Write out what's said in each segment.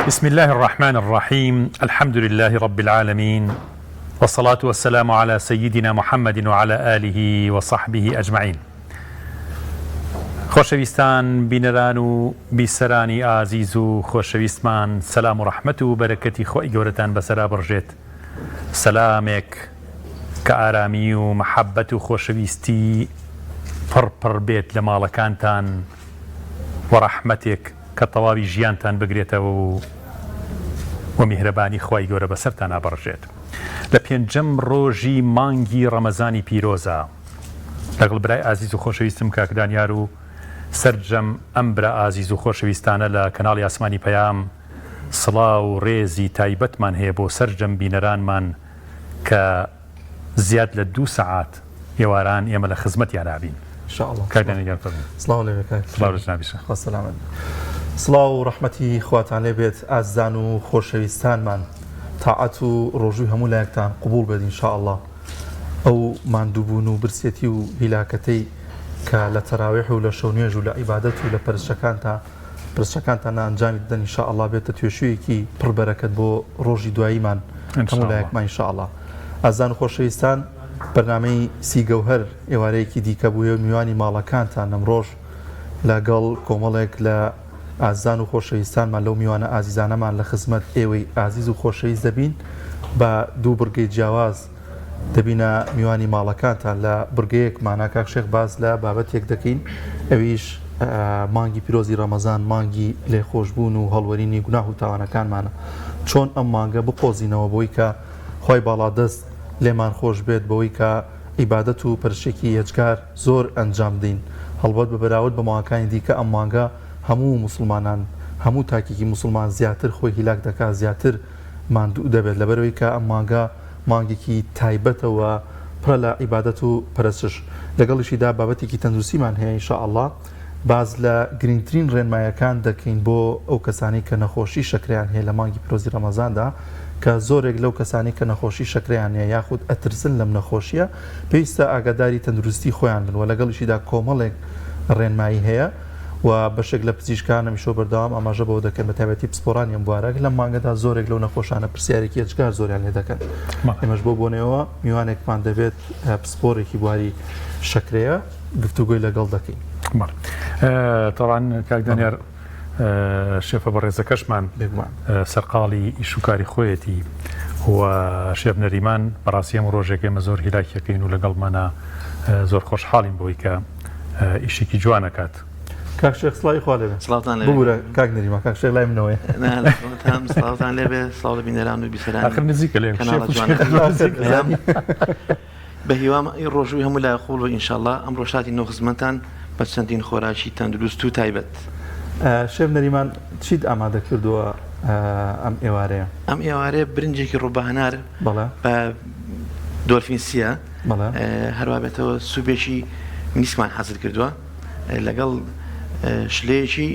بسم الله الرحمن الرحيم. الحمد لله رب العالمين، والصلاة والسلام على سيدنا محمد وعلى آله وصحبه أجمعين. خۆشەویستان بینەران و بیسەرانی ئازیز و خۆشەویستمان، سەلام و ڕەحمەت و بەرەکەتی خۆی گەورەتان بەسەرا بڕژێت. سەلامێک کە ئارامی و مەحەبەت و خۆشەویستی پڕ بێت لە ماڵەکانتان و ڕەحمەتێک کە تەواوی ژیانتان بگرێتەوە و میهرەبانی خۆی گەورە بەسەرتان ئابڕژێت. لە پێنجەم ڕۆژی مانگی ڕەمەزانی پیرۆزە لەگەڵ برای ئازیز و خۆشەویستم کاک دانیار و سەرجەم ئەم برا ئازیز و خۆشەویستانە لە کەناڵی ئاسمانی پەیام سڵاو و ڕێزی تایبەتمان هەیە بۆ سەرجەم بینەرانمان کە زیاد لە 2 سەعات ئێواران ئێمە لە خزمەتیان ئابین. سڵاو و ڕەحمەتی خواتان لێ بێت ئازیزان و خۆشەویستانمان، تاعەت و ڕۆژووی هەموو لایەکتان قبول بێت ئینشاءالله. ئەو ماندووبوون و برسێتی و هیلاکەتەی کە لە تەراویح و لە شەو نوێژ و لە عیبادەت و لە پرسچەکانتان ئەنجامی بدەن ئینشاءالله بێتە توێشوویەکی پڕبەرەکەت بۆ ڕۆژی دواییمان هەموو لایەکمان ئینشاءالله. ئازیزان و خۆشەویستان، بەرنامەی سیگەوهەر ئێوارەیەکی دیکە بووە میوانی ماڵەکانتان ئەمڕۆژ لەگەڵ کۆمەڵێک لە ئازیزان و خۆشەویستانمان لەو میوانە ئازیزانەمان لە خزمەت ئێوەی ئازیز و خۆشەویست دەبین. بە 2 برگەی جیاواز دەبینە میوانی ماڵەکانتان لە برگەیەکمانە. کاک شێخ باز لە بابەتێک دەکەین، ئەویش مانگی پیرۆزی ڕەمەزان، مانگی لێخۆشبوون و هەڵوەرینی گوناه و تاوانەکانمانە. چۆن ئەم مانگە بقۆزینەوە بۆی کە خۆی باڵادەست لێمان خۆش بێت، بەوەی کە عیبادەت و پرشێکی یەجگار زۆر ئەنجام دین. هەڵبەت بە بەراورد بە ماوەکانی دیکە ئەم مانگە هەموو مسلمانان، هەموو تاکێکی مسلمان زیاتر خۆی هیلاک دەکات، زیاتر ماندوو دەبێت، لەبەرەوەی کە ئەم مانگە مانگێکی تایبەتەوە پڕە لە عیبادەت و پەرستش. لەگەڵیشیدا بابەتێکی تەندروستیمان هەیە ئینشاءالله. باز لە گرنگترین ڕێنمایەکان دەکەین بۆ ئەو کەسانی کە نەخۆشی شەکریان هەیە لە مانگی پیرۆزی ڕەمەزاندا، کە زۆرێک لەو کەسانی کە نەخۆشی شەکریان هەیە یاخود ئەترسن لەم نەخۆشیە پێویستە ئاگاداری تەندروستی خۆیان بن. و لەگەڵیشیدا کۆمەڵێک ڕێنمایی هەیە و بەشێک لە پزیشکانە میشۆ بەردەوام ئاماژە بەوە دەکەن بە تایبەتی پسپۆرانیان بوارەك لەم مانگەدا زۆرێک لەو نەخۆشانە پرسیارێکی یەجگار زۆریان لێ دەکەن. ئێمەش بۆ بۆنەوە میوانێکمان دەبێت پسپۆرێکی بواری شەکرەیە گفتوگۆی لەگەڵ دەکەین. طبعا کاک دانیار شێفە بەڕێزەکەشمان سەرقاڵی ئیشوکاری خۆیەتی و شێف نەریمان بەڕاستی ئەم ڕۆژێک ئێمە زۆر هیلاکیەکەین و لەگەڵمانە زۆر خۆشحاڵین بۆی کە ئیشێکی جوانەکات. کاک شێخ سڵاوی خوا لێبێ. سڵاوتان لێ ببوورە کاک نەریمان. کاک شێخ لای منەوەی سڵاوتان لێبێ. سڵاو لە بینەران و بیسەران آخر نزیکە لێم بە هیوام ڕۆژووی هەموو لای خوڵ و ئینشاءالله ئەم ڕۆژاتی نۆ خزمەتان بە چەندین خۆراکی تەندروست و تایبەت. شێف نەریمان چیت ئامادە کردووە ئەم ئێوارەیە؟ ئەم ئێوارەیە برنجێکی ڕووبەهەنار بە دۆلفینسیە، هەروە بێتەوە سوبێکی میسمان حەزر کردووە لەگەڵ شلەیەکی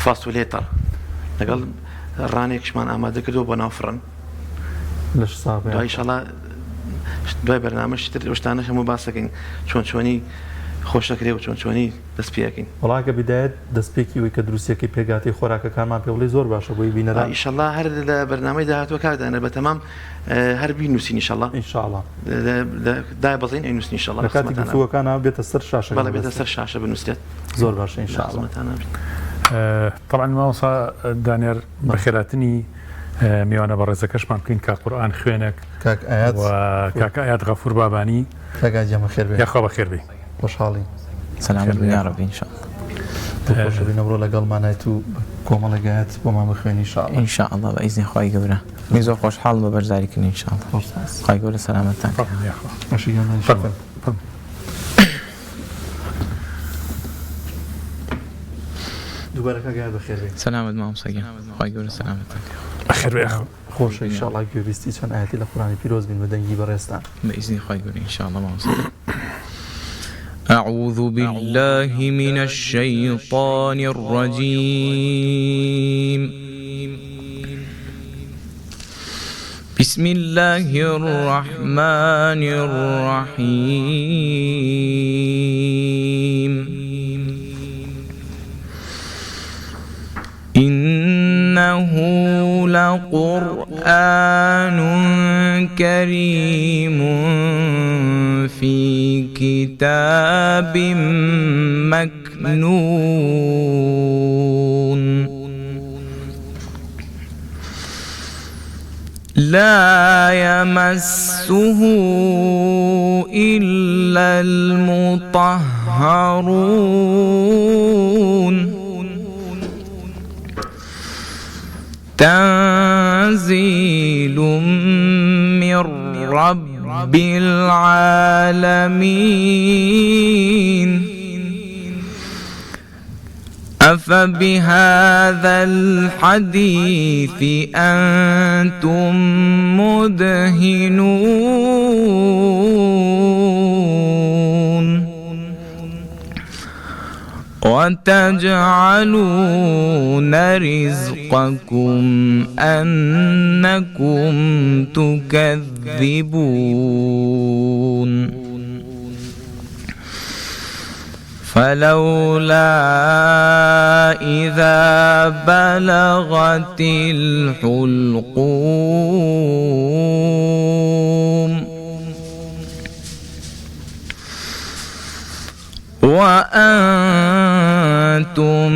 فاسولێتەڕ، لەگەڵ ڕانێکشمان ئامادە کردووە بۆ ناوفڕن. لەش ساڵ ئینشاءالله دوای بەرنامەش تر شتانە هەموو باسەکەین، چۆنی خۆشەکرێ و چۆنی دەست پێەکەین. وڵاکە بدایەت دەستپێکی وی کە دروستیەکەی پێگاتی خۆراکەکانمان پێ بڵێ زۆر باشە بۆی بینەران. ئینشاءالله هەر لە بەرنامەی داهاتوە کاردانە بە تەمام هەر بینووسین ئینشاءالله. ئینشاءالله دای بەزین ئەینووسین ئینشاءالله. لە کاتی گفتوگەکانە بێتە سەر شاشە. بەڵێ بێتە سەر شاشە بنووسێت. زۆر باشە ئینشاءالله. طبعا ماوەسا دانیار بەخێراتنی میوانە بەڕێزەکەشمان بکەین کاک قورئان خوێنێک کاک ئایات و کاک ئایات غەفور بابانی. کاک جەمە خێر بێ. یاخوا بەخێر بێ. خۆشحاڵی. سلامت یا رب ئینشاءالله. خۆشەوی نەبڕۆ لەگەڵمانایەت و کۆمەڵێگایەت بۆمان بخوێنی ئینشاءالله. ئینشاءالله بە ئیزنی خوای گەورە. من زۆر خۆشحاڵم بە بەرزاریکردن ئینشاءالله. خوای گەورە سەلامەتتان. دووبارە کاک ئایات بەخێر بێ. سەلامت مامۆستاگیان. خوای گەورە سەلامەتتان. بەخێر بێ. خۆشە ئینشاءالله گوێبیستی چەند ئاەتی لە قورئانی پیرۆز بین بە دەنگی بەڕێستان. بإذن خوای گەورە ئینشاءالله مامۆستاگیان. أعوذ بالله من الشيطان الرجيم. بسم الله الرحمن الرحيم. إن إنه لقرآن كريم في كتاب مكنون لا يمسه إلا المطهرون تنزيل من رب العالمين أفبهذا الحديث أنتم مدهنون وتجعلون رزقكم أنكم تكذبون فلولا إذا بلغت الحلقوم وأنتم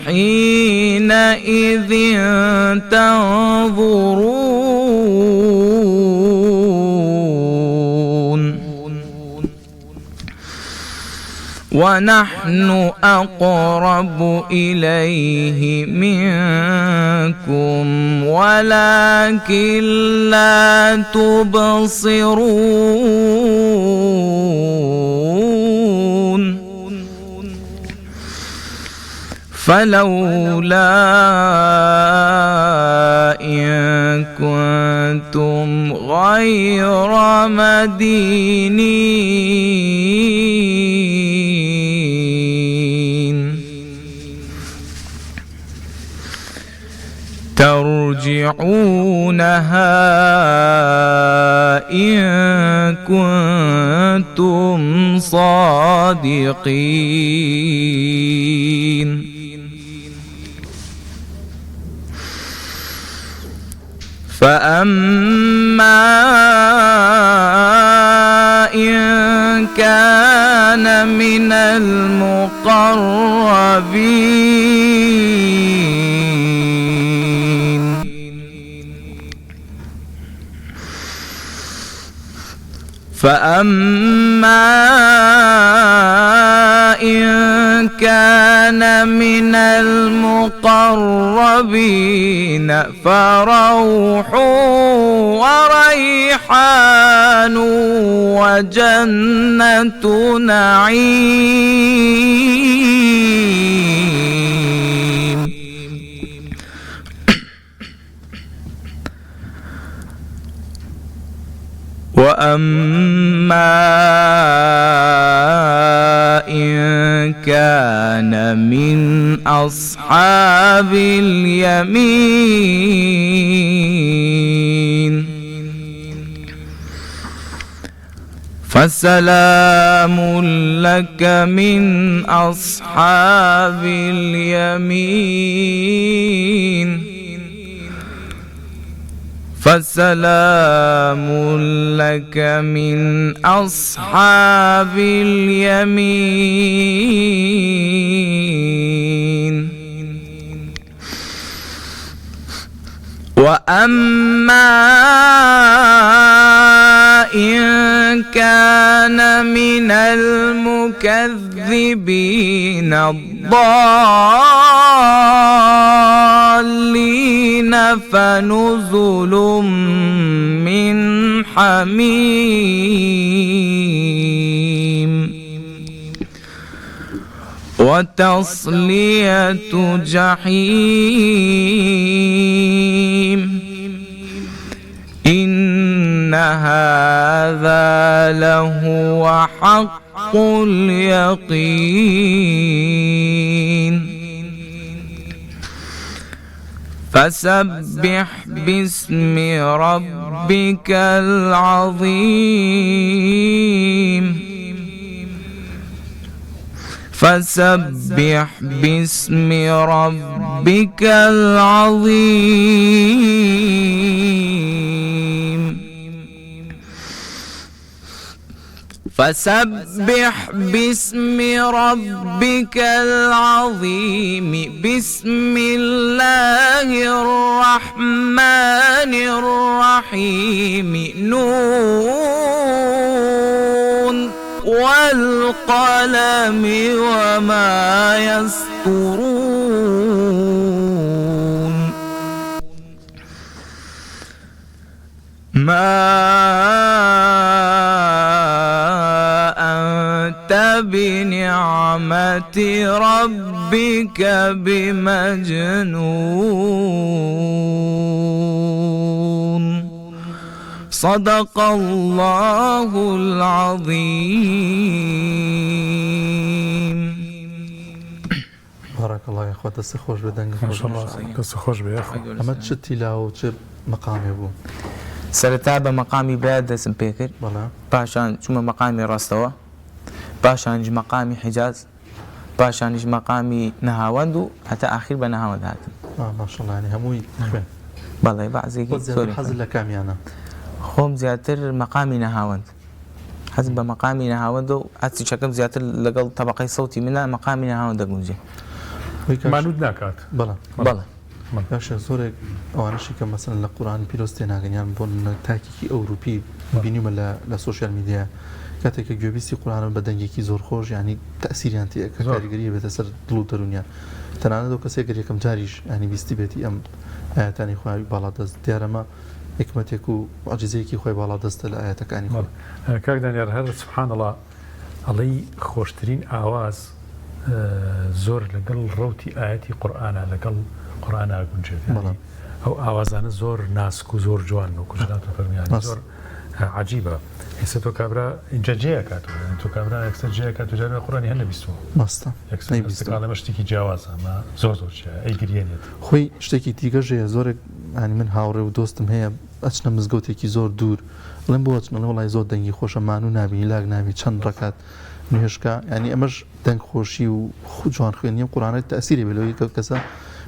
حينئذ تنظرون ونحن أقرب إليه منكم ولكن لا تبصرون فلولا إن كنتم غير مدينين ترجعونها إن كنتم صادقين فأما إن كان من المقربين فأما إن كان من المقربين فروح وريحان وجنة نعيم وأما إن كان من أصحاب اليمين فسلام لك من أصحاب اليمين فسلام لك من أصحاب اليمين وأما إن كان من المكذبين الضالين فنزل من حميم وتصلية جحيم إن هذا لهو حق اليقين فسبح باسم ربك العظيم فسبح باسم ربك العظيم فسبح باسم ربك العظيم بسم الله الرحمن الرحيم نون والقلم وما يسطرون ما أنت بنعمة ربك بمجنون صدق الله العظيم. بارك الله يا اخوة دست خوش بدنگ ما شاء الله دست خوش به اخو اما چه تیلاو چه مقامی بو سرتا بە مەقامی برا دەستم پێ کرد بەڵێ پاشان چوومە مەقامی ڕاستەوە پاشانیش مەقامی حیجاز پاشانیش مەقامی نەهاوەند و هەتا ئاخیر بە نەهاوەند هاتم. ماشاءالله يعني هەمووی خوێن بەڵێ بەعزێکی زۆری حەز لە کامیانە خۆم زیاتر مەقامی نەهاوەند حەز بە مەقامی نەهاوەند و ئەچی چەکەم زیاتر لەگەڵ تەبەقەی سەوتی منە مەقامی نەهاوەند دەگونجێ مانود ناکات بەڵێ بەڵێ باشە زۆرێک ئەوانشی کە مەسەن لە قورآن پیرۆز تێناگەنیان بۆ تاکێکی ئەوروپی بینیمە لە سوۆشیال میدیا کاتێککە گوێبیستی قورآن بە دەنگێکی زۆر خۆش ینی تەسیریان تێ کە کاریگەریە بێتە سەر دڵ و دەرونیان تەنانەت ئەو کەسێک یەکەم جاریش ینی بیستی بێتی ئەم ئاەتانی خۆی باڵادەست دیارەمە حکمتێک و عەجزەیەکی خۆی باڵادەستە لە ئاەتەکانی خۆ. کاک دانیار هەر سبحان الله ئەڵێی خۆشترین ئاواز زۆر لەگەڵ ڕەوتی ئاەتی قورئانە لەگەڵ قورئان ئاگونجێت ئەو ئاوازانە زۆر ناسک و زۆر جوان و کوژرات و فەرمیانی زۆر عەجیبە. ئێستا تۆ کابرا اینجا جێیەکات تۆ کابرا یەکسەر جێیەکات و جارێ قورئانی هەر نەبیستەوە مەستە یەکسەر شتێکی جیاوازە ئەمە زۆر ئەیگرێنێت خۆی شتێکی دیگەژەیە زۆرێک ینی من هاوڕێ و دۆستم هەیە ئەچنە مزگەوتێکی زۆر دوور بڵێم بۆ ئەچنە وڵای زۆر دەنگی خۆشەمان و نابینی لاگ ناوی چەند ڕەکات نوێشکە ینی ئەمەش دەنگ خۆشی و جوان خوێنی قورئانەی تەسیری بێلەوەی کەسە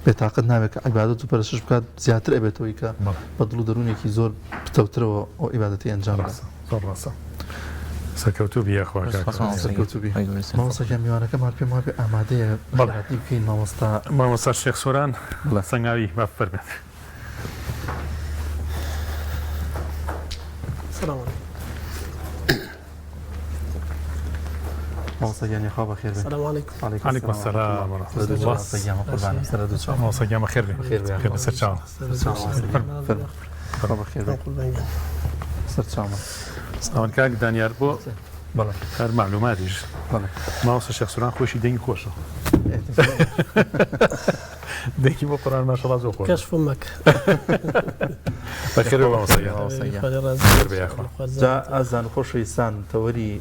بێتاقەت نابێت کە عیبادەت و پەرستش بکات زیاتر ئەبێتەوەی کە بە دڵ و دەروونێکی زۆر پتەوترەوە ئەو عیبادەتی ئەنجام بدات. زۆر ڕاستە سەرکەوتوو یاخوا سەرکەوتوو مامۆستاکیان میوانەکەمان پێم وابێ ئامادەیە بەڵاتی بکەین مامۆستا شێخ سۆران سەنگاوی با فەرمێت. السلام عليكم. مامۆستاکیان یاخوا بەخێر بێت. السلام عليكم. عليكم السلام ورحمة الله. مامۆستاکیان بەخێر بێت. پێ بەسەر چاوم. سەر چاومە. ساوان کاک دانیار بۆ بەڵێ هەر معلوماتیش مامۆستا شێخ سۆران خۆشی دەنگی خۆشە دەنگی بۆ قورئان ماشەڵڵا زۆر خۆشە. كشف أمك. بەخێر بێ مامۆستاکیان. جا ئازان و خۆشەویستان تەوەری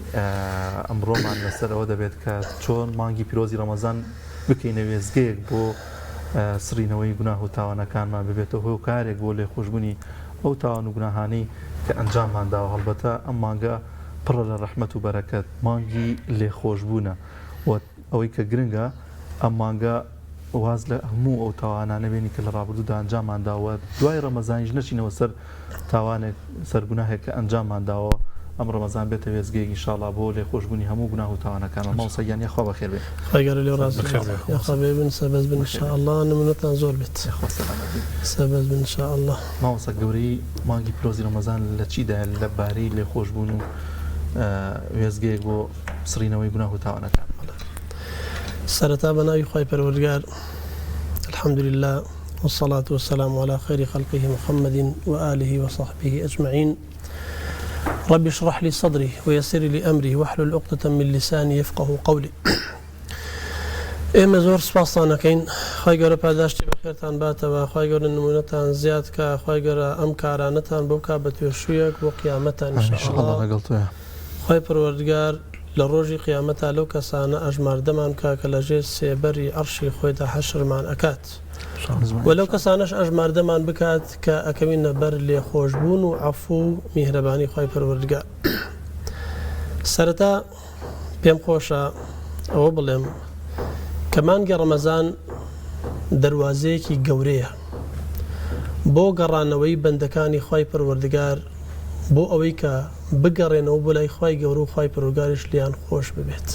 ئەمڕۆمان لەسەرەوە دەبێت کە چۆن مانگی پیرۆزی ڕەمەزان بکەینە وێزگەیەک بۆ سڕینەوەی گوناه و تاوانەکانمان ببێتەوە هۆی کارێک بۆ لێخۆشبوونی ئەو تاوان و گوناهانەی کە ئەنجاممان داوە. هەڵبەتە ئەم مانگە پڕە لە ڕەحمەت و بەرەکەت مانگی لێخۆشبوونە و ئەوەی کە گرنگە ئەم مانگە واز لە هەموو ئەو تاوانانە بێنی کە لە ڕابردوودا ئەنجاممان داوە دوای ڕەمەزانیش نەچینەوە سەر تاوانێک سەر گوناهێک کە ئەنجاممان داوە ئەم ڕەمەزان بێتە وێزگەیەکی ئینشاءالله بۆ لێخۆشبوونی هەموو گوناه و تاوانەکانمان. مامۆستاکیان یاخوا بەخێر بێت. خەیگەر لێ ڕاست یاخوا بێبن سەبەز بن ئینشاءالله نمونەتان زۆر بێت سەبەز بن ئینشاءالله. مامۆستا گەورەی مانگی پیرۆزی ڕەمەزان لە چیدا لە بارەی لێخۆشبوون و وێزگەیەک بۆ سڕینەوەی گوناه و تاوانەکان. سەرەتا بە ناوی خوای پەروەردگار الحمد لله والصلاة والسلام على خير خلقه محمد وآله وصحبه أجمعين. رب اشرح لي صدري ويسر لي أمري واحلل عقدة من لساني يفقه قولي. ئێمە زۆر سپاسانەکەین خوای گەورە پاداشتی بەخێرتان باتەوە خوای گەورە نمونەتان زیاد کە خوای گەورە ئەم کارانەتان بۆ بکات بە توێشوویەک بۆ قیامەتان ئینشاءالله لەگەڵ تۆیە. خوای پەروەردگار لە ڕۆژی قیامەتا لەو کەسانە ئەژماردەمان بکات کە لەژێر سێبەری عەرشی خۆیدا حەشرمان ئەکات و لەو کەسانەش ئەژماردەمان بکات کە ئەکەوینە بەر لێخۆشبوون و عەفو و میهرەبانی خوای پەروەردگار. سەرەتا پێم خۆشە ئەوە بڵێم کە مانگی ڕەمەزان دەواازەیەکی گەورەیە بۆ گەڕانەوەی بەندەکانی خوای پەروەردگار بۆ ئەوەی کە بگەڕێنەوە بۆ لای خوای گەورە و خوای پەروەردگاریش لیان خۆش ببێت.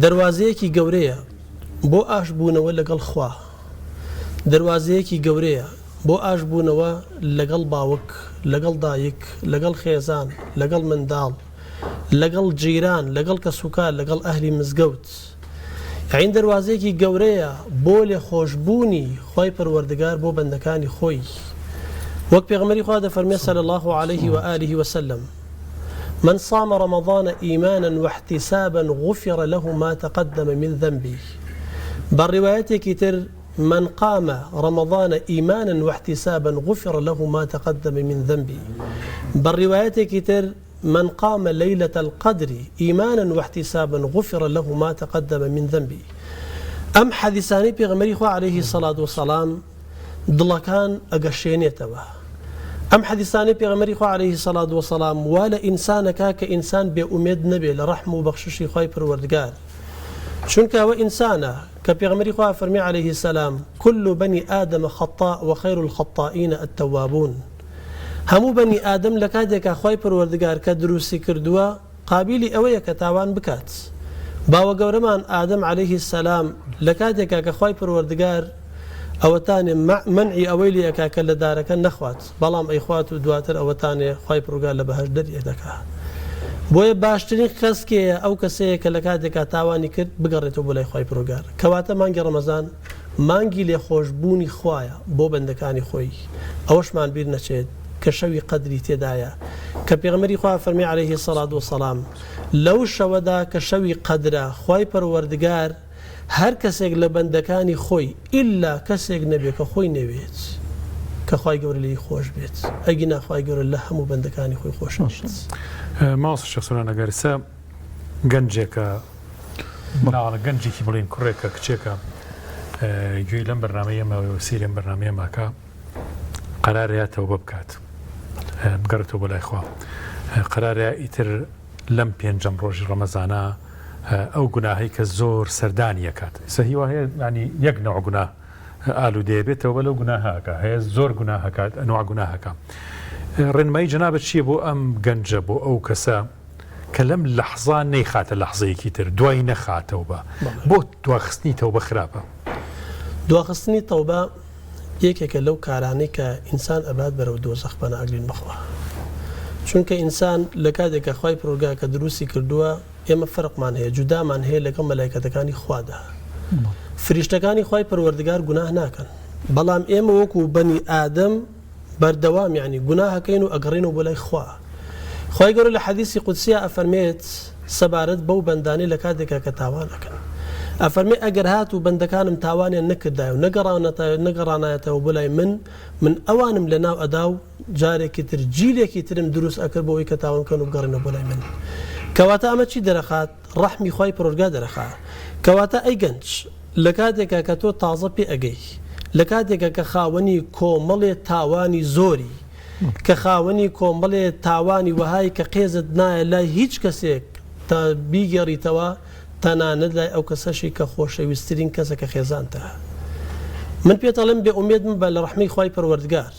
دەواازەیەکی گەورەیە بۆ ئاشبوونەوە لەگەڵ خوا، دەواازەیەکی گەورەیە بۆ ئاشبوونەوە لەگەڵ باوک، لەگەڵ دایک، لەگەڵ خێزان، لەگەڵ منداڵ، لەگەڵ جیران، لەگەڵ کەسوکار، لەگەڵ ئەهلی مزگەوت. یاین دەواازەیەکی گەورەیە بۆ لێ خۆشببوونی خوای پەروەردگار بۆ بەندەکانی خۆی. وەک پێغەمبەری خوا دەفەرمێ صلی الله عليه وآله وسلم: من صام رمضان إيمانا واحتسابا غفر له ما تقدم من ذنبه. بالروايتك تر من قام رمضان إيمانا واحتسابا غفر له ما تقدم من ذنبه. بالروايتك تر من قام ليلة القدر إيمانا واحتسابا غفر له ما تقدم من ذنبه. أم حديثاني بيغمري خوا عليه الصلاة والسلام دڵەکان ئەگەشێنێتەوە. ئەم حەدیثانەی پێغەمبەری خوا عەلەیهی سەڵات وەسەڵام وا لە ئینسانەکە کە ئینسان بێئومێد نەبێ لە ڕەحم و بەخششی خوای پەروەردگار. چونکە ئەوە ئینسانە کە پێغەمبەری خوا فەرمی عەلەیهی سەلام: كل بني آدم خطاء وخير الخطائين التوابون. هەموو بەنی ئادەم لە کاتێکە خوای پەروەردگار کە دروستی کردووە قابلی ئەوەیە کە تاوان بکات. باوە گەورەمان ئادەم عەلەیهی سەلام لە کاتێکە کە خوای پەروەردگار ئەوەتانێ منعی ئەوەی لێکا کە لە دارەکە نەخوات، بەڵام ئەیخوات و دواتر ئەوەتانێ خوای پەروەردگار لە بەهەشت دەرێ دەکات. بۆیە باشترین کەسکێیە ئەو کەسەیە کە لە کاتێکا تاوانی کرد بگەڕێتەوە بۆ لای خوای پەروەردگار. کەواتە مانگی ڕەمەزان مانگی لێخۆشبوونی خوایە بۆ بەندەکانی خۆی. ئەوەشمان بیر نەچێت کە شەوی قەدری تێدایە کە پێغەمبەری خوا فەرمی عەلەیهی سەڵات وەسەڵام لەو شەوەدا کە شەوی قەدرە خوای پەروەردگار هەر کەسێک لە بەندەکانی خۆی ئیلا کەسێک نەبێ کە خۆی نەوێت کە خوای گەورە لێی خۆش بێت، ئەگی ناخوای گەورە لە هەموو بەندەکانی خۆی خۆش بێت. ماوەسە شەخسۆران ئەگەرسە گەنجێکە ناڵە گەنجێکی بڵین کوڕێکە کچێکە گوێی لەم بەرنامەیەمە سیرێن بەرنامەیەماکە قەرارەیە تەوبە بکات بگەڕێتەوە بۆ لای خوا، قەرارەیە ئیتر لەم پێنجەم ڕۆژی ڕەمەزانە ئەو گوناهەی کە زۆر سەردانی ئەکات. سەهیوا هەیە ینی یەک نەوع گوناه ئالوودەیە بێتەوە لەو گوناهەکە، هەیە زۆر گوناهەکات نوع گوناهەکە. ڕێنمایی جەنابەت چییە بۆ ئەم گەنجە بۆ ئەو کەسە کە لەم لەحظان نەیخاتە لەحظەیەکی تر دوای نەخاتەوە بە بۆ دواخستنی تەوبە خراپە؟ دواخستنی تەوبە یەکێکە لەو کارانەی کە ئینسان ئەبات بەرەو دۆزەخ بە ناگرین بخوا. چونکە ئینسان لە کاتێکە خوای پەروەردگار کە دروستی کردووە ئێمە فەرقمان هەیە، جودامان هەیە لەگەڵ مەلایکەتەکانی خوادا. فریشتەکانی خوای پەروەردگار گوناه ناکەن، بەڵام ئێمە وەکو بەنی ئادەم بەردەوام یعنی گوناهەکەین و ئەگەڕێنەوە بۆ لای خوا. خوای گەورە لە حەدیسی قودسیە ئەفەرمێت سەبارەت بەو بەندانەی لە کاتێکە کە تاوان ئەکەن. ئەفەرمێ ئەگەر هات و بەندەکانم تاوانیان نەکردایە و نەگەڕانایەتەوە بۆ لای من ئەوانم لە ناو ئەدا و جارێکی تر جیلێکی ترم دروست ئەکرد بۆەوەی کە تاوانکەن و بگەڕێنەوە بۆ لای من. کەواتە ئەمە چی دەرەخات؟ ڕەحمی خوای پەروەردگار دەرەخات. کەواتە ئەی گەنج لە کاتێکە کە تۆ تازە پێ ئەگەی، لە کاتێکە کە خاوەنی کۆمەڵێ تاوانی زۆری، کە خاوەنی کۆمەڵێ تاوانی وەهای کە قێزت نایە لای هیچ کەسێک تا بیگەڕیتەوە تەنانەت لای ئەو کەسەشی کە خۆشەویستترین کەسە کە خێزانتە. من پێتەڵم بێ ئومێد بە لە ڕەحمی خوای پەروەردگار،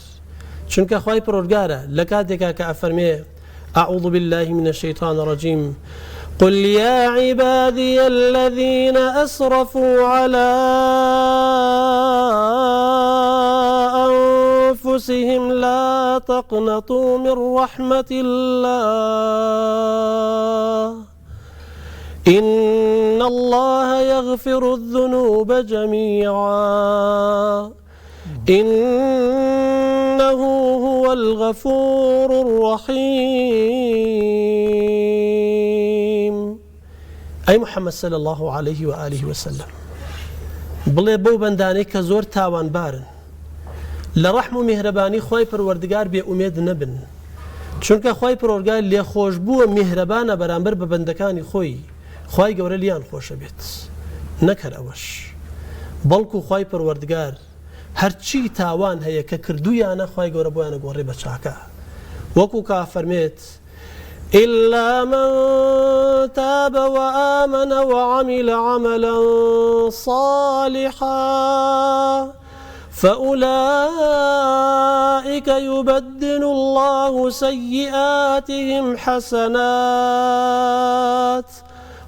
چونکە خوای پەروەردگارە لە کاتێکا کە ئەفەرمێ أعوذ بالله من الشيطان الرجيم قل يا عبادي الذين أسرفوا على أنفسهم لا تقنطوا من رحمة الله إن الله يغفر الذنوب جميعا إنه هو الغفور الرحيم. أي محمد صلى الله عليه وآله وسلم بڵێ بەو بەندانەی کە زۆر تاوان بارن لە ڕەحم و میهرەبانی خوای پەروەردگار بێ ئومێد نەبن، چونکە خوای پەروەردگار لێ خۆش بووە میهرەبانە بەرامبەر بە بەندەکانی خۆی، خوای گەورە لیان خۆشە بێت نەکەر ئەوەش، بەڵکو خوای پەروەردگار هەرچی تاوان هەیە کە کردویانە خوای گەورە بۆیانە گۆڕێ بە چاکە. وەکو کا فەرمێت إلا من تاب وآمن وعمل عملا صالحا فأولئك يبدل الله سيئاتهم حسنات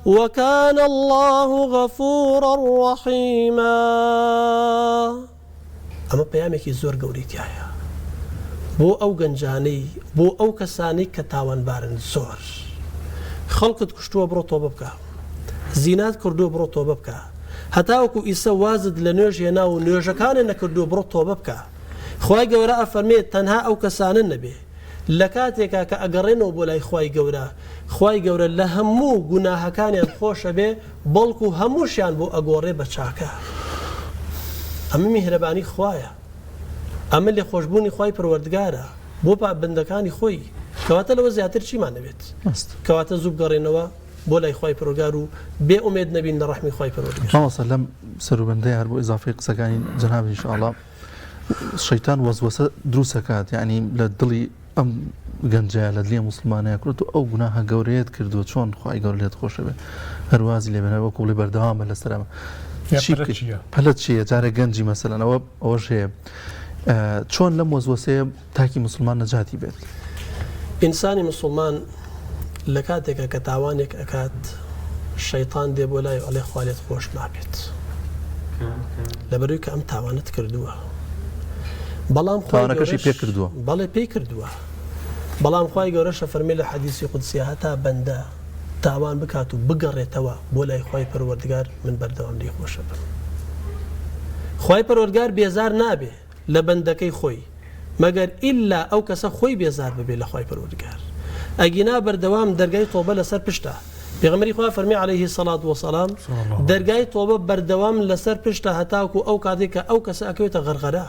وكان الله غفورا رحيما. أما بيامك زور قوليتيايا بو أو گەنجانەی بۆ ئەو کەسانەی کە تاوانبارن زۆر خەڵکت کوشتووە بڕۆ تۆبە بکە زینات کردووە بڕۆ تۆبە بکە هەتاوەکو ئیسە وازت لە نوێژ هێنا و نوێژەکانە نەکردووە بڕۆ تۆبە بکە. خوای گەورە ئەفەرمێت تەنها ئەو کەسانن نەبێ لە کاتێکا کە ئەگەڕێنەوە بۆ لای خوای گەورە خوای گەورە لە هەموو گوناهەکانیان خۆشە بێ بەڵکو هەمووشیان بۆ ئەگۆڕێ بە چاکە. ئەمە میهرەبانی خوایە ئەمە لێ خۆشببوونی خوای پەروەردگارە بۆ بەندەکانی خۆی کەواتە لەوە زیاتر چیمان نەبێت کەواتە زوو بگەڕێنەوە بۆ لای خوای پەروەردگار و بێ ئومێد نەبین لە ڕەحمی خوای پەروەردگار. مامۆستا لەم سەروبەندەی هەر بۆ ئیزافەی قسەکانی جەناب ئینشاءڵڵا شەیتان وەسوەسە دروست ئەکات یعنی لە دڵی ئەم گەنجەیە لە دڵی موسڵمانەیە کرد و ئەو گوناهە گەورەیەت کردووە چۆن خوای گەورە لێت خۆشە بێ هەروازی لێ بێنەوە وەکو بڵێ بەردەوامە لەسەرەمە پەلەت چییە جارێک گەنجی مەسەلەن ئەوەش هەیە چۆن لەم وەسوەسەیە تاکی مسلمان نەجاتی بێت. ئینسانی مسلمان لە کاتێکە کە تاوانێک ئەکات شەیطان دێ بۆ لای ئەڵێ خوا لێت خۆش نابێت لەبەرەوەی کە ئەم تاوانت کردووە بەڵام تاوانەکەشی پێ کردووە بەڵێ پێی کردووە بەڵام خوای گەورەشە فەرمێ لە حەدیسی قودسیە هەتا بەندە تاوان بکات و بگەڕێتەوە بۆ لای خوای پەروەردگار من بەردەوام لێی خۆشە بم. خوای پەروەردگار بێزار نابێ لە بەندەکەی خۆی مەگەر ئیلا ئەو کەسە خۆی بێزار ببێ لە خوای پەروەردگار ئەگینا بەردەوام دەرگای تۆبە لەسەر پشتە. پێغەمبەری خوا فەرمی عەلەیهی سەڵات وەسەلام دەرگای تۆبە بەردەوام لەسەر پشتە هەتاکو ئەو کاتێک کە ئەو کەسە ئەکەوێتە غەرغەرە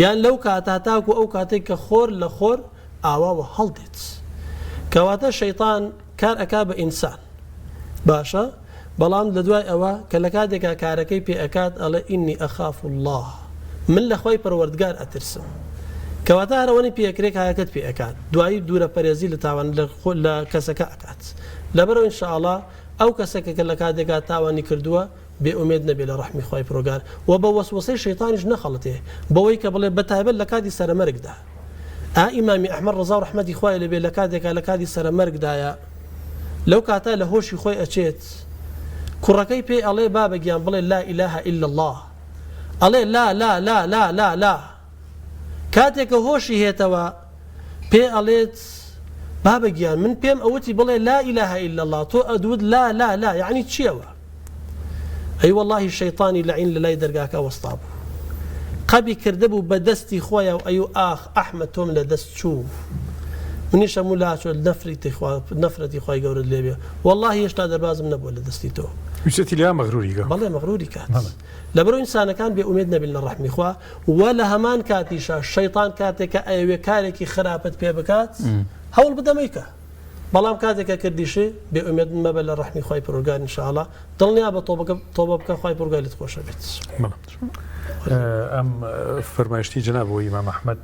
یان لەو کاتە هەتاکو ئەو کاتێک کە خۆر لە خۆر ئاواوە هەڵدێت کەواتە شەیطان کار ئەکا بە ئینسان باشە بەڵام لە دوای ئەوە کە لە کاتێکا کارەکەی پێ ئەکات ئەڵێ ئینی ئەخاف الله من لە خوای پەروەردگار ئەترسم کەواتە هەرەوەنی پێکرێک هایەکەت پێ ئەکات دوایی دوورە پەرێزی لە تاوان لە کەسەکە ئەکات لەبەرەوە ئینشاءڵڵا ئەو کەسێکە کە لە کاتێکا تاوانی کردووە بێ ئومێد نەبێ لە ڕەحمی خوای پەروەردگار و بە وەسوەسەی شەیطانیش نەخەڵەتێ بەوەی کە بڵێ بەتایبەت لە کاتی سەرمەرگدا ئیمامی ئەحمەد ڕەزا و ڕەحمەتی خوای لەبێ لە کاتێکا لە کاتی سەرمەرگدایە لەو کاتە لە هۆشی خۆی ئەچێت کوڕەکەی پێ ئەڵێ بابە گیان بڵێ لا ئیلاهە ئیلا الله ئەڵێ لا لا لا لا لا لا کاتێکە هۆشی هێتەوە پێ ئەڵێت بابە گیان من پێم ئەوەتی بڵێ لا ئیلاهە ئیلا الله تۆ ئەدوت لا لا لا یعنی چیەوە ئەی وەڵڵاهی شەیطانی لەعین لە لای دەرگاکە وەستا بوو قەبی کردبوو بە دەستی خۆیە و ئەیو ئاخ ئەحمەد تۆم لە دەست چوو منیش هەموو لاچۆ نەفرەتی خوای گەورەت لێبێ وەڵڵاهی هێشتا دەربازم نەبووە لە دەستی تۆ وشتی لیا مەغروریگە بەڵێ مەغروری کات لەبەرەوەی ئینسانەکان بێ ئومێد نەبین لە ڕەحمی خوا و لە هەمان کاتیشە شەیطان کاتێکە ئەوێ کارێکی خراپەت پێ بکات هەوڵ بدەمەیکە بەڵام کاتێکە کردیشێ بێ ئومێد مەبە لە ڕەحمی خوای پەروەردگار ئینشاءڵڵا دڵنیا بە تۆبە بکە خوای پەروەردگار لێت خۆشە بێت. ئەم فەرمایشتی جەنابەوە ئیمام ئەحمەد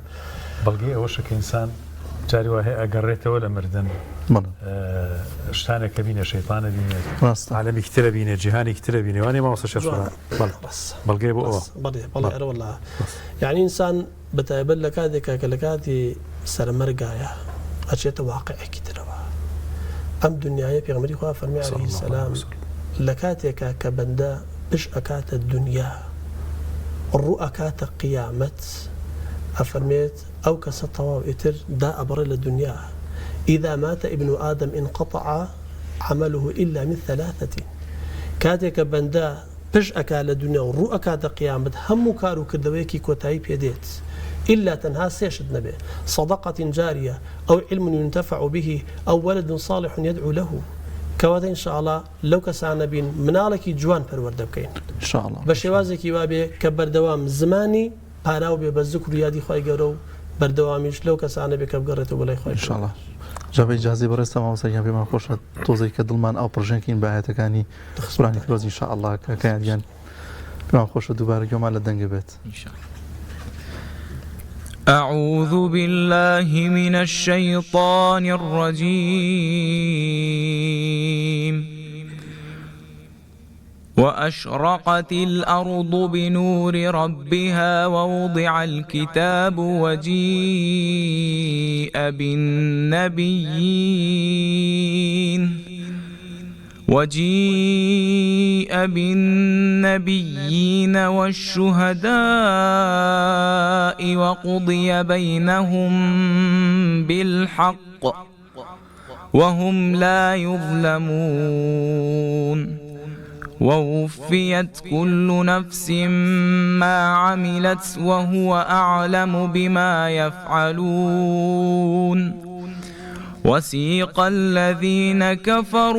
بەڵگەی ئەوەشە کە ئینسان جاری وایە ئەگەڕێتەوە لە مردن شتانێک کە بینە شەیطانە بینێت عالەمی کترە بینێ جیهانی کترە بینێ وانێ ماوەسە شەش بەڵگەی بۆ ئەوە بەڵێ ئەرە وەڵڵا یعنی ئینسان بەتایبەت لە کاتێکە کە لە کاتی سەرمەرگایە ئەچێتە واقعێکی ترەوە ئەم دنیاە پێغەمبەری خوا فەرمی عەلەیهی سەلام لە کاتێکە کە بەندە پش ئەکاتە دنیا ڕوو ئەکاتە قیامەت ئەفەرمێت ئەو کەسە تەواو ئیتر دا ئەبڕێ لە دنیا إذا مات ابن آدم انقطع عمله إلا من ثلاثة كاتێکە بەندە پش ئەکا لە دنیا و ڕوو ئەکاتە قیامەت هەموو کار و کردەوەیەکی کۆتایی پێدێت إلا تەنها سێشت نەبێ صدقة جارية أو علم ينتفع به أو ولد صالح يدعو له کەواتە ئینشاءڵڵا لەو کەسانە بین مناڵێکی جوان پەروەردە بکەین بە شێوازێکی وابێ کە بەردەوام زمانی پاراو بێ بە زکر و یادی خوای گەورە و بەردەوامیش لەو کەسانە بێ کە بگەڕێتەوە بەلای خوای ئینشاءڵڵا. جابە ئیجازەی بەڕێستە مامۆستایان پێمان خۆشە تۆزێک کە دڵمان ئەو پڕژێنکەین بە ئاەتەکانی قورئانی پیرۆز ئینشاءڵڵا کەیان پێمان خۆشە دووبارە گوێمان لە دەنگە بێت. أعوذ بالله من الشيطان الرجيم. وأشرقت الأرض بنور ربها ووضع الكتاب وجيء بالنبيين والشهداء وقضي بينهم بالحق وهم لا يظلمون. ووفيت كل نفس ما عملت وهو أعلم بما يفعلون. وسيق الذين كفروا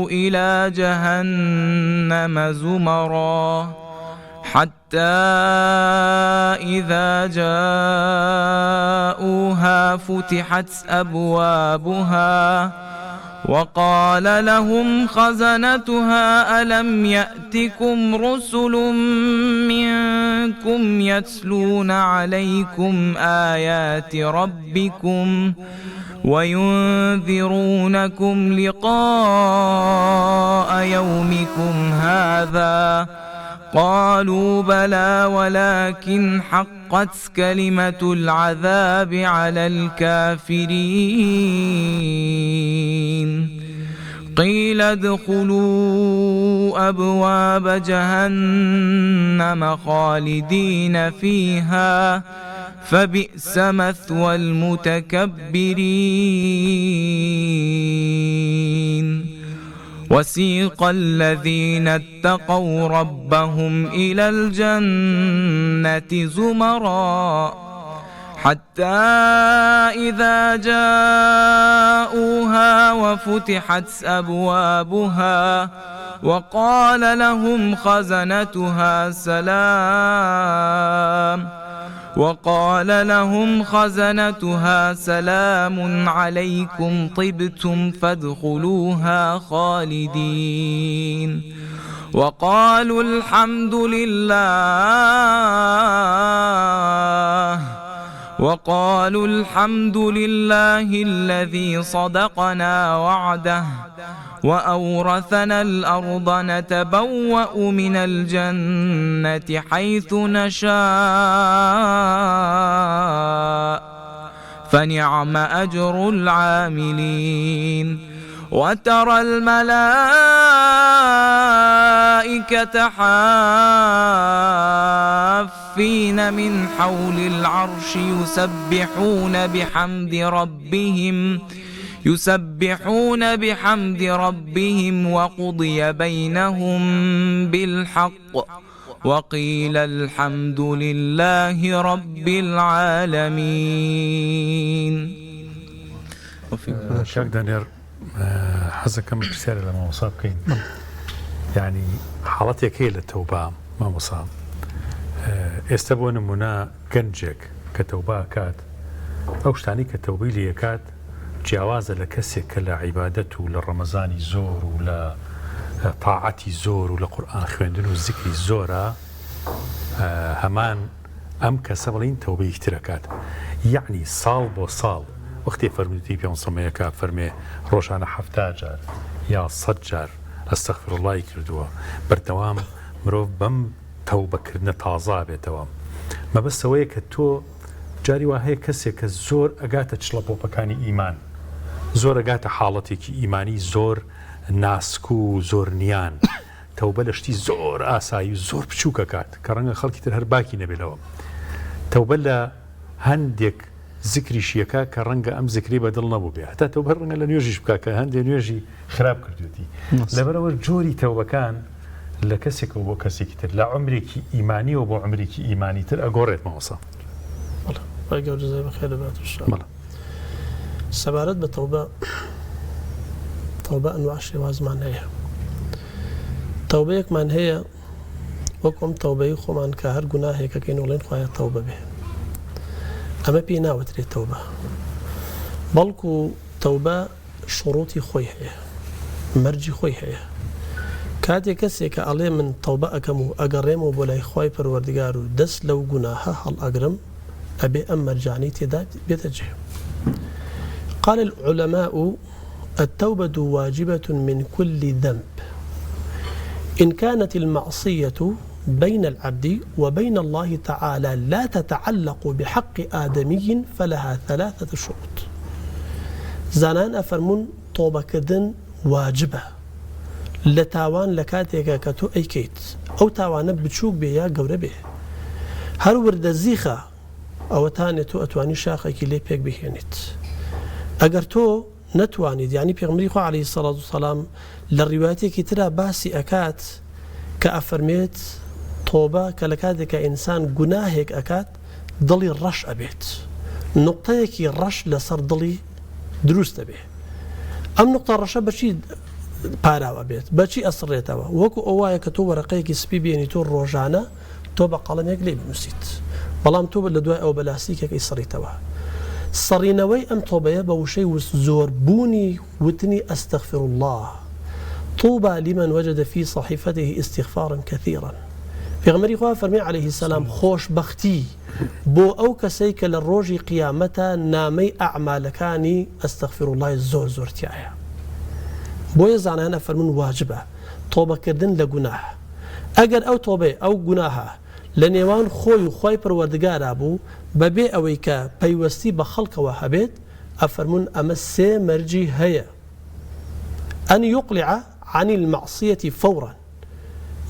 إلى جهنم زمرا حتى إذا جاءوها فتحت أبوابها وقال لهم خزنتها ألم يأتكم رسل منكم يتلون عليكم آيات ربكم وينذرونكم لقاء يومكم هذا قالوا بلى ولكن حقت كلمة العذاب على الكافرين. قيل ادخلوا أبواب جهنم خالدين فيها فبئس مثوى المتكبرين. وسيق الذين اتقوا ربهم إلى الجنة زمرا حتى إذا جاءوها وفتحت أبوابها وقال لهم خزنتها سلام عليكم طبتم فادخلوها خالدين. وقالوا الحمد لله الذي صدقنا وعده وأورثنا الأرض نتبوأ من الجنة حيث نشاء فنعم أجر العاملين. وترى الملائكة حافين من حول العرش يسبحون بحمد ربهم وقضي بينهم بالحق وقيل الحمد لله رب العالمين. شاك دانير حزكم بسيارة لما مصاب كين يعني حالتك هي للتوبة ما مصاب استبون منا كنجك كتوبة كات أو شتاني كتوبي لي كات جوازة لكسك لعبادته للرمضان زور ولا طاعتي زور ولا قرآن خويندن والذكر زورا همان أم كسبلين توبي اشتراكات يعني صال بو صال وقتی فرمودی پیان سمیکا فرمی روشانه 70 جار یا 100 جار استغفر الله کردووە بەردەوام مرۆڤ بەم تەوبەکردنە تازا بێتەوە مە بەسەوەیە کە تۆ جاری وا هەیە کەسێک کە زۆر ئەگاتە چڵەپۆپەکانی ئیمان زۆر ئەگاتە حاڵەتێکی ئیمانی زۆر ناسک و زۆر نیان تەوبە لە شتی زۆر ئاسایی و زۆر بچووکە کات کە ڕەنگە خەڵکی تر هەر باکی نەبێتەوە تەوبە لە هەندێک ذکری شیەکە کە ڕەنگە ئەم ذکری بەدڵ نەبوو بێ هەتا تۆ بەر ڕەنگە لە نوێژیش بکە کە هەندێک نوێژی خراپ کردوێتی لەبەرەوە جۆری تەوبەکان لە کەسێکەوە بۆ کەسێکی تر لە عمرێکی ئیمانی و بۆ عمرێکی ئیمانی تر ئەگۆڕێت مەوەسا باقي جزاي بخير بات إن شاء الله. سبارت بتوبة أنواع شواز معناها توبيك من هي وكم توبة خو من كهر جناه كأنه لين خوايا توبة به أما بينا وتري توبة بلكو توبة شروطي خوي هي مرجي خوي هي كاتي كسي كعلي من توبة أكمو أجرمو بولاي خواي پروردگارو دس لو جناها هل أجرم أبي أم مرجاني تدا بيتجه. قال العلماء التوبة واجبة من كل ذنب إن كانت المعصية بين العبد وبين الله تعالى لا تتعلق بحق آدمي فلها 3 شروط. زانان أفرمون توبة كردن واجبة لتاوان لكاتيكا كتو أيكيت أو تاوان بتشوك بيا قورة به هر ورد الزيخة أو تانتو أتواني شاخيكي لي بيك بهينت أجر تو نتوانيد يعني بيغمري خو عليه الصلاة والسلام للروايات كتيرا باسي أكات كأفرميت توبة كلكاتك إنسان جناهك أكات ضلي الرش أبيت نقطة كي الرش لصر ضلي دروست به أم نقطة الرش بشي باراو أبيت بشي أصريتوا وكو أوايا كتو ورقيك سبي بيني تو الروجانا توبة قلم يقلي بنسيت بلام توبة لدواء أو بلاسيك كي صريتوا صرينوي أم توبة بوشي وزور بوني وتني أستغفر الله طوبى لمن وجد في صحيفته استغفارا كثيرا. في غمري خواه فرمي عليه السلام خوش بختي بو أو كسيك للروج قيامتا نامي أعمالكاني أستغفر الله الزور زورتيايا بو يزعنا هنا فرمون واجبة توبة كردن لقناح أجر أو توبة أو قناها لنيوان خوي پروردگار أبو ببي أويكا بيوستي بخلق وهبت أفرمون أمسي مرجي هيا أن يقلع عن المعصية فورا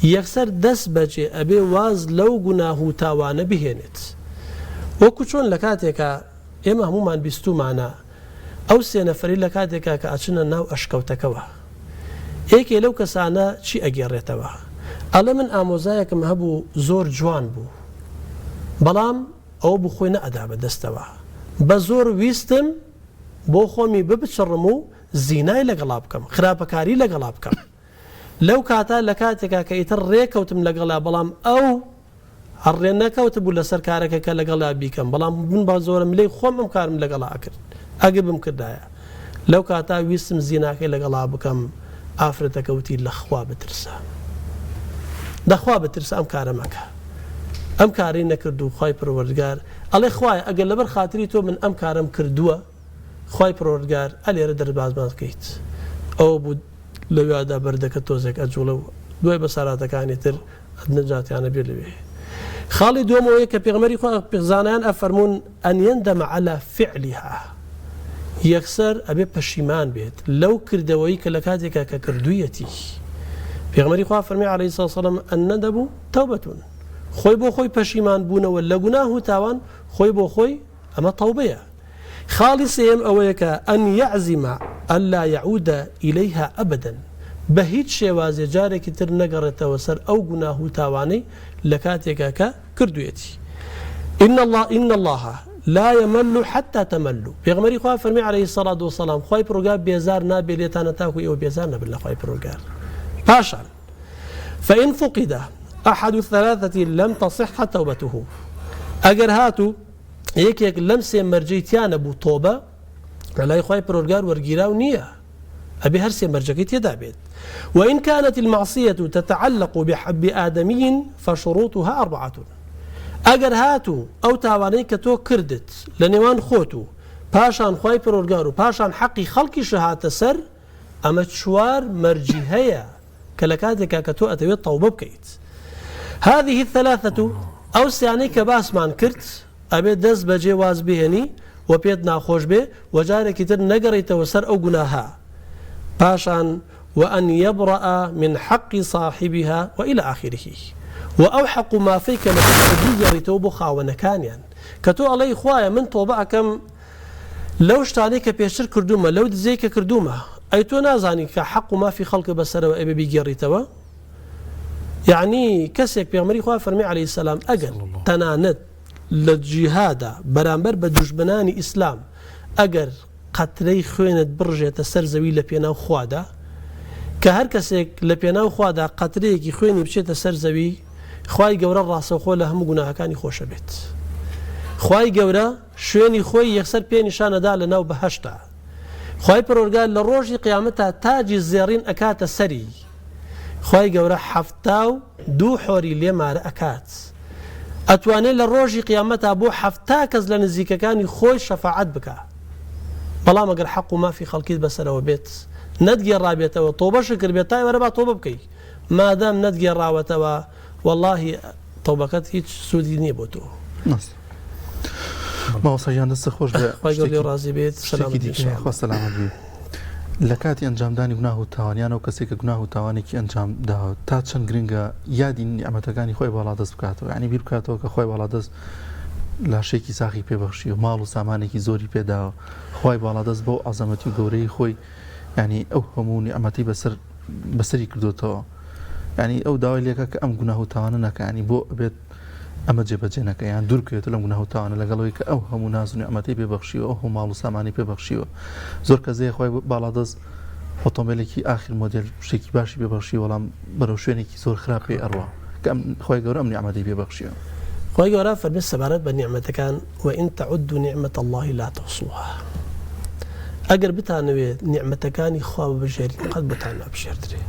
يكسر دس بجي أبي واز لو قناه تاوان بهنت وكوشون لكاتيكا إما همومان بيستو معنا أو سينفري لكاتيكا كأتشنا ناو أشكوتكوا إيكي لو كسانا شي أجيريتوا ألا من آموزايك مهبو زور جوان بو بلام أو بخوينا أداب دستوا بزور ويستم بو خومي ببتشرمو زيناي لقلابكم خرابكاري لقلابكم لو كاتا لكاتكا كيتر ريكوتم لقلا بلام أو هرينا كوتبو لسركارك كلقلا بيكم بلام من بازور ملي خوم مكارم لقلا أكر أقبم كردايا لو كاتا ويستم زيناكي لقلابكم آفرتك وتي لخوا بترسا دخوا بترسا أم كارمك أم كارين نكردو خواي پروردگار الله خواي أقل لبر خاطري تو من أم كارم كردوا خواي پروردگار ألي ردر باز كيت أو بود لو يادا بردك توزك أجولو دوي بسارات كاني تر النجاة يعني بيلوي خالد دوموي كبيغمري خوا بيغزانان أفرمون أن يندم على فعلها يكسر أبي بشيمان بيت لو كردوي كلكاتك ككردويتي بيغمري خوا فرمي عليه الصلاة والسلام الندب توبة خوي بو خوي بشيمان بونا ولا قناه تاوان خوي بو خوي أما توبية خالص يم أويك أن يعزم ألا يعود إليها أبدا بهيج شواز جارك تر نقرة وسر أو قناه تاواني لكاتك كردويتي إن الله لا يمل حتى تملوا بيغمري خواه فرمي عليه الصلاة والسلام خوي بروغاب بيزار نابي ليتانا تاكو إيو بيزار نابي خوي بروغار باشا فإن فقد أحد الثلاثة لم تصح توبته أجر هاتو يك لمسي مرجيتيان أبو توبة على خوي بروغار ورجيراو نية أبي هرسي مرجكيت يدابيت وإن كانت المعصية تتعلق بحب آدمي فشروطها 4 أجر هاتو أو تاوانيك تو كردت لنيوان خوتو باشان خوي بروغارو باشان حقي خلقي شهادة سر أما تشوار مرجيهية كلكاتك كتو أتوي الطوبة بكيت هذه 3 أو سيانيك باس مان كرت أبي دز بجواز بهني وبيدنا خوش به وجارك تر نقريت وسر أو قناها باشان وأن يبرأ من حق صاحبها وإلى آخره وأوحق ما فيك لتقضي رتوب خاونا كانيا كتو علي خوايا من طوبع كم لو اشتانيك بيشتر كردومة لو دزيك كردومة أي تو نازاني كحق ما في خلق بسر وإبي بيجريتوا يعني كسيك بيغمري خواه فرمي عليه السلام أجل تناند للجهاد برامبر بدجبناني إسلام أجر قتلي خوينة برجة سرزوي لبيناو خوادا كهر كسيك لبيناو خوادا قتليكي خويني بشيت سرزوي خواي جورا راسه خو له هم گناه كاني خوش بيت خواي جورا شويني خوي يخسر بيني شان دا لناو بهشتا خواي پروردگار لروجي قيامتها تاج الزيرين أكات سري خواي جورا حفتاو 2 حوري لما أكات ئەتوانێت لە ڕۆژی قیامەتا بۆ 7 کەس لە نزیکەکانی خۆی شەفاعەت بکە بەڵام ئەگەر حەق و مافی خەڵکیت بەسەرەوە بێت نەتگێڕابێتەوە تۆبەشە کرد بێت تای وەرە با تۆبە بکەیت مادام نەتگێڕاوەتەوە واللهی تەوبەکەت هیچ سوودی نییە بۆ تۆ ماوەسەیان دەستە خۆش ڕازی بێت سەلامەت بێت لە کاتی ئەنجامدانی گوناه و تاوانیان و کەسێک کە گوناه و تاوانێکی ئەنجام داوە تا چەند گرنگە یادی نیعمەتەکانی خۆی باڵا دەست بکاتەوە یعنی بیر بکاتەوە کە خۆی باڵا دەست لاشێکی ساخی پێبەخشی و ماڵ و سامانێکی زۆری پێداوە خۆی باڵا دەست بۆ عەزەمەتی و گەورەی خۆی ینی ئەو هەموو نیعمەتی بەسەری کردوتەوە ینی ئەو داوای لێکە کە ئەم گوناه و تاوانە نەکانی بۆ بێت ئەمە جێبەجێ نەکە یان دوورکەوێت لەم گوناه و تاوانە لەگەڵەوەی کە ئەو هەموو ناز و نیعمەتی پێبەخشیوە ئەو هەموو ماڵ و سامانی پێبەخشیوە زۆر کەسێ خۆی باڵا دەست ئۆتۆمبیلێکی ئاخر مۆدێل شتێکی باشی پێبەخشی وەڵام بەرەو شوێنێکی زۆر خراپ پێی ئەڕوا کە خۆی گەورە ئەم نیعمەتی پێبەخشیوە خۆی گەورە فەرمی سەبارەت بە نیعمەتەکان وئین تەعودوا نعمة الله لا تحصوها ئەگەر بتانەوێت نیعمەتەکانی خوا ببژێریت قەت بتان نابژێردرێ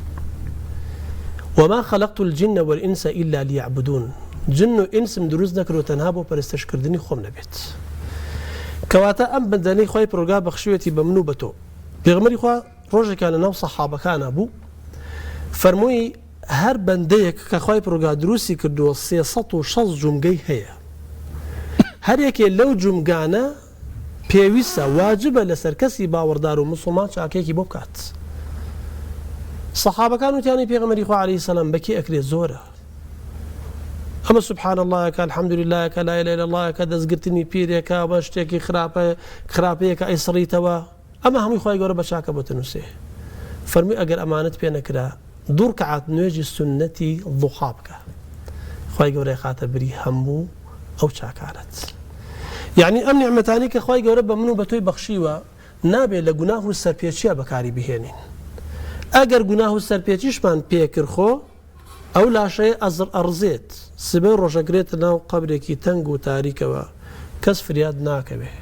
وما خلقت الجن والإنس إلا ليعبدون جن و ئینسم دروست نەکردووە تەنها بۆ پەرستشکردنی خۆم نەبێت کەواتە ئەم بەندانەی خۆی پرۆگا بەخشوێتی بە من و بە تۆ پێغەمبەری خوا ڕۆژێکان لە ناو سەحابەکانە بوو فەرمووی هەر بەندەیەک کە خۆی پرۆگا دروستی کردووە 360 جومگەی هەیە هەر یەکێ لەو جومگانە پێویستە واجبە لەسەر کەسی باوەڕدار و موسڵمان چاکێکی بۆ بکات سەحابەکان وتیانی پێغەمبەری خوا عەلەیهی سەلام بەکێ ئەکرێت زۆرە ئەمە سبحان الله کە الحمد لله کە لا إله إلا الله کە دەستگرتنی پیرێکە بە شتێکی خراپەیەکە ئەیسڕیتەوە ئەمە هەمووی خۆی گەورە بە چاکە بۆ تنووسێ فەرمی ئەگەر ئەمانەت پێ نەکرا دوو ڕکعات نوێژی سنەتی ضوحا بکە خۆی گەورەی خاتە بری هەموو ئەو چاکارەت یعنی ئەم نیعمەتانی کە خۆی گەورە بە من و بە تۆی بەخشیوە نابێت لە گوناه و سەرپێچیە بەکاری بهێنین ئەگەر گوناه و سەرپێچیشمان پێکردخۆ ئەو لاشەیە ئەڕزێت سبەی ڕۆژەگرێتە ناو قەبرێکی تەنگ و تاریکەوە کەس فریاد ناکەوێ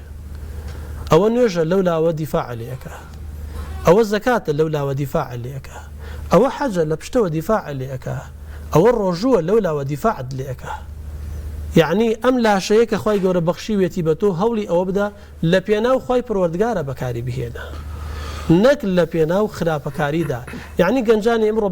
ئەوە نوێژە لەو لاوە دیفاع لێەکە ئەوە زەکاتە لەو لاوە دیفاع لێەکە ئەوە حەجە لە پشتەوە دیفاع لێەکە ئەوە ڕۆژووە لەو لاوە دیفاعت لێەکە یعنی ئەم لاشەیە کە خۆی گەورە بەخشیوێتی بە تۆ هەوڵی ئەوە بدە لە پێناو خۆی پروەردگارە بەکاری بهێنە نەک لە پێناو خراپەکاریدا یعنی گەنجانی ئمڕۆ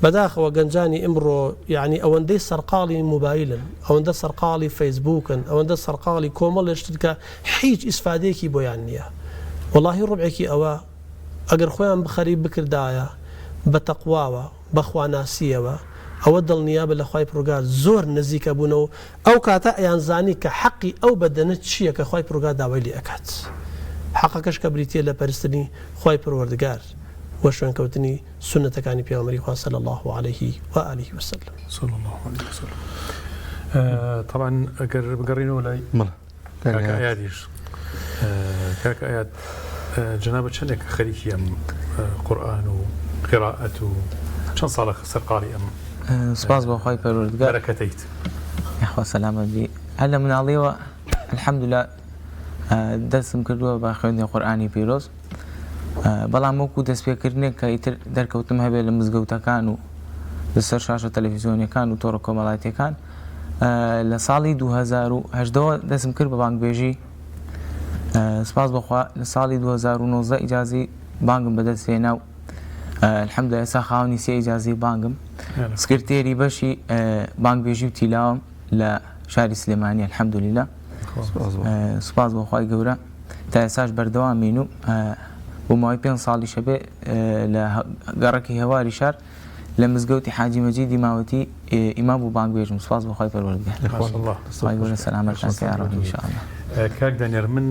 بەداخەوە گەنجانی ئمڕۆ یعنی ئەوەندەی سەرقاڵی موبایلن ئەوەندە سەرقاڵی فەیسبووکن ئەوەندە سەرقاڵی کۆمەڵێشتن کە هیچ ئیسفادەیەکی بۆیان نییە وەڵاهی ڕوبعێکی ئەوە ئەگەر خۆیان بخەری بکردایە بە تەقواوە بەخواناسیەوە ئەوە دڵنیا بە لە خوای پرۆگار زۆر نزیکە بوونەوە ئەو کاتە ئەیان زانی کە حەقی ئەو بەدەنە چییە کە خوای پرۆگار داوای لێ ئەکات حەقەکەش کە بریتیە لە پەرستنی خوای پروەردگار و شوێنکەوتنی سنەتەکانی پێغەمبەری خوا صلی الله عليه وآله وسلم صلى الله عليه وسلم طبعا اگر بقرينه لي كاك اياديش كاك اياد جنابه شنك خريكي ام قران وقراءه شن صالح سرقالي ام سپاس بۆ خۆی پەروەردگار بركتيت یاخوا سەلامەت بی هەر لە مناڵیەوە الحەمدوللا دەستم کردووە بە خوێندنی قورئانی پیرۆز بەڵام وەکو دەستپێکردنێک کە ئیتر دەرکەوتم هەبێت لە مزگەوتەکان و لەسەر شاشە تەلەڤیزیۆنیەکان و تۆڕە کۆمەڵایەتیەکان لە ساڵی 2018 دەستم کرد بە بانگبێژی سپاس بەخوا لە ساڵی 2019 ئیجازی بانگم بەدەستهێنا و الحەمدوللا ئێستا خاوەنی سێ ئیجازی بانگم سکرتێری بەشی بانگبێژی و تیلاوم لە شاری سلێمانی الحەمدوللا سپاس بۆ خوای گەورە تا ئێستاش بەردەوامین و بۆ ماوەی 5 ساڵی شەبێ لە گەڕەکی هێواری شار لە مزگەوتی حاجی مەجیدی ماوەتی ئیمام و بانگبێژم سپاس بۆ خوای پەروەردگار خوای گەورە سەلامەتتان کە یا ڕەب ئینشاءالله کاک دانیار من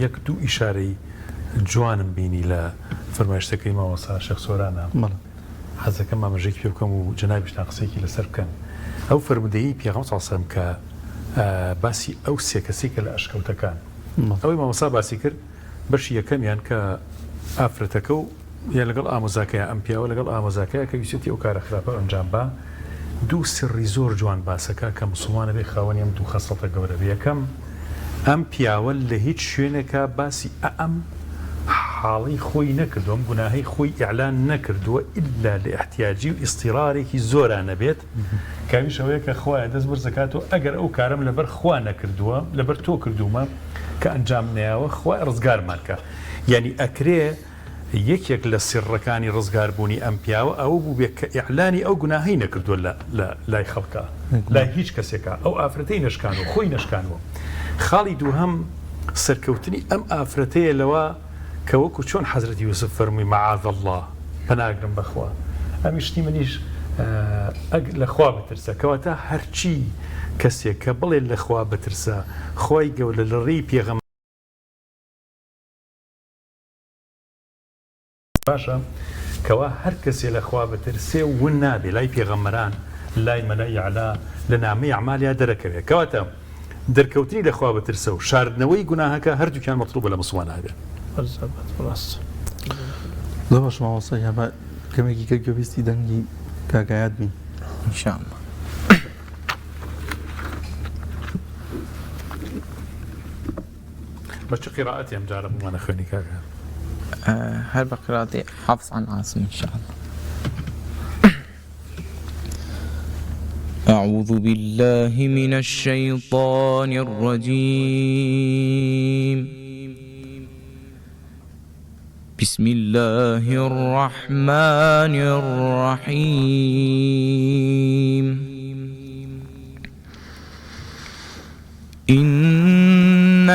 یەک دوو ئیشارەی جوانم بینی لە فەرمایشتەکەی مامۆستا شێخ سۆرانە حەزەکەم ئاماژەیەکی پێ بکەم و جەنابیشتان قسەیەکی لەسەر بکەن ئەو فەرمودەیی پێغەمبەر صلی الله علیه و سەلەم کە باسی ئەو سێ کەسێکە لە ئەشکەوتەکان ئەوەی مامۆستا باسی کرد بەشی یەکەمیان کە ئافرەتەکە و یان لەگەڵ ئامۆزاکەیە ئەم پیاوە لەگەڵ ئامۆزاکەیە کە ویسێتی ئەو کارە خراپە ئەنجام با دوو سری زۆر جوان باسەکە کە موسڵمانە بێ خاوەنی ئەم دوو خەسڵەتە گەورە بێ یەکەم ئەم پیاوە لە هیچ شوێنێکە باسی ئەم حاڵی خۆی نەکردوم گوناهی خۆی ئیعلان نەکردووە ئللا لە احتیاجی و ئیستیرارێکی زۆرانە بێت کاویشەوەیە کە خوایە دەست بەر زەکاتەوە ئەگەر ئەو کارم لەبەر خوا نەکردووە لەبەر تۆ کردومە کە ئەنجام نەیەوە خوای ڕزگارمانکە یعنی ئەکرێ یەکێک لە سیڕەکانی ڕزگاربوونی ئەم پیاوە ئەوە بوو بێت کە ئیعلانی ئەو گوناهی نەکردووە لە لای خەڵکە لای هیچ کەسێکە ئەو ئافرەتەی نەشکانەوە خۆی نەشکانەوە خاڵی دووهەم سەرکەوتنی ئەم ئافرەتەیە لەوە کە وەکو چۆن حەزرەتی یوسف فەرمووی مەعاذ الله پەناگرم بەخوا ئەمی شتی منیش لە خوا بترسە کەواتە هەرچی کەسێک کە بڵێ لە خوا بترسە خۆی گەورە لە ڕێی پێغەمبەر باشە کەوا هەر کەسێ لە خوا بترسێ ون نابێ لای پێغەمبەران لای مەلای ئەعلا لە نامەی ئەعمالیا دەرەکەوێت کەواتە دەرکەوتنی لە خوا بترسە و شاردنەوەی گوناهەکە هەردووکیان مەطلوبە لە مسلمانە هەبێت زۆر باش ماوەسە یا کەمێکی کە گوێویستی دەنگی کاگایات بین ئینشاءالله. بە چ قیرائەتی ئەم جارە بمانە خوێنی کاکە هەر بە قراءەتی حەفظ عن عاصم ئینشاءالله. أعوذ بالله من الشيطان الرجيم. بسم الله الرحمن الرحيم. إن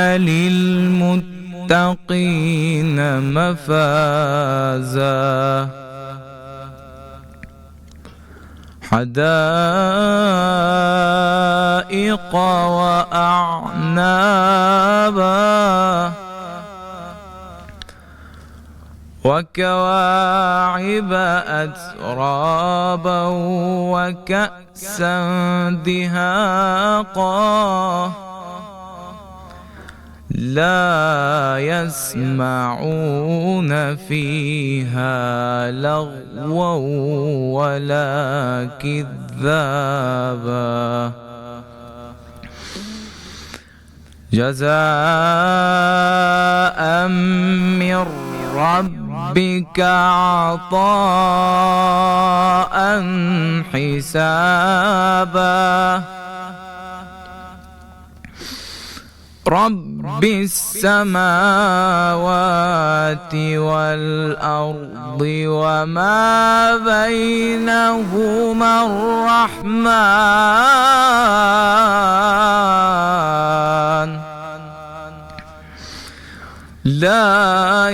للمتقين مفازا حدائق وأعنابا وكواعب أترابا وكأسا دهاقا لا يسمعون فيها لغوا ولا كذابا جزاء من ربك عطاء حسابا رب السماوات والأرض وما بينهما الرحمن لا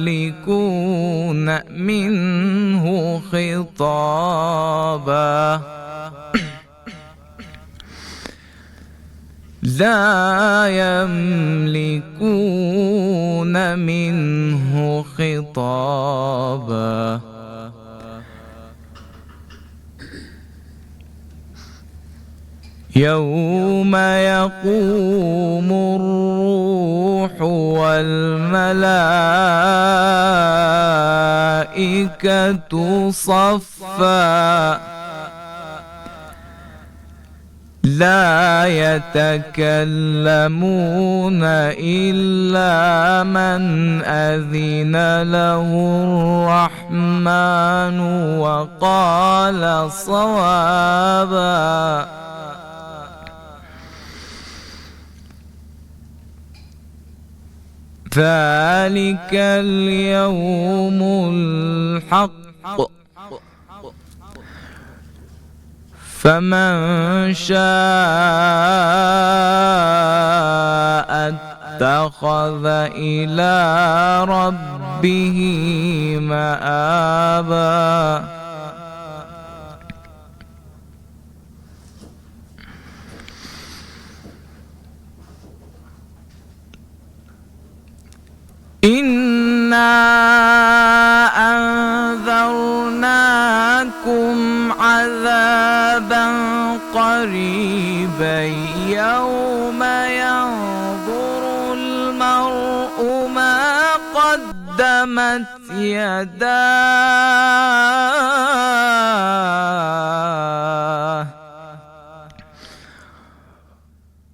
يملكون منه خطابا لا يملكون منه خطابا يوم يقوم الروح والملائكة صفا لا يتكلمون إلا من أذن له الرحمن وقال صوابا ذلك اليوم الحق فمن شاء اتخذ إلى ربه مآبا إنا أنذرناكم عذابا قريبا يوم ينظر المرء ما قدمت يداه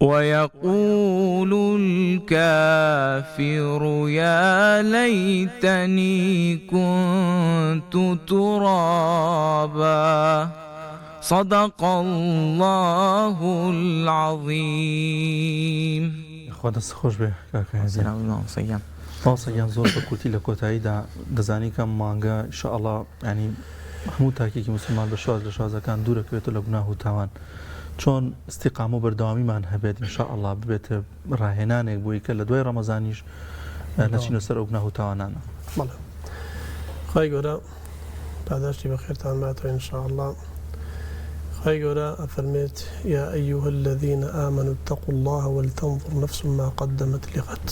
ويقول الكافر يا ليتني كنت ترابا صدق الله العظيم. خوا دەست خۆش بێ کاکە هێزن. سلام ماوسەگیان زۆر بە کورتی لە کۆتاییدا دەزانی کەم مانگە ئینشاءالله ینی هەموو تاکێکی مسلمان بە شواز لە شوازەکان دوورەکەوێتە لە گوناه و تاوان چۆن استیقامە و بەردەوامیمان هەبێت ئینشاءالله ببێتە ڕاهێنانێک بۆی کە لە دوای ڕەمەزانیش نەچینە سەر ئەو گوناه و تاوانانە. بەڵێ خی گەورە پاداشتی بەخێرتان باتەوە ئینشاءالله. خی گەورە ئەفەرمێت یا ئەیها الذين آمنوا اتقوا الله ولتنظر نفس ما قدمت لغد.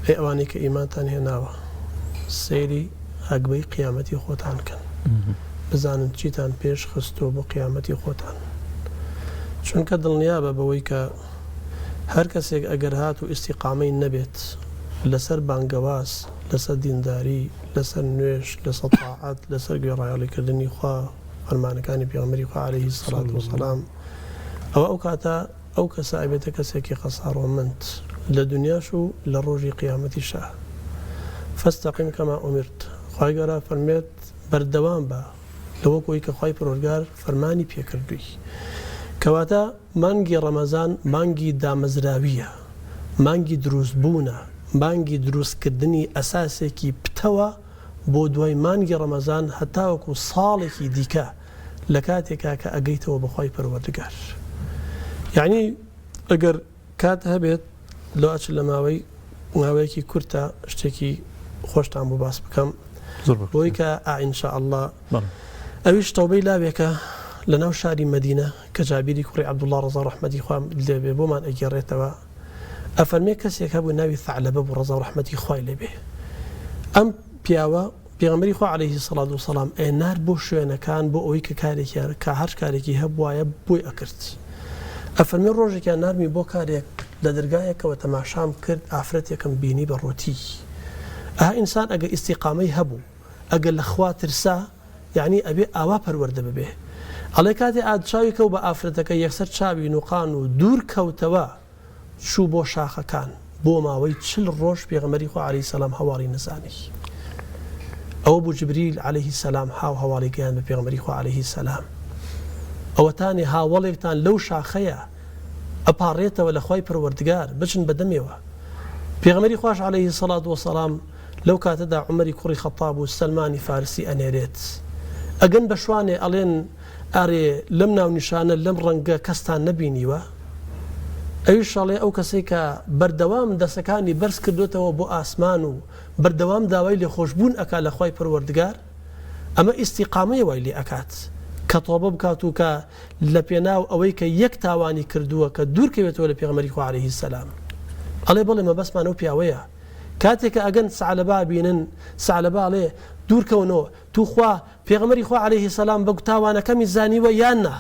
ئەی ئەوانەی کە ئیمانتان هێناوە سەیری ئەگبەی قیامەتی خۆتان کەن بزانن چیتان پێش خستۆ بۆ قیامەتی خۆتان، چونکە دڵنیابە بەوەی کە هەر کەسێک ئەگەر هات و ئیستیقامەی نەبێت لەسەر بانگەواز، لەسەر دینداری، لەسەر نوێش، لەسەر تاعات، لەسەر گوێڕایەڵیکردنی خوا فەرمانەکانی پێغەمبەری خوا عەلەیهی سەڵات وسەلام، ئەو کاتە ئەو کەسە ئەبێتە کەسێکی خەساڕۆمەند لە دنیاش و لە ڕۆژی قیامەتیشە. فاستقیم کەما ئومرت. خی گەورە فەرمێت بەردەوام بە لەوە کۆی کە خی پەروەردگار فەرمانی پێکردووی. کەواتە مانگی ڕەمەزان مانگی دامەزراویە، مانگی دروستبوونە، مانگی دروستکردنی ئەساسێکی پتەوە بۆ دوای مانگی ڕەمەزان هەتاوەکو ساڵێکی دیکە لە کاتێکا کە ئەگەیتەوە بەخوای پەروەردگار. یعنی ئەگەر کات هەبێت لە ئاچ لە ماوەیەکی کورتە شتێکی خۆشتان بۆ باس بکەم بۆی کە ئینشاءالله ئەویش تەوبەی لاوێکە لە ناو شاری مەدینە کە جابیری کوڕی عەبدوڵڵا ڕەزا ڕەحمەتی خوا لێبێ بۆمان ئەگێڕێتەوە. ئەفەرمێ کەسێک هەبوو ناوی ثعلەبە بوو ڕەزا ڕەحمەتی خوای لێبێ. ئەم پیاوە پێغەمبەری خوا عەلەیهی سەڵات وسەلام ئێنار بۆ شوێنەکان بۆ ئەوەی کە کارێکی کە هەر کارێکی هەبوایە بۆی ئەکرد. ئەفەرمێ ڕۆژێکیان نارمی بۆ کارێک لە دەرگایەکەوە تەماشام کرد ئافرەتێکم بینی بە ڕۆتی. ئینسان ئەگە ئیستیقامەی هەبوو ئەگەر لە خوا ترسا یعنی ئەبێ ئاوا پەروەردە ببێ. ئەڵێ کاتێ ئاچاوی کەو بە ئافرەتەکە یەکسەر چاوی نوقان و دوور کەوتەوە چوو بۆ شاخەکان بۆ ماوەی 40 ڕۆژ پێغەمبەری خوا عەلەیهی سەلام هەواڵی نەزانی. ئەوە بوو جبریل عەلەیهی سەلام هەواڵی گەیاند بە پێغەمبەری خوا عەلەیهی سەلام. ئەوەتانی هاوڵێکتان لەو شاخەیە ئەپاڕێتەوە لە خوای پەروەردگار بچن بەدەمێوە. پێغەمبەری خوش عەلەیهی سەڵات وسەلام لەو کاتەدا عومەری کوڕی خەتاب و سەلمانی فارسی ئەنێرێت. ئەگەن بە شوانێ ئەڵێن ئارێ لەم ناو نیشانە لەم ڕەنگە کەستان نەبینیوە، ئەویش شەڵێ ئەو کەسێک کە بەردەوام دەسەکانی بەرز کردوێتەوە بۆ ئاسمان و بەردەوام داوای لێخۆشبوون ئەکا لە خوای پەروەردگار، ئەمە ئیستیقامەی وای لێ ئەکات کە تۆبە بکات و کە لە پێناو ئەوەی کە یەک تاوانی کردووە کە دوورکەوێتەوە لە پێغەمبەری خوا عەلەیهی سەلام. ئەڵێ بەڵێ مەبەستمان ئەو پیاوەیە کاتێککە ئەگەن سەعلەبا بینن سەعلەبا ئەڵێ دوورکەونەوە توخوا پێغەمبەری خوا عەلەیهی سەلام بە تاوانەکەمی زانیوە یان نا.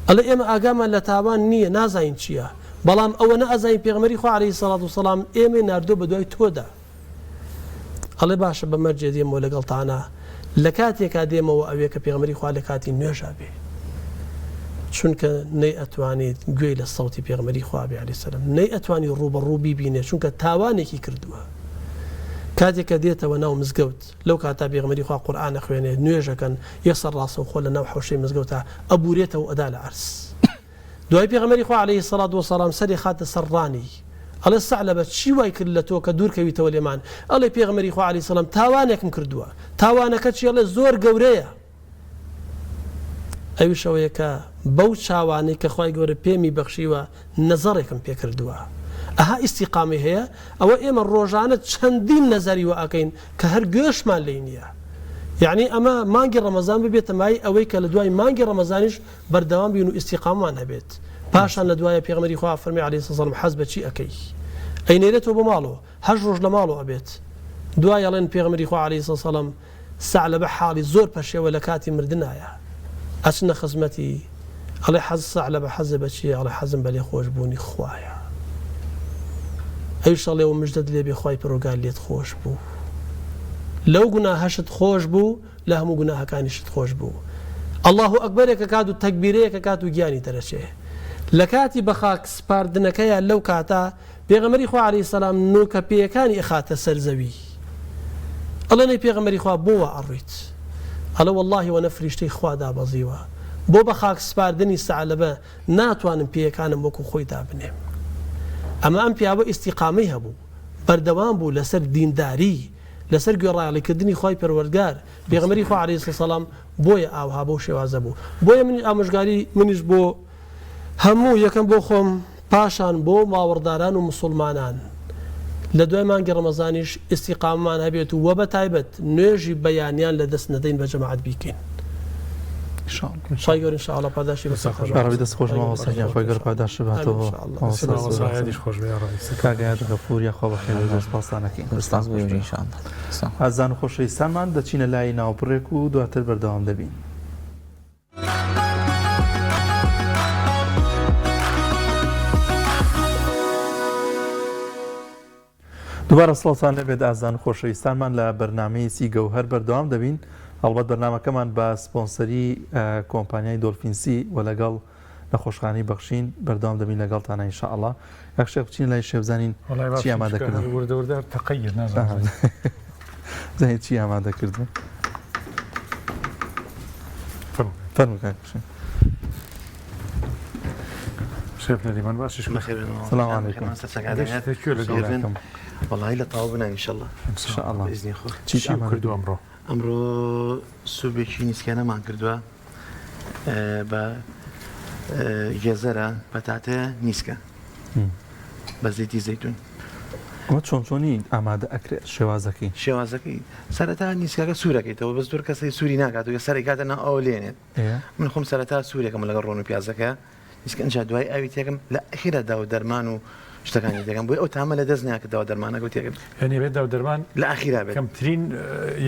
ئەڵێ ئێمە ئاگامان لە تاوان نییە نازانین چییە، بەڵام ئەوە نەئەزانین پێغەمبەری خوا عەلەیهی سەڵات وسەلام ئێمە ناردووە بە دوای تۆدا. ئەڵێ باشە بەمەرجێ دێمەوە لەگەڵتانە لە کاتێکا دێمەوە ئەوەیە کە پێغەمبەری خوا لە کاتی نوێژا بێ، چونکە نەی ئەتوانێت گوێی لە سەوتی پێغەمبەری خوا بێ عەلەیهی سەلام، نەی ئەتوانی ڕوبەڕوو بیبینێ چونکە تاوانێکی کردووە. کاتێککە دێتەوە ناو مزگەوت لەو کاتا پێغەمبەری خوا قورئان ئەخوێنێ نوێژەکەن یەسەر ڕاستە و خۆ لە ناو حەوشەی مزگەوتە ئەبورێتەوە ئەدا لە عەرز. دوای پێغەمبەری خوا عەلەیهی سەڵات وسەلام سەری خاتە سەر ڕانی. ئەڵێ سەعلەبە چی وای کرد لە تۆ کە دوورکەویتەوە لێمان؟ ئەڵێ پێغەمبەری خوا عەلەیهی سەلام تاوانێکم کردووە، تاوانەکە چی؟ ئەڵێ زۆر گەورەیە. ئەویشەوەیە کە بەو چاوانەی کە خوای گەورە پێمی بەخشیوە نەزەڕێکم پێ کردووە. ئەها ئیستیقامی هەیە ئەوە ئێمە ڕۆژانە چەندین نەزەریوە ئەکەین کە هەر گوێشمان لێ نییە. یعنی ئەمە مانگی ڕەمەزان ببێتە مای ئەوەی کە لە دوای مانگی ڕەمەزانیش بەردەوام بین و ئیستیقاممان هەبێت. پاشان لە دوایە پێغەمبەری خوا فەرمی عەلەیهی سەلام حەز بە چی ئەکەی؟ ئەینێرێتەوە بۆ ماڵەوە 8 ڕۆژ لە ماڵەوە ئەبێت. دوای ئەڵێن پێغەمبەری خوا عەلەیهی سەلام سەعلەبە حاڵی زۆر پەشێوە لە کاتی مردنایە. ئەچنە خزمەتی ئەڵێ حەز سەعلەبە حەزە بە چییە؟ ئەڵێ حەزم بە لێخۆشبوونی خوایە. ئەویش ئەڵێ و مژدەت لێبێ خوای پەروەردگار لێت خۆش بوو. لەو گوناهەشت خۆش بوو لە هەموو گوناهەکانیشت خۆش بوو. ئەڵڵاهو ئەکبەرێکە کات و تەکبیرەیەکە کات و گیانی دەرەچێ. لە کاتی بە خاک سپاردنەکەیان لەو کاتە پێغەمبەری خوا عەلەیهی سەلام نوکە پێیەکانی ئەخاتە سەرزەوی ئەڵێنەی پێغەمبەری خوا بۆوە ئەڕویت ئەڵێ وەڵڵاهی وە نەفریشتەی خوا دابەزیوە بۆ بە خاک سپاردنی سەعلەبە ناتوانم پێیەکانم وەکو خۆی دابنێم ئەمە ئەم پیاوە ئیستیقامەی هەبوو بەردەوام بوو لەسەر دینداری لەسەر گوێڕایەڵیکردنی خۆی پەروەردگار پێغەمبەری خوا عەلەیهی سەلام بۆیە ئاوها بۆ شێوازە بوو بۆیە من ئامۆژگاری منیش بۆ هەموو یەکەم بۆ خۆم پاشان بۆ ماوەڕداران و مسلمانان لە دوای مانگی ڕەمەزانیش ئیستیقامەمان هەبێت و وە بە تایبەت نوێژی بەیانیان لە دەست نەدەین بە جەماعەت بیکەین شای گەور ئینشاءالله پاداشی بەسەر ڕەوی دەست خۆش ماوە سەریان خۆی گەر پاداش باتەوە سایدیش خۆش بێ ڕۆیس کاگایات غەفوور خوا بەخێر و سپاسانەکەین ئوستاز بۆ ئینشاءالله ئازان و خۆشەویستانمان دەچینە لای ناوپڕێک و دواتر بەردەوام دەبین. دوبارە سڵاتان لەبێت ئازان و خۆشەویستانمان لە بەرنامەیەکی گەوهەر بەردەوام دەبین. هەڵبەت بەرنامەکەمان بە سپۆنسەری کۆمپانیای دۆلفینسی و لەگەڵ نەخۆشخانەی بەخشین بەردەوام دەبین لەگەڵتانە ئینشاءالله. یەخشێ بچین لای شێبزانین چی ئامادەکردن وردەوردە تەقەیر نازانم زانین چی ئامادەکردن فەرموو شێف نەریمان باشیش سلام عەلیکم والله لە تاو بنان ئینشاءالله ئینشاءالله بإذن خۆ چی کردو ئەمڕۆ ئەمڕۆ سوبێکی نیسکانەمان کردووە بە گێزەرە بەتاتەیە نیسکە بە زەیتی زەیتون ئەمە چۆنچۆنی ئامادە ئەکرێت شێوازەکەی شێوازەکەی سەرەتا نیسکەکە سوورەکەیتەوە بەس دوور کەسەی سووری ناکات و یە سەرێک کاتە ناو ئەو لێنێت من خۆم سەرەتا سوورێکم لەگەڵ ڕۆن و پیازەکە نیسکە ئەنجا دوای ئاوی تێکم لە ئەخیرە داو دەرمان و شتەکانی دەکەم بۆی ئەو تامە لە دەست ناکە داوا دەرمانەکە و تێکم یعنی بێت داو دەرمان لە ئەخیرا بێت کەمترین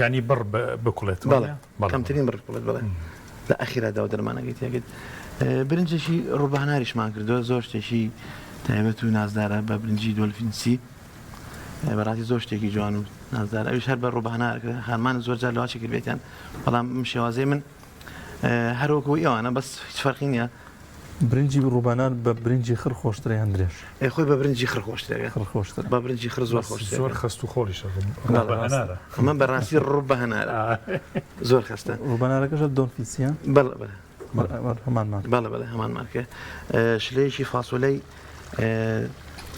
ینی بڕ بکوڵێت کەمترین بڕ بڵێت بڵێ لە ئەخیرا داوا دەرمانەکەی تێکت برنجێکی ڕووبەهەناریشمان کردووە زۆر شتێکی تایبەت و نازدارە بە برنجی دۆلفینسی بەڕاستی زۆر شتێکی جوان و نازدارە ئەویش هەر بە ڕووبەهەنارەکە هەرمان زۆر جار لەواچی کردبێتیان بەڵام شێوازەی من هەروەکو ئەوانە بەس هیچ فەرقی نییە برنجی ڕووبانان بە برنجی خڕ خۆشترە یان درێژ خۆی بە برنجی خڕ خۆشترێگە خڕ خۆشتر بە برنجی خڕ زۆر خۆش زۆر خەست و خۆڵیش ئەمە بەڕاستی ڕووبەهەنارە زۆر خەستە ڕووبانارەکەشە دۆلفینسیە بەڵێ هەمان مارکە شلەیەکی فاسۆلەی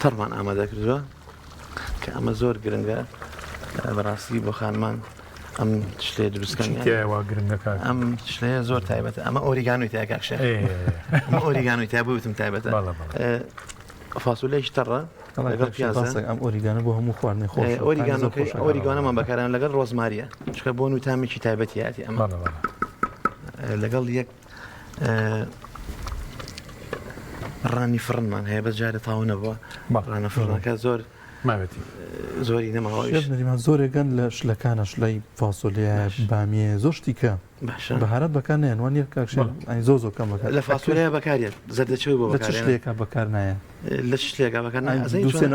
تەڕمان ئامادە کردووە کە ئەمە زۆر گرنگە بەڕاستی بۆ خانمان ئەم شتێ دروستکردنی گرنگەکە ئەم شلەیە زۆر تایبەتە ئەمە ئۆریگانوی تیا کاکشێ ئەمە ئۆریگانوی تیا بوتم تایبەتە فاسۆلەیەکی تەڕە لەگەڵ پیازە ئەم ئۆریگانە بۆ هەموو خواردنی خۆش ئۆریگانەمان بەکاران لەگەڵ ڕۆزماریە چکە بۆ نوتامێکی تایبەتیاتی ئەمە لەگەڵ یەک ڕانی فرنمان هەیە بە جارە تاو نەبووە ڕانە فرنەکە زۆر زۆری نەماوەیمان زۆرێگەن لە شلەکانە شلەی فاسۆلیە بامیە زۆر شتیکە بەهارەت بەکار نێن یەک کاکشێن زۆ زۆکەم بەکار لە فاسۆلیە بەکارێت زەردەچەوی بۆ شتێکە بەکار نایە لە شتێکە بەکار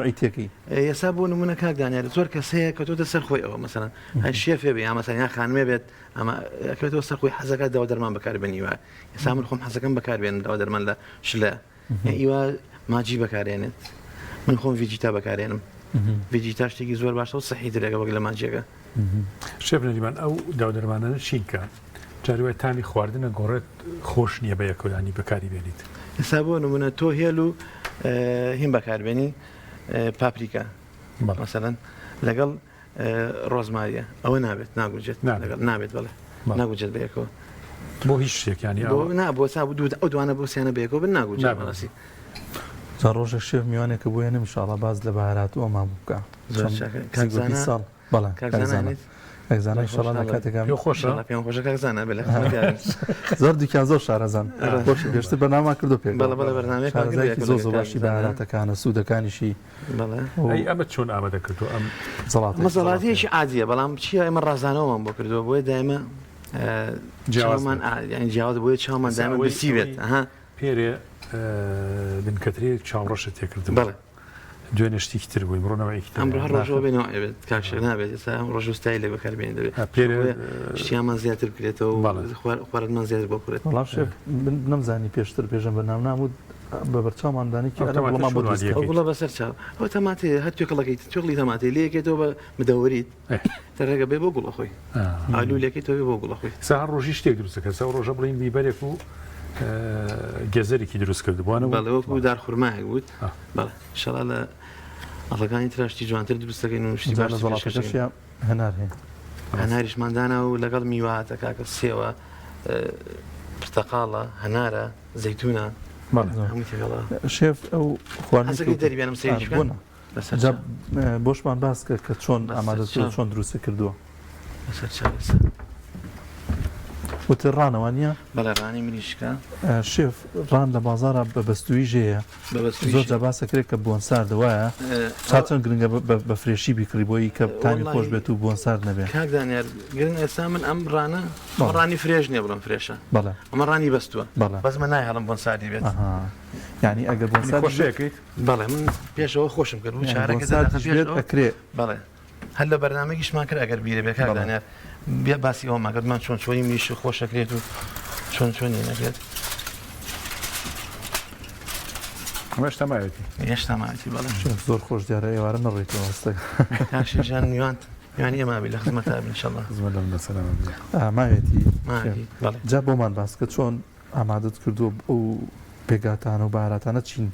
ئیتێکی ئێستا بۆ نمونە کاکدانیار زۆر کەسەیە کە تۆ دەسەر خۆی ئەوە مەسەرەن هەر شێفێ بێ یامەسەنیا خانمێ بێت ئەمە ئەکرێتەوە سەر خۆی حەزەکە داوا دەرمان بەکار بنیوە ئێستا من خۆم حەزەکەم بەکار بێن داوا دەرمان لە شلە ئیوا ماجی بەکارێنێت من خۆم ڤیجیتا بەکارێنم ڤیجیتا شتێکی زۆر باشە و سەحی درێگە وەک لە ماجیەکە شێف نەریمان ئەو داوا دەرمانانە چینکە جاروای تامی خواردنە گۆڕێت خۆش نییە بە یەکۆیانی بەکاری بێنیت ئێستا بۆ نمونە تۆ هێل و هیم بەکاربێنی پاپریکا مەسەلەن لەگەڵ ڕۆزماریە ئەوە نابێت ناگوجێت نابێت بڵێ ناگوجێت بە یەکەوە بۆ هیچ شتێکیانی بۆ سا ئەو دوانە بۆ سیانە بەیەکەوە بن ناگوجێت بەڕاستی ڕۆژێک شێف میوانێکە بۆیە نمیشاڵە باز لە بەهارات و ئەمان بکە ساڵ بەڵێ ئەگزانە شڵانە کاتێکم خۆشە پێم خۆشە کاکزانە بێ زۆر دیکان زۆر شارەزان گەشتر بەناما کردو پێ بەڵێ زۆر باشی بەهاراتەکانە سوودەکانیشی ئەمە چۆن ئامادە کردو ئەم مەزەڵاتیەکی عادیە بەڵام چیە ئێمە ڕازانەوەمان بۆ کردووە بۆیە دایمە جیاوازمان جیاواز بۆیە چاومان دایمە برسی بێت پێرێ بنکەتری چاوڕۆشە تێکردن بەڵێ دوێنێ شتێکی تر بووین ڕۆنەوەیکی ئەمڕۆ هەر ڕۆژەوە بێنەوە ئەبێت کاکشە نابێت ئێستا ڕۆژ وستایی لێ بەکاربێن دەبێت پێرێ شتیامان زیاتر بکرێتەوە خواردنمان زیاتر بۆ بکرێت وەڵام شێف نەمزانی پێشتر پێشم بەنام نامود بە بەرچاوماندانێکی ئەلەڵەمان بۆ دروست ئەو گوڵە بەسەر چاو ئەو تەماتێ هەر توێکڵەکەی توێکڵی تەماتێ لێکێتەوە بە مدەوەریت تەڕێگە بێ بۆ گوڵە خۆی ئالو لێکێتەوە بۆ گوڵە خۆی ساعت ڕۆژی شتێک دروستەکە سە ڕۆژە بڵین بیبەرێک و گێزەرێکی دروست کردبووانە بەڵێ وەکو دار خورمایەک بوت بەڵێ شەڵا لە ئەڵەکانی تراشتی جوانتر دروستەکەین و شتی باش زەڵاتەکەشیان هەنار هەیە هەناریشماندانە و لەگەڵ میواتە کاکە سێوە پرتەقاڵە هەنارە زەیتونە هەمووی تێگەڵا شێف ئەو حەزەکەی دەریبێنم سەیریش بکەن بۆشمان باسکە کە چۆن ئامادە چۆن دروستە کردووە بەسەر چاوێسە وتر ڕانەوە نیە بەڵێ ڕانی مریشکە شێف ڕان لە بازارە بە بەستوی ژەیە زۆر جەباسەکرێت کە بۆن ساردەوەیە چاچەند گرنگە بە فرێشی بیکڕی بۆی کە تامی خۆش بێت و بۆن سارد نەبێت کاکدانیار گرنگ ئێستا من ئەم ڕانە ڕانی فرێژ نییە بڵم فرێشە بەڵێ ئەمە ڕانی بەستووە بەزمە نای هەڵم بۆن ساردی بێت یعنی ئەگەر بۆن خۆشەکەیت بەڵێ من پێشەوە خۆشم کرد و چارەکە ئەکرێ بەڵێ هەر لە بەرنامەیەکیشمان کرد ئەگەر بیرە بێ کاکدانیار بیا باسی ئەوە ماگەرمان چۆن چۆنی میش خۆشەکرێت و چۆن چۆنی نەکرێت هەمەش تەمایەتی هێشتا ماوەتی بەڵێ زۆر خۆش دیارە ئێوارە نەڕێتەوە ئەستەکە کاشیژان میوانی ئەمابی لە خزمەتابی ئینشەڵڵا ماوێتی بەڵێ جا بۆمان باسکە چۆن ئامادەت کردووە ئەو پێگاتان و باراتانە چین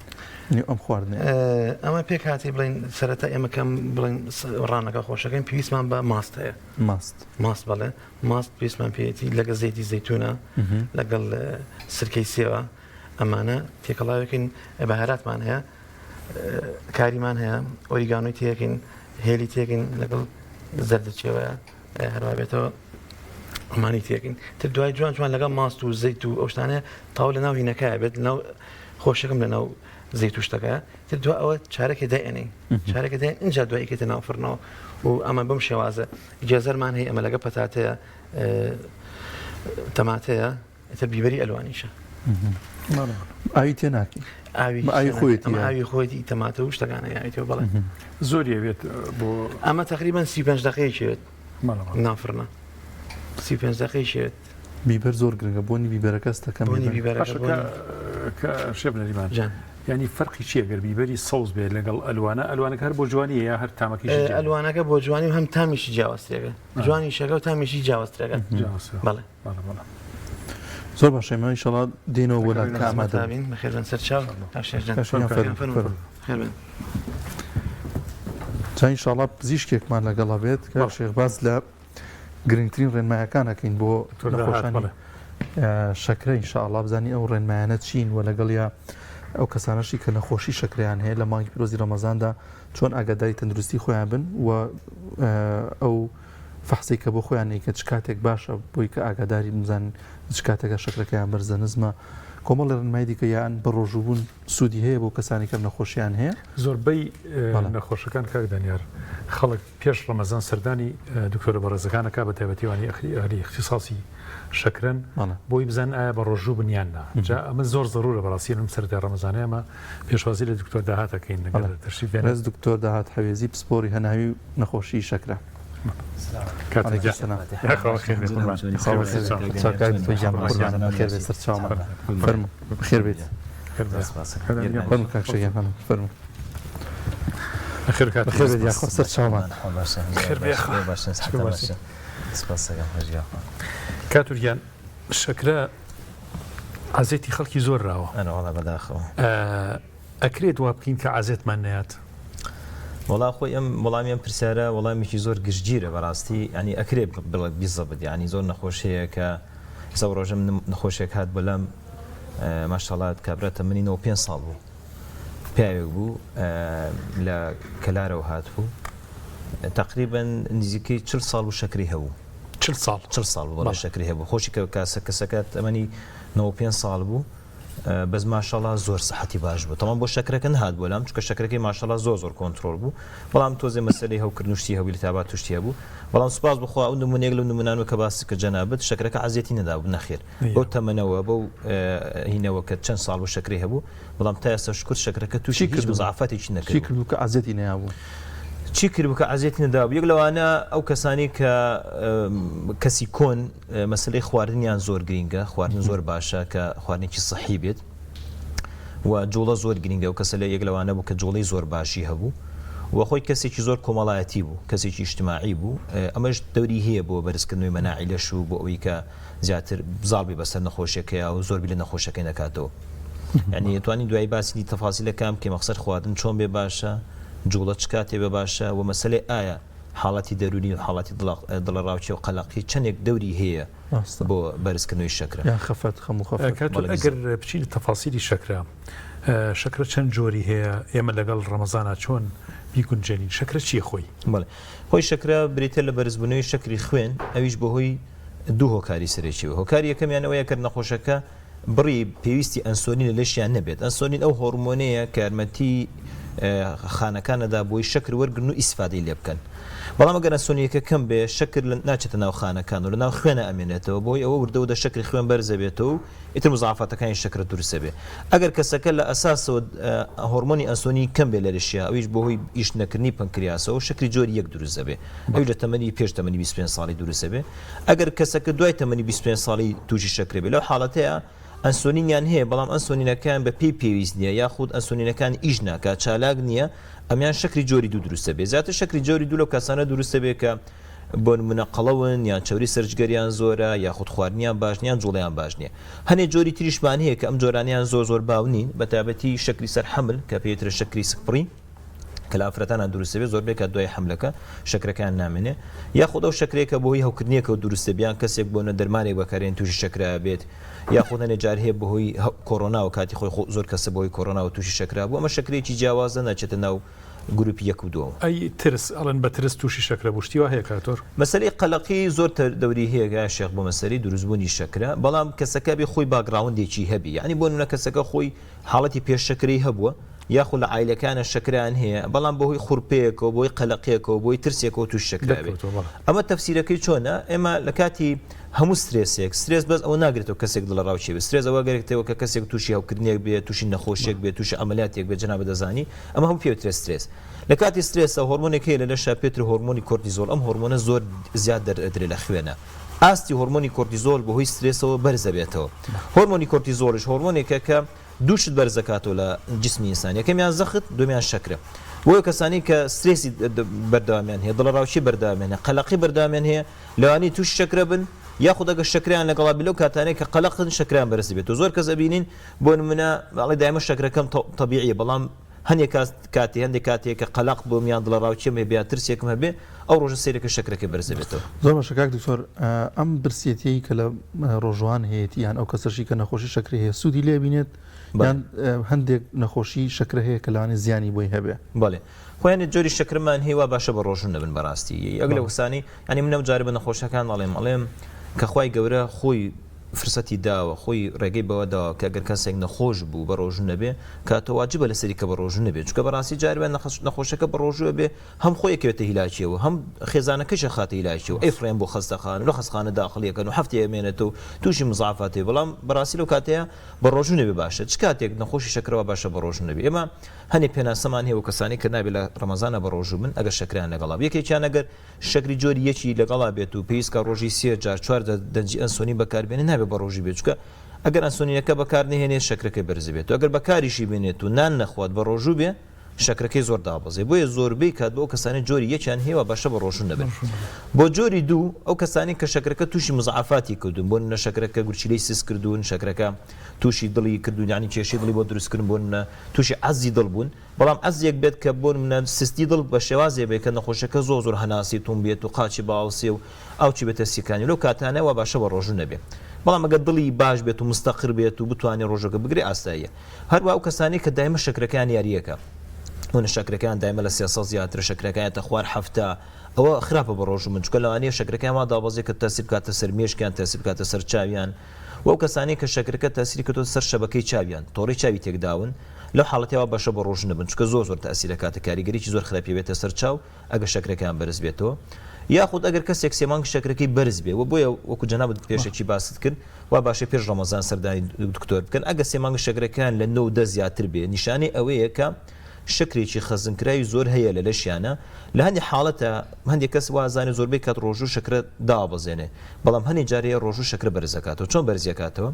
ئەم خواردنێ ئەمە پێک هاتی بڵین سەرەتا ئێمەکەم بڵین ڕانەکە خۆشەکەین پێویستمان بە ماست هەیە ماست بەڵێ ماست پێویستمان پێێتی لەگە زەیتی زەیتونە لەگەڵ سرکەی سێوە ئەمانە تێکەڵاوێکین بەهاراتمان هەیە کاریمان هەیە ئۆریگانۆی تێکین هێلی تێکین لەگەڵ زەردەچێوەیە هەروە بێتەوە ئەمانی تێکین تر دوای جوان لەگەڵ ماست و زەیت و ئەوشتانەیە تاو لە ناو هینەکەیە بێت لەناو خۆشەکەم لە ناو زەیت و شتەکە تر دو ئەوە چارەکە داێنەی چارەکە داێن اینجا دوایکێتە ناوفڕنەوە و ئەمە بەم شێوازە ئیجازەرمان هەیە ئەمە لەگە پەتاتەیە تەماتەیە ئێتر بیبەری ئەلوانیشە ئاوی تێ ناکی ئاوی خۆیتی تەماتە و شتەکانە یاویتەوە بەڵێ زۆریە بێت بۆ ئەمە تقریبان 35 دقەیەکێت نافڕنە 35 دقەیەکێت بیبەر زۆر گرنگە بۆنی بیبەرەکەستەکەم شێب نەریمان ینی فەرقی چیە گەر بیبەری سەوز بێت لەگەڵ ئەلوانەکە هەر بۆ جوانی یا هەر تامەکەی ئەلوانەکە بۆ جوانی و هەم تامیشی جیاوازترێگە جوانی شەکە و تامیشی جیاوازترێگە بەڵێ زۆر باشەمە ئینشەڵا دێنەوە بۆ لات کە ئامادەبین بەخێربن سەر چاو جا ئینشەڵا پزیشکێکمان لەگەڵا بێت کە شێخباز لە گرنگترین ڕێنمایەکانەکەین بۆ نەخۆشانی شەکرە ئینشەڵا بزانی ئەو ڕێنمایانە چین و لەگەڵیا ئەو کەسانەشی کە نەخۆشی شەکریان هەیە لە مانگی پیرۆزی ڕەمەزاندا چۆن ئاگاداری تەندروستی خۆیان بن و ئەو فەحسی کە بۆ خۆیان کە چ کاتێک باشە بۆی کە ئاگاداری بزانین چ کاتێکە شەکرەکەیان بەرزە نزمە کۆمەڵی ڕێنمایی دیکە یان بە ڕۆژوبوون سوودی هەیە بۆ کەسانی کە نەخۆشیان هەیە زۆربەی نەخۆشەکان کاکدانیار خەڵک پێش ڕەمەزان سەردانی دکتۆرە بەڕێزەکانەکە بە تایبەتیوانی ئەهلی اختصاصی شەکرن بۆی بزان ئایا بە ڕۆژوو بنیاننا جا ئەمە زۆر ضرورە بەڕاستی لەم سەرەتا ڕەمەزانەیە ئەمە پێشوازی لە دکتۆر داهاتەکەین لەگەڵ تەشریف ڕێز دکتۆر داهات حەوێزی پسپۆری هەناوی و نەخۆشی شەکرە خێر بێت سەر چاومان کاتوریان شەکرە عازێتی خەڵکی زۆر راوە بەداخەوە ئەکرێت وا بکەین کە عازێتمان نەیات وڵا خۆی ئەم وەڵامی ئەم پرسیارە وەڵامێکی زۆر گشتگیرە بەڕاستی ینی ئەکرێ بڵێت بیزەبت ینی زۆر نەخۆشەیە کە سە ڕۆژەم نەخۆشێک هات بەلەم ماشەڵات کابراتە منینەوە 5 ساڵ بوو پیاوێک بوو لە کەلارەوە هات بوو تقریبا نزیکەی 40 ساڵ و شەکری هەبوو 40 ساڵ بۆ شەکری هەبوو خۆشی کەسەکەت ئەمەنی 95 ساڵ بوو بەس ماشەڵا زۆر سەحەتی باش بوو تەمان بۆ شەکرەکە نهات بۆ لام چکە شەکرەکەی ماشەڵا زۆر کۆنتترۆل بوو بەڵام تۆزێ مەسەلەی هەوکردنوشتی هەوی لە تابات توشتیە بوو بەڵام سوپاس بخوا ئەو نمونەیەک لە نمونانەوە کە باسی کە جەنابەت شەکرەکە عەزیەتی نەدابوو نەخێر بەو تەمەنەوە بەو هینەوە کە چەند ساڵ بۆ شەکری هەبوو بەڵام تا ئێستا شکر شەکرەکە تووشی هیچ مزعفاتێکی نەکرد کردو کە عەزیەتی نەیابوو چی کرد بکە عەزیەتی نەدابوو یەک لەوانە ئەو کەسانی کە کەسی کۆن مەسەلەی خواردنیان زۆر گرینگە خواردن زۆر باشە کە خواردنێکی سەحی بێت و جوڵە زۆر گرنگە و کەسە لە یەک لەوانە بوو کە جوڵەی زۆر باشی هەبوو و خۆی کەسێکی زۆر کۆمەڵایەتی بوو کەسێکی اجتماعی بوو ئەمەش دەوری هەیە بۆ بەرزکردنەوەی مەناعیلەش و بۆ ئەوەی کە زیاتر بزاڵبی بەسەر نەخۆشیەکەیە و زۆربی لە نەخۆشەکەی نەکاتەوە یعنی توانی دوای باسی تەفاسیلەکەم کە مەقسەد خواردن چۆن بێ باشە جوڵە چ کاتێ بێ باشە و مەسەلەی ئایا حاڵەتی دەرونی و حاڵەتی دڵەڕاوچی و قەلەقی چەندێک دەوری هەیە بۆ بەرزکردنەوەی شەکرە خەفەت خەموو خەفەت ئەگەر بچین تەفاسیلی شەکرە شەکرە چەند جۆری هەیە ئێمە لەگەڵ ڕەمەزانە چۆن بیگونجێنین شەکرە چیە خۆی خۆی شەکرە بریتە لە بەرزبوونەوەی شەکری خوێن ئەویش بەهۆی دوو هۆکاری سەرێکیەوە هۆکاری یەکەمیانەوەیە کە نەخۆشەکە بڕی پێویستی ئەنسۆلین لە لەشیان نەبێت ئەنسۆلین ئەو هۆرمۆنەیە کە یارمەتی خانەکانەدا بۆی شەکر وەرگن و ئیسفادەی لێ بکەن بەڵام ئەگەر ئەنسۆلیەکە کەم بێ شەکر ناچێتە ناو خانەکان و لە ناو خوێنە ئەمێنێتەوە بۆی ئەوە وردەوەدە شەکری خوێن بەرزە بێتەوە و ئیتر مزعافاتەکانی شەکرە دروستە بێ ئەگەر کەسەکە لە ئەساسەوە هۆرمۆنی ئەنسۆنی کەم بێ لە لەشیە ئەویش بەهۆی ئیش نەکردنی پەنکریاسەوە شەکری جۆری یەک دروستە بێ ئەوی لە تەمەنی پێش تەمەنی 25 ساڵی دروستە بێ ئەگەر کەسەکە دوای تەمەنی 25 ساڵی تووشی شەکرێ بێ لەو حاڵەتەیە ئەنسۆلینیان هەیە بەڵام ئەنسۆلینەکان بە پێویست نییە یاخود ئەنسۆلینەکان ئیش ناکات چالاک نییە ئەمیان شەکری جۆری دوو دروستە بێ زیاتر شەکری جۆری دوو لەو کەسانە دروستە بێ کە بۆ نمونە قەڵەون یان چاوری سەرجگەریان زۆرە یاخود خواردنیان باش نیان جوڵیان باش نییە هەنێ جۆری تریشمان هەیە کە ئەم جۆرانیان زۆر باو نین بە تایبەتی شەکری سەر حمل کە پێویسترە شەکری سپڕی کە لە ئافرەتانە دروستە بێ زۆر بێکە دوای حملەکە شەکرەکان نامێنێ یاخود ئەو شەکرێکە بۆی هەوکردنیەکە و دروستە بیان کەسێک بۆنە دەرمانێک بەکارێن تووشی شەکرا بێت یاخود هەنێ جار هەیە بەهۆی کۆڕۆنا و کاتی خۆی زۆر کەسە بۆی کۆڕۆنا و تووشی شەکرا بوو ئەمە شەکرێکی جیاوازە ناچێتە ناو گروپی یەک و دووە ئەی ترس ئەڵەن بە ترس تووشی شەکرە بوشتیوە هەیە کاتۆر مەسەلەی قەلەقی زۆر دەوری هەیە شێخ بۆ مەسەری دروستبوونی شەکرە بەڵام کەسەکە بێ خۆی باگراوندێکی هەبی یعنی بۆ نمونە کەسەکە خۆی حاڵەتی پێش شەکرەی هەبووە یاخود لە عیلەکانە شەکران هەیە بەڵام بەهۆی خوڕپەیەکەوە بۆی قەلەقیەکەوە بۆی ترسێکەوە تووشی شەکرا بێت ئەمە تەفسیرەکەی چۆنە ئێمە لە کاتی هەموو سترێسێک سترێس بەس ئەو ناگرێتەوە کەسێک دڵەڕاوچێ بێت سترێس ئەوە گەرێتەوە کە کەسێک تووشی هەوکردنێک بێت تووشی نەخۆشیێک بێت تووشی ئەمەلیاتێک بێت جەنابە دەزانی ئەمە هەموو پێوترێت سترێس لە کاتی سترێسە هۆرمۆنێک هەیە لە لەشە پێتر هۆرمۆنی کۆرتیزۆل ئەم هۆرمۆنە زۆر زیاد دەردرێت لە خوێنە ئاستی هۆرمۆنی کۆرتیزۆل بەهۆی سترێسەوە بەرزە بێتەوە هۆرمۆنی کۆرتیزۆلش هۆرمۆنێکە کە دووشت بەرزەکاتەوە لە جسمی ئینسان یەکەمیان زەخت دومیان شەکرە بۆیە کەسانی کە سترێسی بەردەوامیان هەیە دڵەڕاوچی بەردەوامیان هەیە قەلەقی بەردەوامیان هەیە لەوانی تووش شەکرە بن یاخود ئەگەر شەکریان لەگەڵا بلەو کاتانەیە کە قەلەقن شەکریان بەرز بێت و زۆر کەس ئەبینین بۆ نمونە باڵی دایمە شەکرەکەم تەبیعیە بەڵام هەندێک کاتی هەندێک کاتێک کە قەلەق بۆ میان دڵەڕاوچیم هەیە بیا ترسێکم هەبێ ئەو ڕۆژە سەیرەکە شەکرەکە بەرز بێتەوە زۆر باشە کاک دکتۆر ئەم برسێتی کە لە ڕۆژوان هەیەی یان ئەو کەسەشی کە نەخۆشی شەکری هەیە سوودی لێ بینێت یان هەندێک نەخۆشی شەکرە هەیە کە لەوانێ زیانی بۆی هەبێ بەڵێ خۆیان جۆری شەکرمان هەیە باشە بە ڕۆژن نەبن بەڕاستی ئەگەر لە وسانی ینی منە جارە بە نەخۆشەکان ئەڵێم کە خوای گەورە خۆی فرسەتی داوە خۆی ڕێگەی بەوەداوە کە ئەگەر کەسێک نەخۆش بوو بە ڕۆژن نەبێ کاتۆ واجبە لەسەری کە بە ڕۆژن نەبێت چکە بەڕاستی جارێ نەخۆشەکە بە ڕۆژوە بێ هەم خۆیەکەوێتە هیلاچیەوە هەم خێزانەکەشە خاتە هیلاچیەوە ئەی فڕێن بۆ خەستەخان لە خەستخانە داخلیەکەن و هەفتی ئەمێنێتەوە تووشی مزعافاتێ بەڵام بەڕاستی لەو کاتەیە بە ڕۆژن نەبێ باشە چ کاتێک نەخۆشی شەکرەوە باشە بە ڕۆژن نەبێ ئێمە هەنێ پێناسەمان هەیە و کەسانی کە نابێت لە ڕەمەزانە بە ڕۆژوو من ئەگەر شەکریان لەگەڵا یەکێکیان ئەگەر شەکری جۆری یەکی لەگەڵا بێت و پێویستکە ڕۆژی 3-4 دەنجی ئەنسۆنی بەکاربێنێ نابێت بە ڕۆژی بێت چکە ئەگەر ئەنسۆنیەکە بەکار نهێنێت شەکرەکەی بەرز بێت و ئەگەر بەکاریشی بێنێت و نان نەخوات بە ڕۆژوو بێ شەکرەکەی زۆر دابەزێ بۆیە زۆربەی کات بۆ کەسانی جۆری یەکیان هەیە باشە بە ڕۆژن دەبێت بۆ جۆری دوو ئەو کەسانی کە شەکرەکە تووشی مزعافاتی کردوون بۆ نە شەکرەکە گورچیلەی سیس کردوون شەکرەکە تووشی دڵی کردوون ینی کێشەی دڵی بۆ دروستکردن بۆ نە تووشی عەزی دڵ بوون بەڵام عەزیەک بێت کە بۆ منە سستی دڵ بە شێوازێ بێت کە نەخۆشەکە زۆر هەناسی تون بێت و قاچی باوسێ و ئاوچی بێتە سیکانی لەو کاتانەوە باشە بە ڕۆژن نەبێت بەڵام ئەگەر دڵی باش بێت و مستەقر بێت و بتوانێت ڕۆژەکە بگرێ ئاستاییە هەروە ئەو کەسانی کە دایمە شەکرەکان یاریەکە هون شەکرەکان دایمە لە 300 زیاتر شەکرەکانیتە خوار هەفتە ئەوە خراپە بە ڕۆژ من چکە لەوانەیە شەکرەکان وا دابەزێت کە تەسیر بکاتە سەر مێشکیان تەسیر بکاتە سەر چاویان وەو کەسانی کە شەکرەکە تەسیری کردوتە سەر شەبەکەی چاویان تۆڕی چاوی تێکداون لەو حاڵەتەوە باشە بە ڕۆژ نەبن چکە زۆر تەسیرە کاتە کاریگەریی زۆر خراپی بێتە سەر چاو ئەگەر شەکرەکان بەرز بێتەوە یاخود ئەگەر کەسێک سێمانگ شەکرەکەی بەرز بێ و بۆیە وەکو جەنابەت پێشێکی باست کرد وا باشە پێش ڕەمەزان سەردانی دکتۆر بکەن ئەگەر سێمانگ شەکرەکان لە 9 زیاتر بێ نیشانەی ئەوەیە کە شەکرێکی خەزمکراوی زۆر هەیە لە لەشیانە لە هەندی حاڵەتە هەندێک کەس وازانێ زۆربەی کات ڕۆژوو شەکرە دابەزێنێ بەڵام هەندێک جارەیە ڕۆژوو شەکرە بەرزەکاتەوە چۆن بەرزیەکاتەوە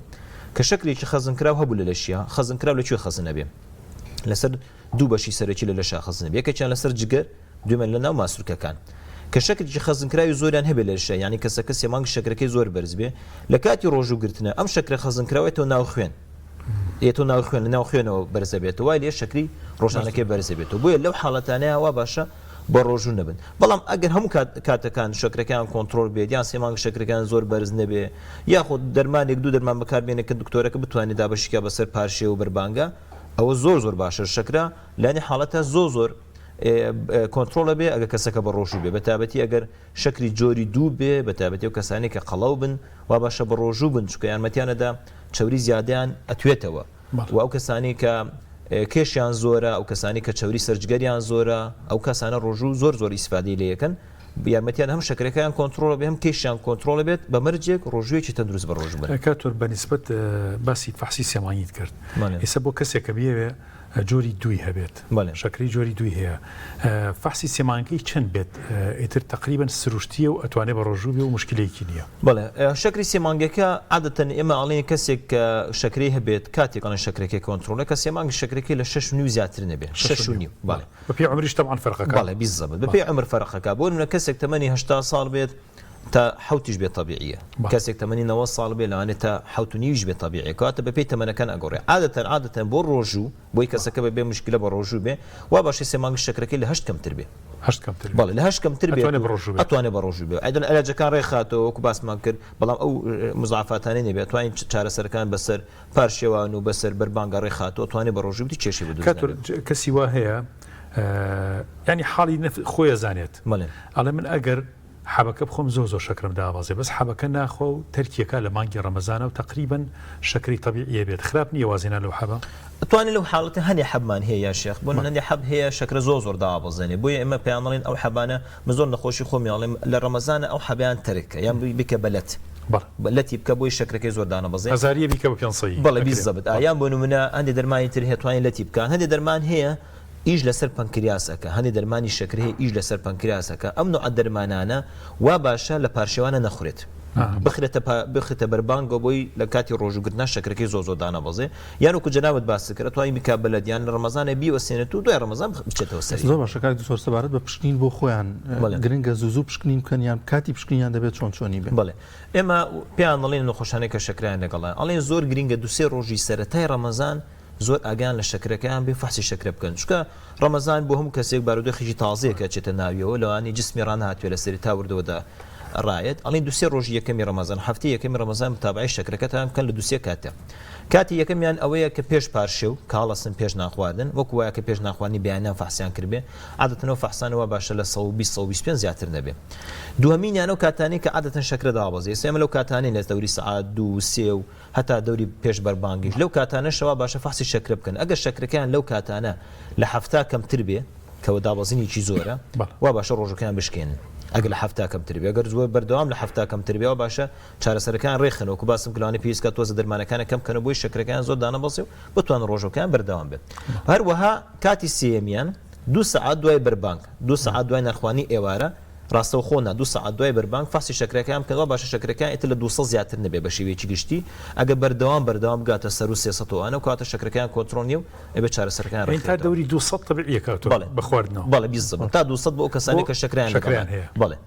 کە شکرێکی خەزنکراو هەبوو لە لەشیە خەزنکراو لەکوێ خەزنە بێ لەسەر دوو بەشی سەرەکی لە لەشا خەزنە بێ یەکێکیان لەسەر جگەر دوێمە لە ناو ماسوورکەکان کە شکرێکی خەزنکراوی زۆریان هەبێ لە لەشە یعنی کەسەکە سێمانگی شکرەکەی زۆر بەرز بێ لە کاتی ڕۆژوگرتنە ئەم شکرە خەزنکراوێتەوە ناو خوێن ئێتۆ ناو خوێن لە ناو خوێنەوە بەرزە بێتەوە وای لێ شکری ڕۆژانەکەی بەرزە بێتەوە بۆیە لەو حاڵەتانەیە وا باشە بە ڕۆژوو نەبن بەڵام ئەگەر هەموو کاتەکان شکرەکان کۆنتترۆل بێت یان سێمانگ شکرەکان زۆر بەرز نەبێ یاخود دەرمانێک دوو دەرمان بەکاربێنێت کە دکتۆرەکە بتوانێت دابەشیکە بەسەر پارشێ و بەربانگە ئەوە زۆر باشە شکرا لانی حاڵەتە زۆر کۆنتترۆلە بێ ئەگە کەسەکە بە ڕۆژوو بێ بەتابەتی ئەگەر شکری جۆری دوو بێ بەتابەتی و کەسانی کە قەڵەو بن وا باشە بە ڕۆژوو بن چکە یانمەتیانەدا چەوری زیادیان ئەتوێتەوە و ئەو کەسانی کە کێشیان زۆرە ئەو کەسانی کە چەوری سەرجگەریان زۆرە ئەو کەسانە ڕۆژوو زۆر ئیسفادەی لێ یەکەن یارمەتیان هەم شکرەکەیان کۆنتترۆلە بێ هەم کێشیان کۆنتترۆلە بێت بە مەرجێک ڕۆژوێکی تەندروست بە ڕۆژ بن کاتۆر بەنسبەت باسی فەحسی سێمانیت کرد ئێستا بۆ کەسێکە بێوێ جۆری دوی هەبێت شکری جۆری دوی هەیە فەحسی سێمانگەی چەند بێت ئیتر تقریبا سروشتیە و ئەتوانێت بە ڕۆژوو بێ و مشکلێکی نییە بەڵێ شکری سێمانگەکە عادەتەن ئێمە ئاڵێن کەسێک کە شکری هەبێت کاتێک ئەڵێن شکرەکەی کۆنتترۆلە کە سێمانگ شکرەکەی لە 6.5 زیاتر نەبێت 6.5 بەڵێ بەپێی عمریش تەبعاً فەرقەکە بەڵێ بالضبط بەپێی عمر فەرقەکە بۆ نمونە کەسێک تەمەنی 80 ساڵ بێت تا حوتیش بێت طبيعية کەسێک تەمەنی 90 ساڵ بێ لەوانێت تا حوت و نیویش بێت طبيعي کاتە بەپێی تەمەنەکان ئەگۆڕێ عادەتەن بۆ ڕۆژوو بۆی کەسەکە بێ مشکلە بە ڕۆژوو بێ وا باشی سێمانگ شکرەکەی لە 8 کەمتر بێ 8 کەمتر بەڵێ لە 8 کەمتر بێ ئەتوانێت بە ڕۆژوو بێ ئەیدن علاجەکان ڕێخاتەوە وەکو باسمان کرد بەڵام ئەو مزعفاتانەی نەبێت توانین چارەسەرەکان بەسەر پارشێوان و بەسەر بەربانگە ڕێخاتەوە توانێت بە ڕۆژوو بتی کێشی بدوێت کەسی وا هەیە ینی حاڵی خۆی زانێت ئەڵێ من ئەگەر حەبەکە بخۆم زۆر شکرم داوازێ بەس حەبەکە ناخۆ و تەرکیەکە لە مانگی ڕەمەزانە و تقریبا شکری طبيعيە بێت خراپ نییە وازێنە لەو حەبە توانێت لەو حاڵەتە هەندێ حەبمان هەیە یا شێخ بۆ هەندێ حەب هەیە شکرە زۆر داوازێنێ بۆیە ئێمە پێیانڵێن ئەو حەبانە من زۆر نەخۆشی خۆمیاڵێم لە ڕەمەزانە ئەو حەبیان تەرکە یان بکە بەلەت بەلەتی بکە بۆی شکرەکەی زۆر دانەبەزێ هەزاریە بیکە بە پێنسەی بەڵێ بالضبط یان بۆ نمونە هەندێ دەرمانی تر هەیە توانین لەتی بکەن هەندێ دەرمان هەیە ئیش لەسەر پەنکریاسەکە هەندێ دەرمانی شکر هەیە ئیش لەسەر پەنکریاسەکە ئەم نوع دەرمانانە وا باشە لە پارشێوانە نەخورێت بخرێتە بەربانگە بۆی لە کاتی ڕۆژوگرتنا شکرەکەی زۆر دانەبەزێ یان وەکو جەنابەت باس کرد توانین بیکا بەلەدیان لە ڕەمەزانە بیوەسێنێت و دوای ڕەمەزان بچێتەوە سەر زۆر باشە کاک دکتۆر سەبارەت بە پشکنین بۆ خۆیان گرنگە زوو پشکنین بکەن یان کاتی پشکنیان دەبێت چۆنی بێت بڵێ ئێمە پێیان دەڵێن نەخۆشانەی کە شکریان لەگەڵە ئەڵێن زۆر گرنگە دوسێ ڕۆژی سەرەتای ڕەمەزان زۆر ئاگان لە شکرەکەیان بێ فەحسی شکرە بکەن چکە ڕەمەزان بۆ هەموو کەسێک بارودۆخێکی تازەیەکە چێتە ناویەوە لەوانی جسمی ڕان هاتوێ لە سەری تا وردەوەدا ڕایەت ئەڵێن دوسێ ڕۆژی یەکەمی ڕەمەزان هەفتی یەکەمی ڕەمەزان متابعی شکرەکەتان بکەن لە دوسێ کاتە کاتی یەکەمیان ئەوەیە کە پێش پارشێ و کاڵەسن پێش ناخواردن وەکو وایە کە پێش ناخواردنی بەیانیان فەحسیان کردبێ عادەتەنەوە فەحسانەوە باشە لە 120 زیاتر نەبێ دووەمینیانە و کاتانی کە عادەتەن شکرە داوازێ ئێمە لەو کاتانی لە دەوری سەعات 2 3 و هەتا دەوری پێش بەربانگیش لەو کاتانەشەوە باشە فەحسی شکرە بکەن ئەگەر شکرەکەیان لەو کاتانە لە هەفتا کەمتر بێ کەوە دابەزینێکی زۆرە وا باشە ڕۆژەکەیان بشکێنن ئەگەر لە هەفتا کەمتر بێ ئەگەر زۆر بەردەوام لە هەفتا کەمتر بێەوە باشە چارەسەرەکان ڕێخن وەکو باسم کلانی پێویستکە تۆزە دەرمانەکانە کەم کەنە بۆی شکرەکان زۆر دانەبەسێ و بتوان ڕۆژەکان بەردەوام بێت هەروەها کاتی سێمیان 2 سەعات دوای بەربانگ 2 سەعات دوای نەرخوانی ئێوارە ڕاستەوە خۆنا 2 سەعات دوای بەربانگ فەحسی شکرەکان کەەوە باشە شکرەکان ئێتر لە 200 زیاتر نەبێ بە شێوەیەکی گشتی ئەگە بەردەوام بگاتە سەر و 300 و کاتە شکرەکان کۆنتترۆل نیە و ئەبێ چارەسەرەکان تا دەوری 200 طبيعيە بخواردنەوە بەڵێ بالضبط تا 200 بۆ کەسانی کە شکریان هەیە بەڵێ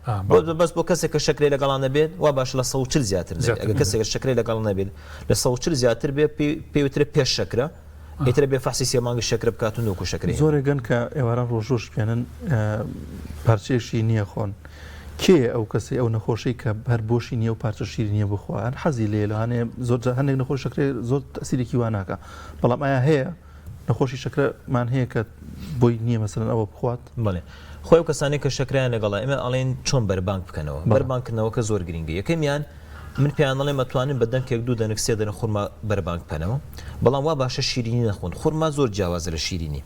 بەس بۆ کەسێک کە شکری لەگەڵان نەبێت وا باش لە 140 زیاتر ئەگە کەسێک شکری لەگەڵ نەبێت لە 140 زیاتر بێ پێوترە پێش شکرە ئیتر بێ فەحسی سێمانگی شکر بکات و نوکو شکری زۆرێگەن کە ئێواران ڕۆژۆش پێێنن پارچێشی نییە خۆن کێ ئەو کەسی ئەو نەخۆشی کە هەر بۆشی نییە و پارچە شیری نییە بخواان حەزی لێ لەوانێ زۆر هەندێک نەخۆش شکرێ زۆر تەسیرێکی واناکە بەڵام ئایا هەیە نەخۆشی شکرەمان هەیە کە بۆی نییە مەسەرەن ئەوە بخوات بڵێ خۆی و کەسانی کە شکریان لەگەڵا ئێمە ئەڵێن چۆن بەربانگ بکەنەوە بەربانگکردنەوەکە زۆر گرنگە یەکەمیان من پێیان دەڵێم ئەتوانین بە دەنگێک 2 دەنگ 3 دەنگ خورما بەربانگ بکەنەوە بەڵام وا باشە شیرینی نەخۆن خورما زۆر جیاوازە لە شیرینی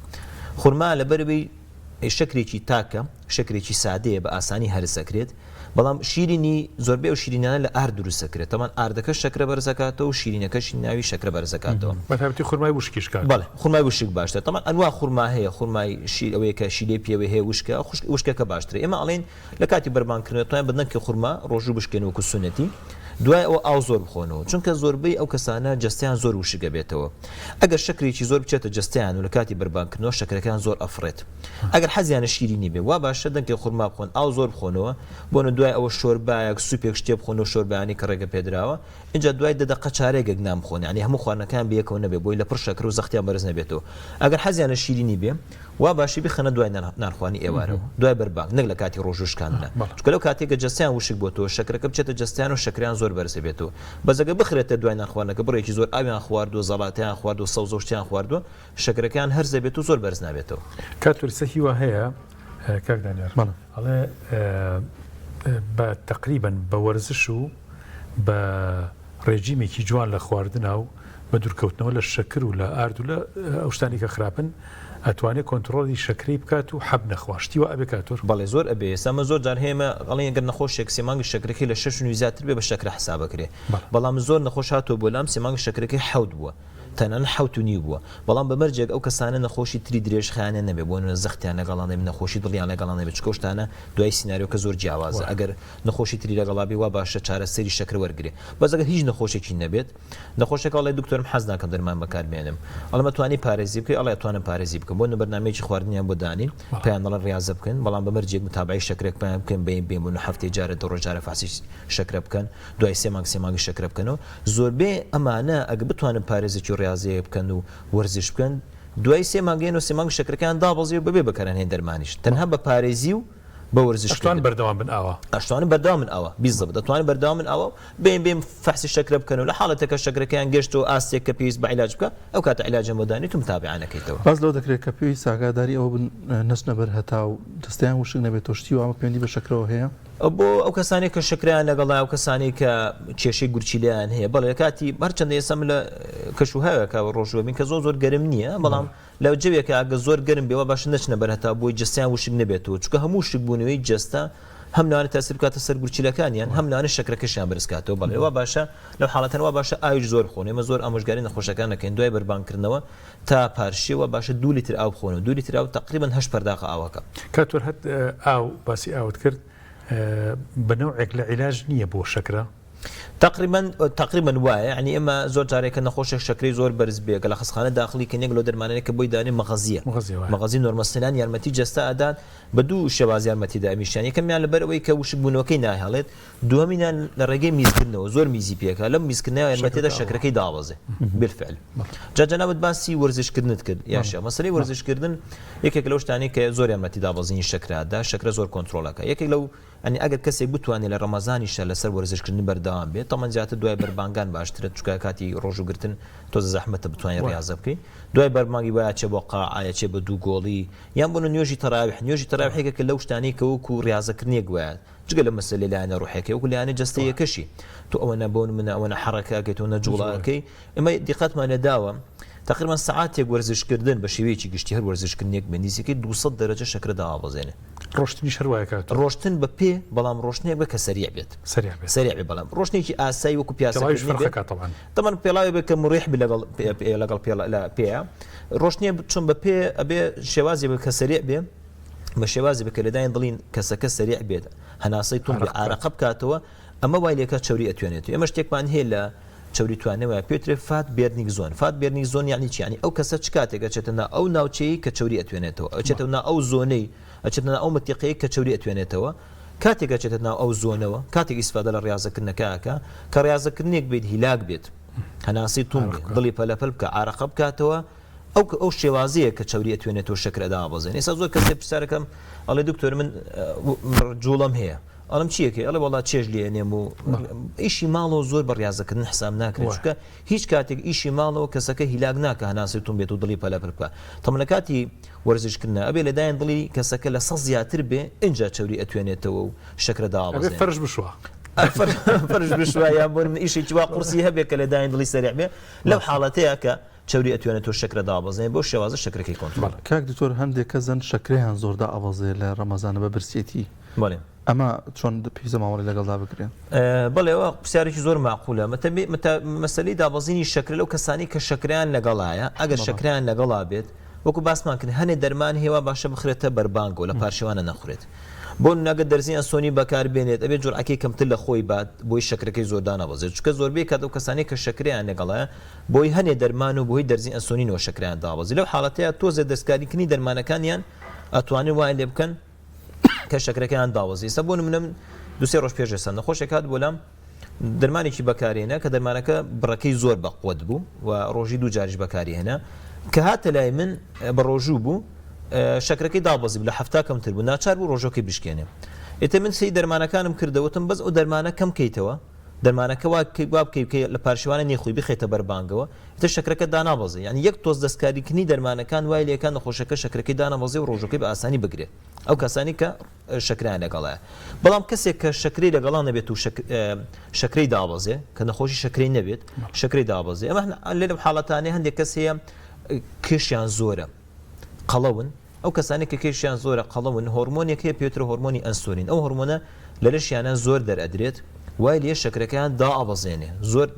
خورما لەبەرەوەی شکرێکی تاکە شکرێکی سادەیە بە ئاسانی هەرسەکرێت بەڵام شیرینی زۆربەی و شیرینانە لە ئار دروستەکرێت تەمان ئاردەکە شکرە بەرزەکاتەوە و شیرینەکەشی ناوی شکرە بەرزەکاتەوە بەتابەتی خورمای وشکیش کات بەڵێ خورمای وشک باشتر تەمان ئەنوا خورما هەیە خورمای ئەوەیە کە شیلێ پێوە هەیە وشکە وشکەکە باشترە ئێمە ئەڵێن لە کاتی بەربانگکردنەوە توانین بە دەنگی خورما ڕۆژوو بشکێنەوە وەکو سونەتی دوای ئەو ئاو زۆر بخۆنەوە چونکە زۆربەی ئەو کەسانە جستیان زۆر وشگە بێتەوە ئەگەر شکرێکی زۆر بچێتە جستیان و لە کاتی بەربانکردنەوە شەکرەکان زۆر ئەفرێت ئەگەر حەزیانە شیرینی بێ وا باشە دەنگی خورما بخۆن ئاو زۆر بخۆنەوە بۆنە دوای ئەوە شۆربایەک سوپێک شتێ بخۆنەوە شۆربیانی کە ڕێگە پێدراوە اینجا دوای دەدەقە چارێکێک نام بخۆن ینی هەموو خواردنەکان بەیەکەوە نەبێ بۆی لە پڕ شەکر و زەختیان بەرز نەبێتەوە ئەگەر حەزیانە شیرینی بێ وا باشی بخەنە دوای نانخوانی ئێوارەوە دوای بەربانگ نەک لە کاتی ڕۆژوشکاندنە چکە لەو کاتێکە جستیان وشک بۆتەوە شەکرەکە بچێتە جستیان و شەکریان زۆر بەرزە بێتەوە بەزەگە بخرێتە دوای نانخواردنەکە بڕێکی زۆر ئاویان خواردو زەڵاتیان خواردو سەوزەشتیان خواردو شەکرەکان هەرزە بێت و زۆر بەرز نابێتەوە کاتوریسە هیوا هەیە کاک دانیار ئەڵێ بە تقریبن بە وەرزش و بە ڕێژیمێکی جوان لە خواردنە و بە دوورکەوتنەوە لە شەکر و لە ئارد و لە ئەو شتانی کە خراپن ئەتوانێت کۆنتترۆلی شەکری بکات و حەب نەخواشتی و ئەبێ کاتۆر بەڵێ زۆر ئەبێ ئێسامە زۆر جار هەیەمە ئەڵێ گەر نەخۆشێک سێمانگی شەکرەکەی لە 6 زیاتر بێ بە شەکر حسابەکرێ بەڵام زۆر نەخۆش هاتۆ بۆ لام سێمانگی شەکرەکەی حەوت بووە تەنان 7.5 بووە بەڵام بەمەرجێک ئەو کەسانە نەخۆشی تری درێژ خیانە نەبێ بۆ زەختیان لەگەڵانێ نەخۆشی دڵیان لەگەڵانێ بچکۆشتانە دوای سینناریۆکە زۆر جیاوازە ئەگەر نەخۆشی تری لەگەڵابی وا باشە چارەسەری شەکر وەرگێ بەزەگە هیچ نەخۆشێکی نەبێت نەخۆشێک ئەڵێ دکتۆرم حەز ناکەم دەرمان بەکاربێنم ئەڵمە توانی پارێزی بکەی ئەڵێ توانم پارێزی بکەم بۆ بەرنامەیەکی خواردنیان بۆ دانین پێیان دەڵێن ڕاضە بکەن بەڵام بەمەرجێک متابعی شەکرێک پێیان بکەن بێن بۆ هەفتەی جارە دە ڕۆژارە فاسی شەکرە بکەن دوای سێمانگی شەکرە بکەنەوە زۆربێ ئەمانە ئەگە بتوانن پارێزێکی ڕاضەیە بکەن و وەرزش بکەن دوای سێمانگەین و سێمانگ شەکرەکان دابەزی و بەبێ بەکارهێن دەرمانیش تەنها بە پارێزی و بە وەرزشتوان بەردەوام بن ئاوە ئەشتوانن بەردەوام من ئەوە بیزە دەتوانین بەردەوام من ئەوە بێن فەحسی شەکرە بکەن و لە حاڵەتەکە شەکرەکەیان گەشت و ئاستێک کە پێویست بە عیلاج بکە ئەو کاتە عیلاجە مۆدانیت و متابعانەکەیتەوە باز لەو دەکرێت کە پێوی ساگاداری ئەوە نەچنە بەر هەتا و دەستیان وشک نەبێت تۆشتی و ئەمە پەیوەندی بە شەکرەوە هەیە بۆ ئەو کەسانی کە شکریان لەگەڵا ئەو کەسانی کە کێشەی گورچیلیان هەیە بەڵێ لە کاتی هەرچەندە ئێسم لە کەشوهاوێکە ڕۆژوەبین کە زۆر گەرم نییە بەڵام لەو جەوێکە ئاگە زۆر گەرم بێەوە باش نەچنە بەر هەتا بۆی جستیان وشک نەبێتەوە چکە هەموو شک بوونەوەی جستە هەم لەوانە تاسیر بکاتە سەر گورچیلەکانیان هەم لەوانە شەکرەکەشیان بەرزکاتەوە بەڵێ وا باشە لەو حاڵەتەوە باشە ئاویش زۆر بخۆن ئێمە زۆر ئامۆژگاری نەخۆشەکان نەکەین دوای بەربانکردنەوە تا پارشیەوە باشە 2 لیتر ئاو بخۆن و 2 لیتر ئاو تقریبا 8 پەرداقە ئاوەکە کاتۆر هەت ئاو باسی ئاوت کرد بنەوعێک لە عیلاج نییە بۆ شەکرە تقریبا وایە ینی ئێمە زۆر جارێکە نەخۆشە شەکری زۆر بەرز بێگە لە خستخانە داخلی کەنێک لەو دەرمانەیە کە بۆی دانێ مەغەزی نۆرمەسیلان یارمەتی جەستا ئەدات بە دوو شێواز یارمەتی دامیشیان یەکەمیان لەبەرەوەی کە وشک بوونەوەکەی ناهێڵێت دووەمینان لە ڕێگەی میزکردنەوە زۆر میزی پێکە لەم میزکردنەوە یارمەتیدا شەکرەکەی داوەزێ بالفعل جاجەنابەت باسی وەرزشکردنت کرد یاشە مەسەلەی وەرزشکردن یەکێک لەو شتانی کە زۆر یارمەتی دابەزینی شەکرادا شەکرە زۆر کۆنتترۆلەکە یەکێک لەو ئەنی ئەگەر کەسێک بتوانێت لە ڕەمەزانیشە لەسەر وەرزشکردن بەردەوام بێت تەمەەن زیاتر دوای بەربانگان باشترە چکە کاتی ڕۆژوگرتن تۆزە زەحمەتە بتوانێت ڕاضە بکەیت دوای بەرمانگی وایە چێ بۆ قاعە چێ بە دوو گۆڵی یان بۆ نوێژی تەراویح تەراویحێکە کە لەو شتانی کە وەکو ڕاضەکردنیەک وایە جگە لە مەسەلەی لایەنە ڕوحێکی وەکو لایەنە جەستەیەکەشی تو ئەوە نەبوون منە ئەوەنە حەڕەکەکەیت و نەجوڵاکەی ئەمە دیقەتمان لێداوە تقریبا ساعاتێک وەرزشکردن بە شێوەیەکی گشتی هەر وەرزشکردنێک بنیزیەکەی 200 دەرەجە شەکرە داوازێنێ ڕۆشتنی شەروایە کات ڕۆشتن بە پێ بەڵام ڕۆشتنێک بە کە سەریع بێت سەریع بێ بەڵام ڕۆشتێکی ئاسایی وەکو پیاسەکە تەمان پێڵاوی بێ کە مڕیح بێ لەگەڵ پێەیە ڕۆشتنیە چون بە پێ ئەبێ شێوازی بە کە سەریع بێ بە شێوازی بکە لەدایان دڵین کەسەکە سەریع بێت هەناسەی تون بێ ئارەقە بکاتەوە ئەمە وای لێکە چوری ئەتوێنێت ئێمە شتێکمان هەیە لە چوری توانەوە پێترێ فات بێرنیک زۆن یعنی چی ینی ئەو کەسە چ کاتێکە چێتەنا ئەو ناوچەیە کە چوری ئەتوێنێتەوە ئەچێتەوە ئەو زۆنەی ئەچێتەنا ئەو متیقەیە کە چوری ئەتوێنێتەوە کاتێکە چێتە ناو ئەو زۆنەوە کاتێک ئیسفادە لە ڕاضەکردنەکەکە کە ڕاضەکردنێک بێت هیلاک بێت هەناسی تون دڵی پەلەپەل بکە ئارەقە بکاتەوە ئەو شێوازەیە کە چوری ئەتوێنێتەوە شەکرەدا بەزێن ئێستا زۆر کەسێک پرسیارەکەم ئەڵێ دکتۆر من جوڵم هەیە ئەڵم چیەکە ئەڵێ وڵات چێژ لێنێم و ئیشی ماڵەوە زۆر بە ڕاضەکردن حساب ناکرێت چکە هیچ کاتێک ئیشی ماڵەوە کەسەکە هیلاک ناکە هەناسی تون بێت و دڵی پەلەپەل بکە تەمە لە کاتی وەرزشکردن ئەبێ لەدایان دڵی کەسەکە لە 100 زیاتر بێ اینجا چوری ئەتوێنێتەوە و شەکرەدا بەزێن فەرش بشوە فرش بشوە یان بۆ ئیشێکی وا قورسی هەبێت کە لەدایان دڵی سەریع بێ لەو حاڵەتەیە کە چوری ئەتوێنێتەوە شەکرەدا بەزێن بۆ شێوازە شەکرەکەی کۆنتڕۆل کاک دکتۆر هەندێک کە زەن شەکرەیان زۆردا ئەوەزێ لە ڕەمەزانە بە برسێتی بەڵێ ئەمە چۆن پێیزە ماوەڵی لەگەڵدا بکرێن بەڵێەوە پرسیارێکی زۆر معقولە مەسەلەی دابەزینی شەکر لەو کەسانی کە شەکریان لەگەڵایە ئەگەر شەکریان لەگەڵا بێت وەکو باسمان کرد هەنێ دەرمان هێوا باشە بخرێتە بەربانگ و لە پارشێوانە نەخورێت بۆ ناگە دەرزی ئەسۆنی بەکار بێنێت ئەبێت جوڵعەکەی کەمتر لە خۆی بات بۆی شەکرەکەی زۆر دانەبەزێت چکە زۆربەی کات و کەسانی کە شەکریان لەگەڵایە بۆی هەنێ دەرمان و بۆی دەرزی ئەسۆنینەوە شەکریان دابەزی لەو حاڵەتەیە تۆزە دەستکاریکردنی دەرمانەکانیان ئەتوانێت وای لێ بکەن کە شەکرەکەیان داوەزی ئێستا بۆ نمونە دوسێ ڕۆژ پێش ئێستا نەخۆشێک هات بۆلام دەرمانێکی بەکارێنە کە دەرمانەکە بڕەکەی زۆر بەقوت بوو و ڕۆژی دوو جاریش بەکاری هێنا کە هاتە لای من بە ڕۆژوو بوو شەکرەکەی دابەزی لە هەفتا کەمتر بوو ناچار بوو ڕۆژۆکەی بشکێنێ ئێتە من سی دەرمانەکانم کردەوەتم بەس ئەو دەرمانە کەم کەیتەوە دەرمانەکە وا بکەیت لە پارشوانە نێخۆی بخێتە بەربانگەوە ئێتە شەکرەکە دانابەزی یعنی یەک تۆز دەستکاریکردنی دەرمانەکان وای لێکان نەخۆشەکە شەکرەکەی دانابەزی و ڕۆژەکەی بە ئاسانی بگرێت ئەو کەسانی کە شەکریان لەگەڵایە بەڵام کەسێک کە شەکرەی لەگەڵان نەبێت و شەکرەی دابەزێ کە نەخۆشی شەکرەی نەبێت شەکرەی دابەزێ ئەمە لەم حاڵەتانەیە هەندێک کەس هەیە کێشیان زۆرە قەڵەون ئەو کەسانی کە کێشیان زۆرە قەڵەون هۆرمۆنێک هەیە پێوترە هۆرمۆنی ئەنسولین ئەو هۆرمۆنە لە لەشیانە زۆر دەرئەدرێت وای لێ شەکرەکەیان دائەبەزێنێ زۆر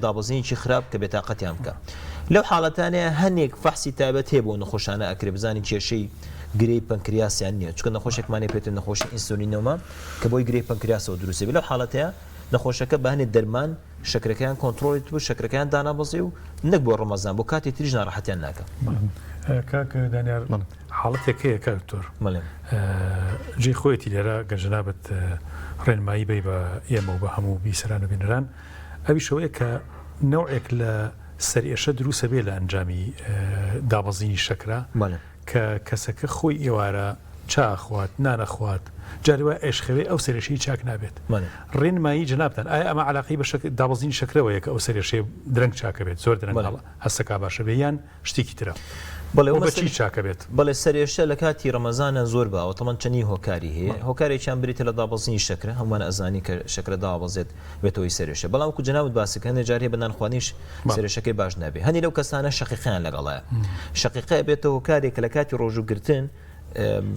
دابەزێنێکی خراپ کە بێتاقەتیان بکە لەو حاڵەتانەیە هەنێک فەحسی تایبەت هەیە بۆ نەخۆشانە ئەکرێ بزانین کێشەی گرەی پەنکریاسیان نییە چونکە نەخۆشێکمانێ پێێتر نەخۆشی ئینسولینەوە کە بۆی گرەی پەنکریاسەوە دروستێ لەو حاڵەتەیە نەخۆشەکە بەهێنێت دەرمان شەکرەکەیان کۆنتترۆلیت بوو شەکرەکەیان دانابەزێ و نەک بۆ ڕەمەزان بۆ کاتی تریژ ناڕەحەتیان ناکە کاکە دانیار حاڵەتێک هەیە کاکتۆر جێ خۆیەتی لێرە گەنجەنابەت ڕێنمایی بێ بە ئێمە و بە هەموو بیسەران و بینەران ئەوی شەوەیە کە نەوعێک لە سەرئێشە دروسە بێ لە ئەنجامی دابەزینی شەکرا کە کەسەکە خۆی ئێوارە چاخوات نانەخوات جاریوە ئێشخەوێ ئەو سەرێشەی چاک نابێت ڕێنمایی جنابتان ئایا ئەمە علاقی بە دابەزینی شەکرەوەیە کە ئەو سەرێشەی درەنگ چاکە بێت زۆر درەنگ هەستەکا باشە بێ یان شتێکی ترە بەچی چاکە بێت بەڵێ سەرێشە لە کاتی ڕەمەزانە زۆر باوە تەمان چەندی هۆکاری هەیە هۆکارێکیان بریتە لە دابەزینی شەکرە هەمومان ئەزانی کە شەکرە دابەزێت بێتەوەی سەرێشە بەڵام وەکو جەنابەت باسەکە هەندێک جارێ بەنانخوانیش سەرێشەکەی باش نابێت هەنی لەو کەسانە شەقیقیان لەگەڵایە شەقیقە بێتە هۆکارێک لە کاتی ڕۆژوگرتن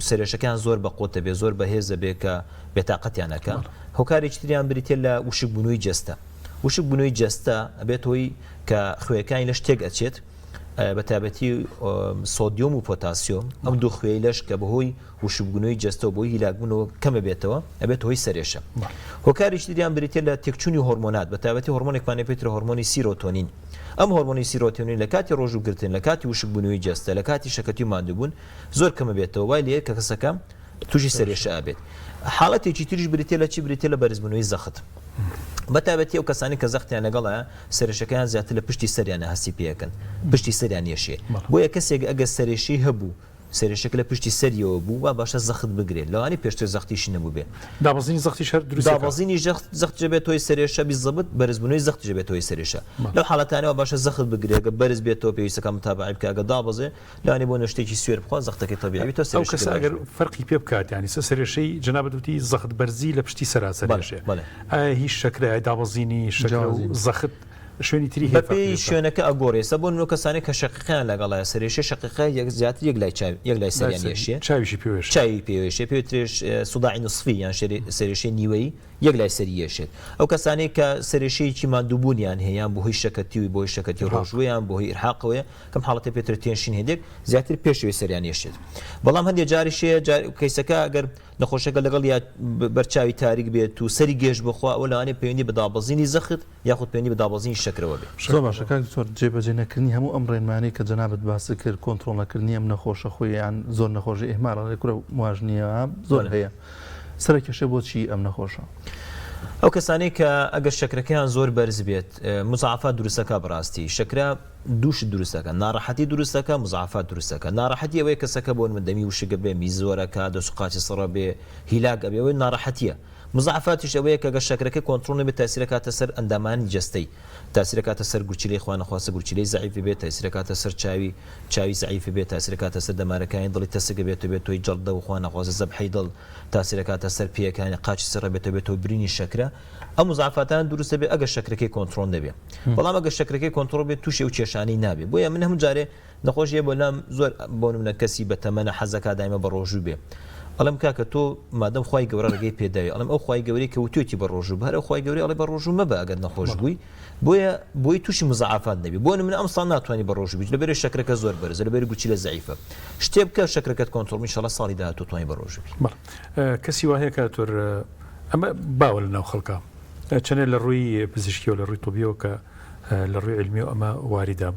سەرێشەکان زۆر بەقۆتە بێ زۆر بەهێزە بێ کە بێتاقەتیانەکە هۆکارێکی تریان بریتێ لە وشک بوونەوەی جەستە وشک بوونەوەی جەستە ئەبێت هۆی کە خوێەکانی لە شتێک ئەچێت بە تایبەتی سۆدیۆم و پۆتاسیۆم ئەم دوو خوێی لەش کە بەهۆی وشکبوونەوەی جەستەوە بۆی هیلاکبوونەوە کەمە بێتەوە ئەبێت هۆی سەرێشە هۆکاریشی دیان بریتێ لە تێکچوونی هۆرمۆنات بە تایبەتی هۆرمۆنێکمانێ پێترە هۆرمۆنی سیرۆتۆنین ئەم هۆرمۆنی سیرۆتۆنین لە کاتی ڕۆژوگرتن لە کاتی وشکبوونەوەی جەستە لە کاتی شەکەتی و ماندووبوون زۆر کەمە بێتەوە وای لێ کە کەسەکە تووشی سەرێشە ئابێت حاڵەتێکی تریش بریتێ لە چی بریتێ لە بەرزبوونەوەی زەخت بەتابەتی ئەو کەسانی کە زەختیان لەگەڵە سەرێشەکەیان زیاتر لە پشتی سەریانە هەسی پێەکەن پشتی سەریان یێشێ بۆیە کەسێک ئەگە سەرێشی هەبوو سەرێشەکە لە پشتی سەریەوە بوو و باشە زەخت بگرێت لەوانی پێشتر زەختیشی نەبوو بێ دابەزینی زەختی شەر دروست دابەزینی زەخت جەبێت تۆی سەرێشە بیزەبت بەرزبوونەوەی زەخت جەبێت تۆی سەرێشە لەو حاڵەتانەوە باشە زەخت بگرێت کە بەرز بێتەوە پێویستەکە متابعی بکە ئەگە دابەزێ لەوانی بۆ نشتێکی سوێر بخوا زەختەکەی تەبیعی تۆ ئەو کەس ئەگەر فەرقی پێ بکات ینی سەرێشەی جەنابەت وتی زەخت بەرزی لە پشتی سەرا سەرێشێ ئایا هیچ شەکرە دابەزینی شەکر و زەخت شوێنی تری بەپێی شوێنەکە ئەگۆڕێسە بۆ نوە کەسانی کە شەقیقیان لەگەڵایە سەرێشە شەقیقە یەک زیاتر یەک لای سەریان یێشێ چاویشی پێوێش چاوی پێوێشێ پێوترێش سوداعی نسفی یان سەرێشەی نیوەی یەک لای سەری یێشێت ئەو کەسانەی کە سەرێشەیەکی ماندووبوونیان هەیە بۆ هۆی شەکەتی بۆی شەکەتی ڕۆژوەیان بۆ هۆی ئیرحاقەوەیە کەم حاڵەتی پێتر تێنشین هێدێک زیاتر پێشەوەی سەریان یێشێت بەڵام هەندێک جاریشێ کەیسەکە ئەگەر نەخۆشەکە لەگەڵ یا بەرچاوی تاریک بێت و سەری گێژ بخوا ئەو لەوانێ پەیوەندی بە دابەزینی زەخت یاخود پەیوەندی بە دابەزینی شەکرەوە بێت زۆر باشە کاک زۆر جێبەجێ نەکردنی هەموو ئەم ڕێنمانەی کە جەنابەت باسی کرد کۆنتترۆلەکردنی ئەم نەخۆشە خۆیان زۆر نەخۆشی ئێمارە لێکورە واژنیە زۆر هەیە سەرکەشە بۆچی ئەم نەخۆشە ئەو کەسانەی کە ئەگەر شەکرەکەیان زۆر بەرز بێت مزعافات دروستەکە بەڕاستی شەکرا دووش دروستەکە ناڕەحەتی دروستەکە مزعافات دروستەکە ناڕەحەتی ئەوەی کەسەکە بۆ مندەمی وشگە بێ میزۆرەکە دەسوقاتی سڕە بێ هیلاک ئەبێ ئەوەی ناڕەحەتیە مزعافاتیش ئەوەیە کە گە شەکرەکە کۆنتترۆل بێت تاسیرەکاتە سەر ئەندامانی جەستەی تاسیرەکاتە سەر گوچلەی خوانەخواستە گوچلەی زعیفی بێت تاسیرەکاتە سەر چاوی زعیفی بێت تاسیرەکاتە سەر دەمارەکانی دڵی تەسەگە بێت بێت تۆی جەڵدە و خوانەخوازە زەبحەی دڵ تاسیرەکاتە سەر پیەکانی قاچی سڕە بێت بێت تۆ برینی شەکرە ئەم مزعافاتان دروستە بێ ئەگەر شەکرەکەی کۆنتترۆل دەبێت بەڵام ئەگەر شەکرەکەی کۆنتترۆل بێت تووشی و کێشانەی نابێت بۆیە من هەموو جارێ نەخۆشیە بۆ لام زۆر بۆ نمونە کەسی بە تەمەنە حەزەکە دایمە بە ڕۆژوو بێ ئەڵم کاکە تۆ مادەم خی گەورە ڕێگەی پێداوی ئەڵم ئەو خی گەوری کە وتوێتی بە ڕۆژ و هەرە خی گەوری ئەڵێ بە ڕۆژ مەبە ئەگەر نەخۆش بووی بۆی تووشی مزعافات نەبی بۆ من ئەم ساڵ ناتوانانی بە ڕۆژ بیت لەبەر شەکرەکە زۆر بەرز لەبەر گوچی لە زعیفە شتێ بکە شەکرەکەت کۆنتترۆل میشەڵە ساڵی داهاتوو توانی بە ڕۆژ بی کەسی وایە کە تۆر ئەمە باوە لە ناو خەڵکە چەنێ لە ڕووی پزیشکی و لە ڕووی تۆبیەوە کە لە ڕووی علمی و ئەمە واریدا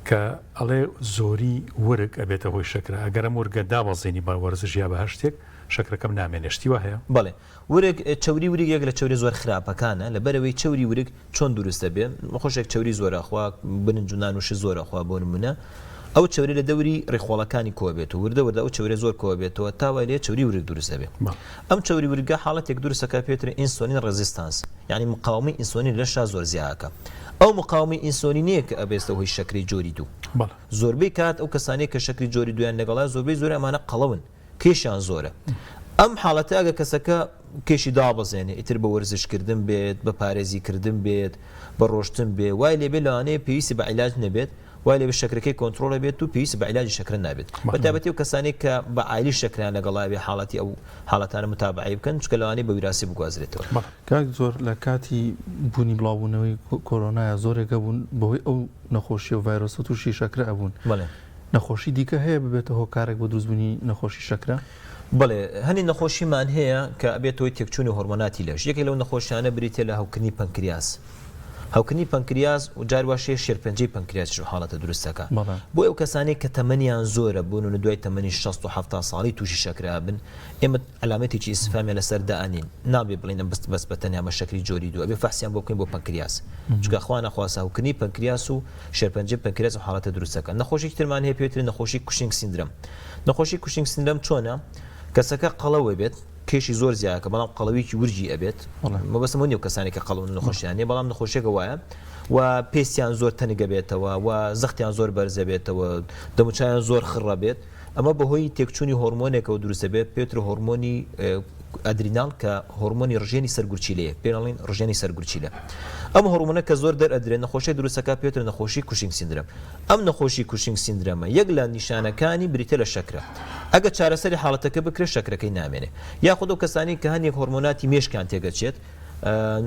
کە ئەڵێ زۆری ورگ ئەبێتە هۆی شەکرە ئەگەر ئەم ورگە دابەزێنی بە وەرزش یا بە هەشتێک شەکرەکەم نامێنێشتی وە هەیە بەڵێ ورگ چوری ورگ یەک لە چوری زۆر خراپەکانە لەبەرەوەی چوری ورگ چۆن دروستە بێ خۆشێک چوری زۆرەخوا بنج و نانوش زۆرەخوا بۆ نمونە ئەو چوری لە دەوری ڕێخۆڵەکانی کۆ بێت و وردە ئەو چوری زۆر کۆ بێتەوە تاوای لێ چوری ورگ دروستە بێ ئەم چوری ورگە حاڵەتێک دروستەکە پێتر ئینسولین ڕێزیستانس یعنی مقاومەی ئینسولین لەشا زۆر زیادەکە ئەو مقاومەی ئینسولینەیە کە ئەبێستە هۆی شەکری جۆری دوو زۆربەی کات ئەو کەسانەیە کە شەکری جۆری دویان لەگەڵا زۆربەی زۆر ئەمانە قەڵەون کێشیان زۆرە ئەم حاڵەتە ئەگە کەسەکە کێشی دابەزێنێ ئیتر بە وەرزشکردن بێت بە پارێزیکردن بێت بە ڕۆشتن بێ وای لێبێ لەوانەیە پێویستی بە عیلاج نەبێت وای لێبێ شەکرەکەی کۆنتترۆڵە بێت و پێویستی بە عیلاجی شەکرە نابێت بەتابەتی و کەسانێک کە بە عیلی شەکریان لەگەڵا بێ حاڵەتی ئەو حاڵەتانە متابعی بکەن چکە لەوانەیە بە ویراسی بگوازرێتەوە کاک زۆر لە کاتی بوونی بڵاوبوونەوەی کۆرۆنایە زۆرێکە بوون بەهۆی ئەو نەخۆشی و ڤایرۆسە تووشی شەکرە ئەبوون نەخۆشی دیکە هەیە ببێتە هۆکارێک بۆ دروستبوونی نەخۆشی شەکرە بڵێ هەنی نەخۆشیمان هەیە کە ئەبێتەوەی تێکچوونی هۆرمۆناتی لەش یەکێک لەو نەخۆشیانە بریتێ لە هەوکردنی پەنکریاس هەوکردنی پەنکریاس و جارواشەیە شێرپەنجەی پەنکریاس حاڵەتە دروستەکە بۆ ئەو کەسانێک کە تەمەنیان زۆرە بوون و دوای تەمەنی 60 و 70 ساڵی تووشی شەکرا بن ئێمە علامەتێکی ئیسفامیە لەسەر دائنین نابێ بڵێن بەس بەتەنیا مە شەکری جۆری دوو ئەبێ فەحسیان بۆ بکەین بۆ پەنکریاس چکە خوا نەخواسە هەوکردنی پەنکریاس و شێرپەنجەی پەنکریاس و حاڵەتە دروستەکە نەخۆشی ترمان هەیە پێوتری نەخۆشی کوشینگ سیندرۆم نەخۆشی کوشینگ سیندرۆم چۆنە کەسەکە قەڵەوە بێت کێشی زۆر زیادەکە بەڵام قەڵەویکی ورجی ئەبێت مەبەستمە نیە کەسانێکە قەڵەون نەخۆشیانێ بەڵام نەخۆشیێکە وایە و پێستیان زۆر تەنگە بێتەوە و زەختیان زۆر بەرزە بێتەوە دەموچیان زۆر خڕە بێت ئەمە بەهۆی تێکچوونی هۆرمۆنێکەوە دروستە بێت پێتر هۆرمۆنی ئەدرینال کە هۆرمۆنی ڕژێنی سەرگورچیلەیە پێڵین ڕژێنی سەرگورچیلە ئەم هۆرمۆنە کە زۆر دەرئەدرێت نەخۆشی دروستەکە پێتر نەخۆشی کوشینگ سیندرۆم ئەم نەخۆشی کوشینگ سیندرۆمە یەک لە نیشانەکانی بریتە لە شەکرە ئەگە چارەسەری حاڵەتەکە بکرێت شەکرەکەی نامێنێ یاخود ئەو کەسانی کە هەندێک هۆرمۆناتی مێشکیان تێگەچێت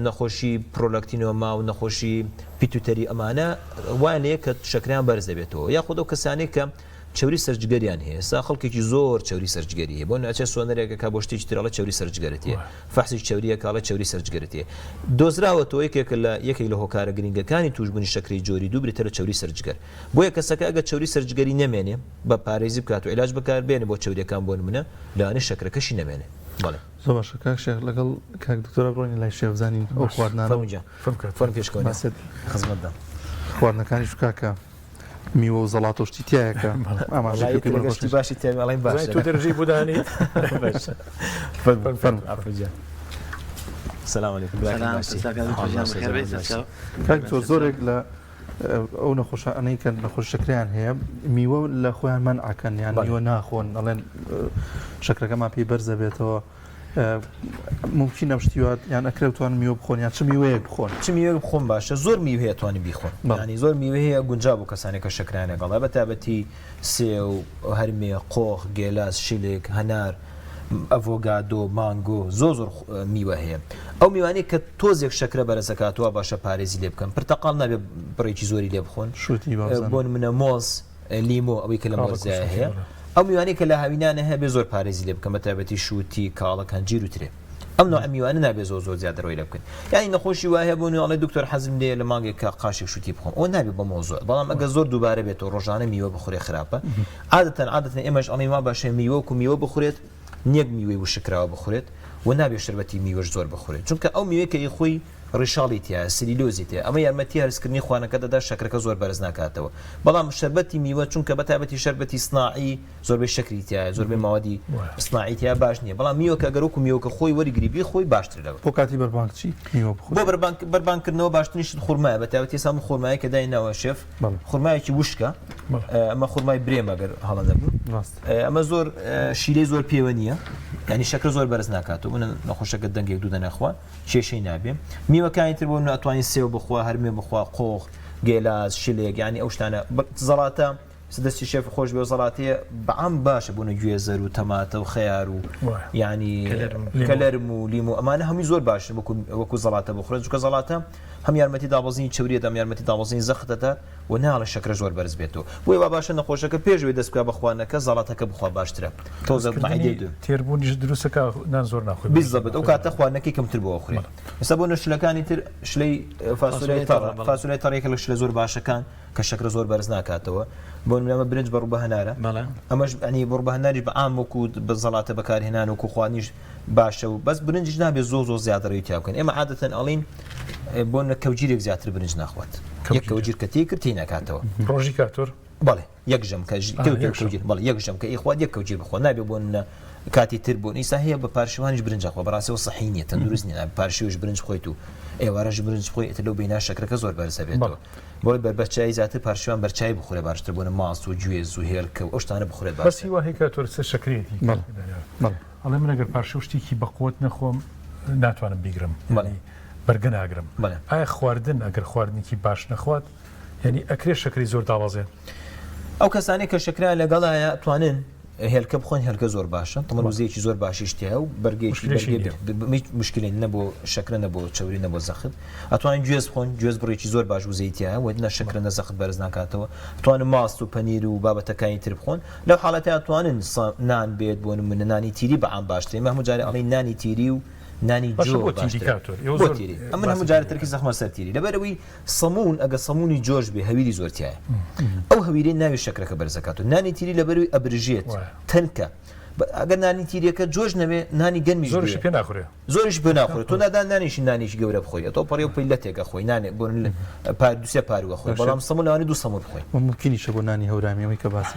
نەخۆشی پرۆلاکتینۆما و نەخۆشی پیتوتەری ئەمانە وایە لەیە کە شەکریان بەرز دەبێتەوە یاخود ئەو کەسانێک کە چوری سەرجگەریان هەیە سا خەڵکێکی زۆر چوری سەرجگەری هەیە بۆ ناچێت سۆنەرێکەکە بۆ شتێکی ترڵە چوری سەرجگەرێتیە فەحسی چوریە کاڵە چوری سەرجگەرێتیە دۆزراوەتەوە یەکێک لە هۆکارە گرنگەکانی توشبوونی شەکری جۆری دوو بریتە لە چوری سەرجگەر بۆیە کەسەکە ئەگە چوری سەرجگەری نەمێنێ بە پارێزی بکات و عیلاج بەکاربێنێ بۆ چوریەکان بۆ نمونە لەوانەیە شەکرەکەشی نەمێنێ زۆر باشە کاک شێخ لەگەڵ کاک دکتۆرە بڕۆین لای شێوزانین ئەو خواردنانە فەرم پێشکەوە خزمەتدا خواردنەکانیش کاکە میوە و زەڵات و شتی تایەکە ئاماژەی باشی تێڵین باش تو دەرەجەی بودانی سلام علیکم کاک تۆ زۆرێک لە ئەو نەخۆشانەی کە نەخۆش شەکریان هەیە میوە لە خۆیان منعەکەن یان میوە ناخۆن ئەڵێن شەکرەکەمان پێی بەرزە بێتەوە ممکنە شتیوات یان ئەکرێتوان میوە بخۆن یان چ میوەیەک بخۆن چ میوە بخۆن باشە زۆر میوە هەیە توانی بیخۆن ینی زۆر میوە هەیە گونجاو بۆ کەسانێک کە شەکریان لەگەڵا بەتابەتی سێو هەرمێ قۆخ گێلاس شیلێک هەنار ئەڤۆگادۆ مانگۆ زۆر میوە هەیە ئەو میوانەی کە تۆزێک شەکرە بەرزەکاتەوە باشە پارێزی لێ بکەن پرتەقاڵ نابێ بڕێکی زۆری لێ بخۆن بۆ نمونە مۆز لیمۆ ئەوەی کە لە مۆزای هەیە ئەو میوانەی کە لە هاوینانە هەیە بێ زۆر پارێزی لێ بکەن بەتابەتی شووتی کاڵە کەنجیر و ترێ ئەم نوع میوانە نابێ زۆر زیادەڕۆی لێ بکەن یعنی نەخۆشی وایە بۆ نوێڵی دکتۆر حەزم لێ لە مانگێک کە قاشێک شووتی بخۆم ئەو نابێت بە مۆزۆ بەڵام ئەگە زۆر دووبارە بێتەوە ڕۆژانە میوە بخورێ خراپە عادەتەن ئێمەش ئەڵێ وا باشە میوە بخورێت نیەک میوەی وشکراوە بخورێت و نابێ شربەتی میوەش زۆر بخورێت چونکە ئەو میوەی کە خۆی ڕیشاڵی تایە سلیلۆزی تێ ئەمە یارمەتی هەرسکردنی خوانەکە دەدا شەکرەکە زۆر بەرز ناکاتەوە بەڵام شربەتی میوە چونکە بەتابەتی شربەتی سناعی زۆربەی شەکری تایە زۆربەی ماوەدی سناعی تیا باش نییە بەڵام میوە کە گەرۆک و میوەکە خۆی وەریگریبی خۆی باشتر لەوە بۆ کاتی بەربانگ چی میوە بخۆ بۆ بەربانگکردنەوە باشترنیش خورمایە بەتابەتی سام خورمایە کە داینەوە شێف خورمایەکی وشکە ئەمە خورمای برێمەگەر هەڵە دەبوو ئەمە زۆر شیرەی زۆر پێوە نییە ینی شەکر زۆر بەرز ناکاتەوە من نەخۆشەکە دەنگێک دوو دەنەخوا کێشەی نابێ میوەکانی تر بۆ ناتوانین سێو بخوا هەرمێ بخوا قۆخ گێلاس شلێک ینی ئەو شتانە زەڵاتە دەستی شێف خۆش بێ زەڵاتەیە بەعام باشە بوون گوێزەر و تەماتە و خەیار و ینی کەلەرم و لیم و ئەمانە هەمی زۆر باشن وەکو زەڵاتە بخورێت چکە زەڵاتە هەم یارمەتی دابەزینی چوریە دەم یارمەتی دابەزینی زەختەدا و ناڵە شەکرە زۆر بەرز بێتەوە بۆی وا باشە نەخۆشەکە پێشوێ دەست بکە بەخواانەکە زەڵاتەکە بخوا باشترە تۆزە تێربوونیش دروستەکە نان زۆر ناخۆی بیزەبێت ئەو کاتە خواردنەکەی کەمتر بۆ خوێن ئێستا بۆ نەشلەکانی تر شلەی فاسولای تەڕێکە لە شلە زۆر باشەکان کە شەکرە زۆر بەرز ناکاتەوە بۆ نمونە برنج بە ڕووبەهەنارە ئەمەش ئەنی بۆ ڕووبەهەناریش بە عام وەکو بە زەڵاتە بەکارهێنان وەکو خواردنیش باشە و بەس برنجش نابێت زۆر زیاترەوەی تیا بکەن ئێمە عادەتەن ئەڵین بۆ کەوجیرێک زیاتر برنج ناخوات یەک کەوجیر کە تێی کرد تێی ناکاتەوە ڕۆژی کاتۆر بەڵێ یەک ژەم کە بەڵێ یەک ژەم کە ئیخوات یەک کەوجیر بخۆ نابێ بۆ کاتی تر بوون ئیسا هەیە بە پارشوانیش برنجەخۆ بەڕاستەوە سەحی نیە تەندروست نیە پارشوش برنج خۆیت و ئێوارەش برنج خۆی ئێتر لەو بینە شەکرەکە زۆر بەرزە بێتەوە بۆی بەرچای زیاتر پارشوان بەرچای بخورێ باشتر بۆنە ماست و گوێز و هێلکە و ئەو شتانە بخورێت بەسی وا هەیە کە تۆ سەر شەکرێتی ئەڵێ من ئەگەر پارشە شتێکی بەقوت نەخۆم ناتوانم بیگرم بەرگە ناگرم ئایا خواردن ئەگەر خواردنێکی باش نەخوات یعنی ئەکرێ شەکری زۆر داوازێن ئەو کەسانی کە شەکرا لەگەڵایە توانن هێلکە بخۆن هێلکە زۆر باشە تەمەروزەیەکی زۆر باشیشتیا و بەرگێکی مشکلێن نەبوو شەکرە نەبوو چوری نەبوو زەخت ئەتوانین گوێز بخۆن گوێز بڕێکی زۆر باش وزەیتیە و نە شەکرە نە زەخت بەرز ناکاتەوە توانن ماست و پەنیر و بابەتەکانی تر بخۆن لەو حاڵەتە توانن نان بێت بۆ نمونە نانی تیری بەعام باشترێ هەموو جارێ ئەڵێ نانی تیری و نانی جۆ ئەمە هەموو جارە ترکی زەخمە سەرتیری لەبەرەوەی سەمون ئەگە سەمونی جۆش بێ هەویری زۆرتیایە ئەو هەویری ناوی شەکرەکە بەرزەکات و نانی تیری لەبەروی ئەبرژێت تەنکە ئەگەر نانی تیریەکە جۆش نەبێ نانی گەنمی زۆرش پێ ناخورێ زۆرش پێ ناخورێت تۆ نادان نانیشی نانیش گەورە بخۆی ئەتۆ پەڕێ و پەیلەتێکە خۆی نانێ بۆ دوسێ پاروە خۆی بەڵام سەمون لەوانی دوو سەمون بخۆی ممکنیشە بۆ نانی هەورامیەوەی کە باسی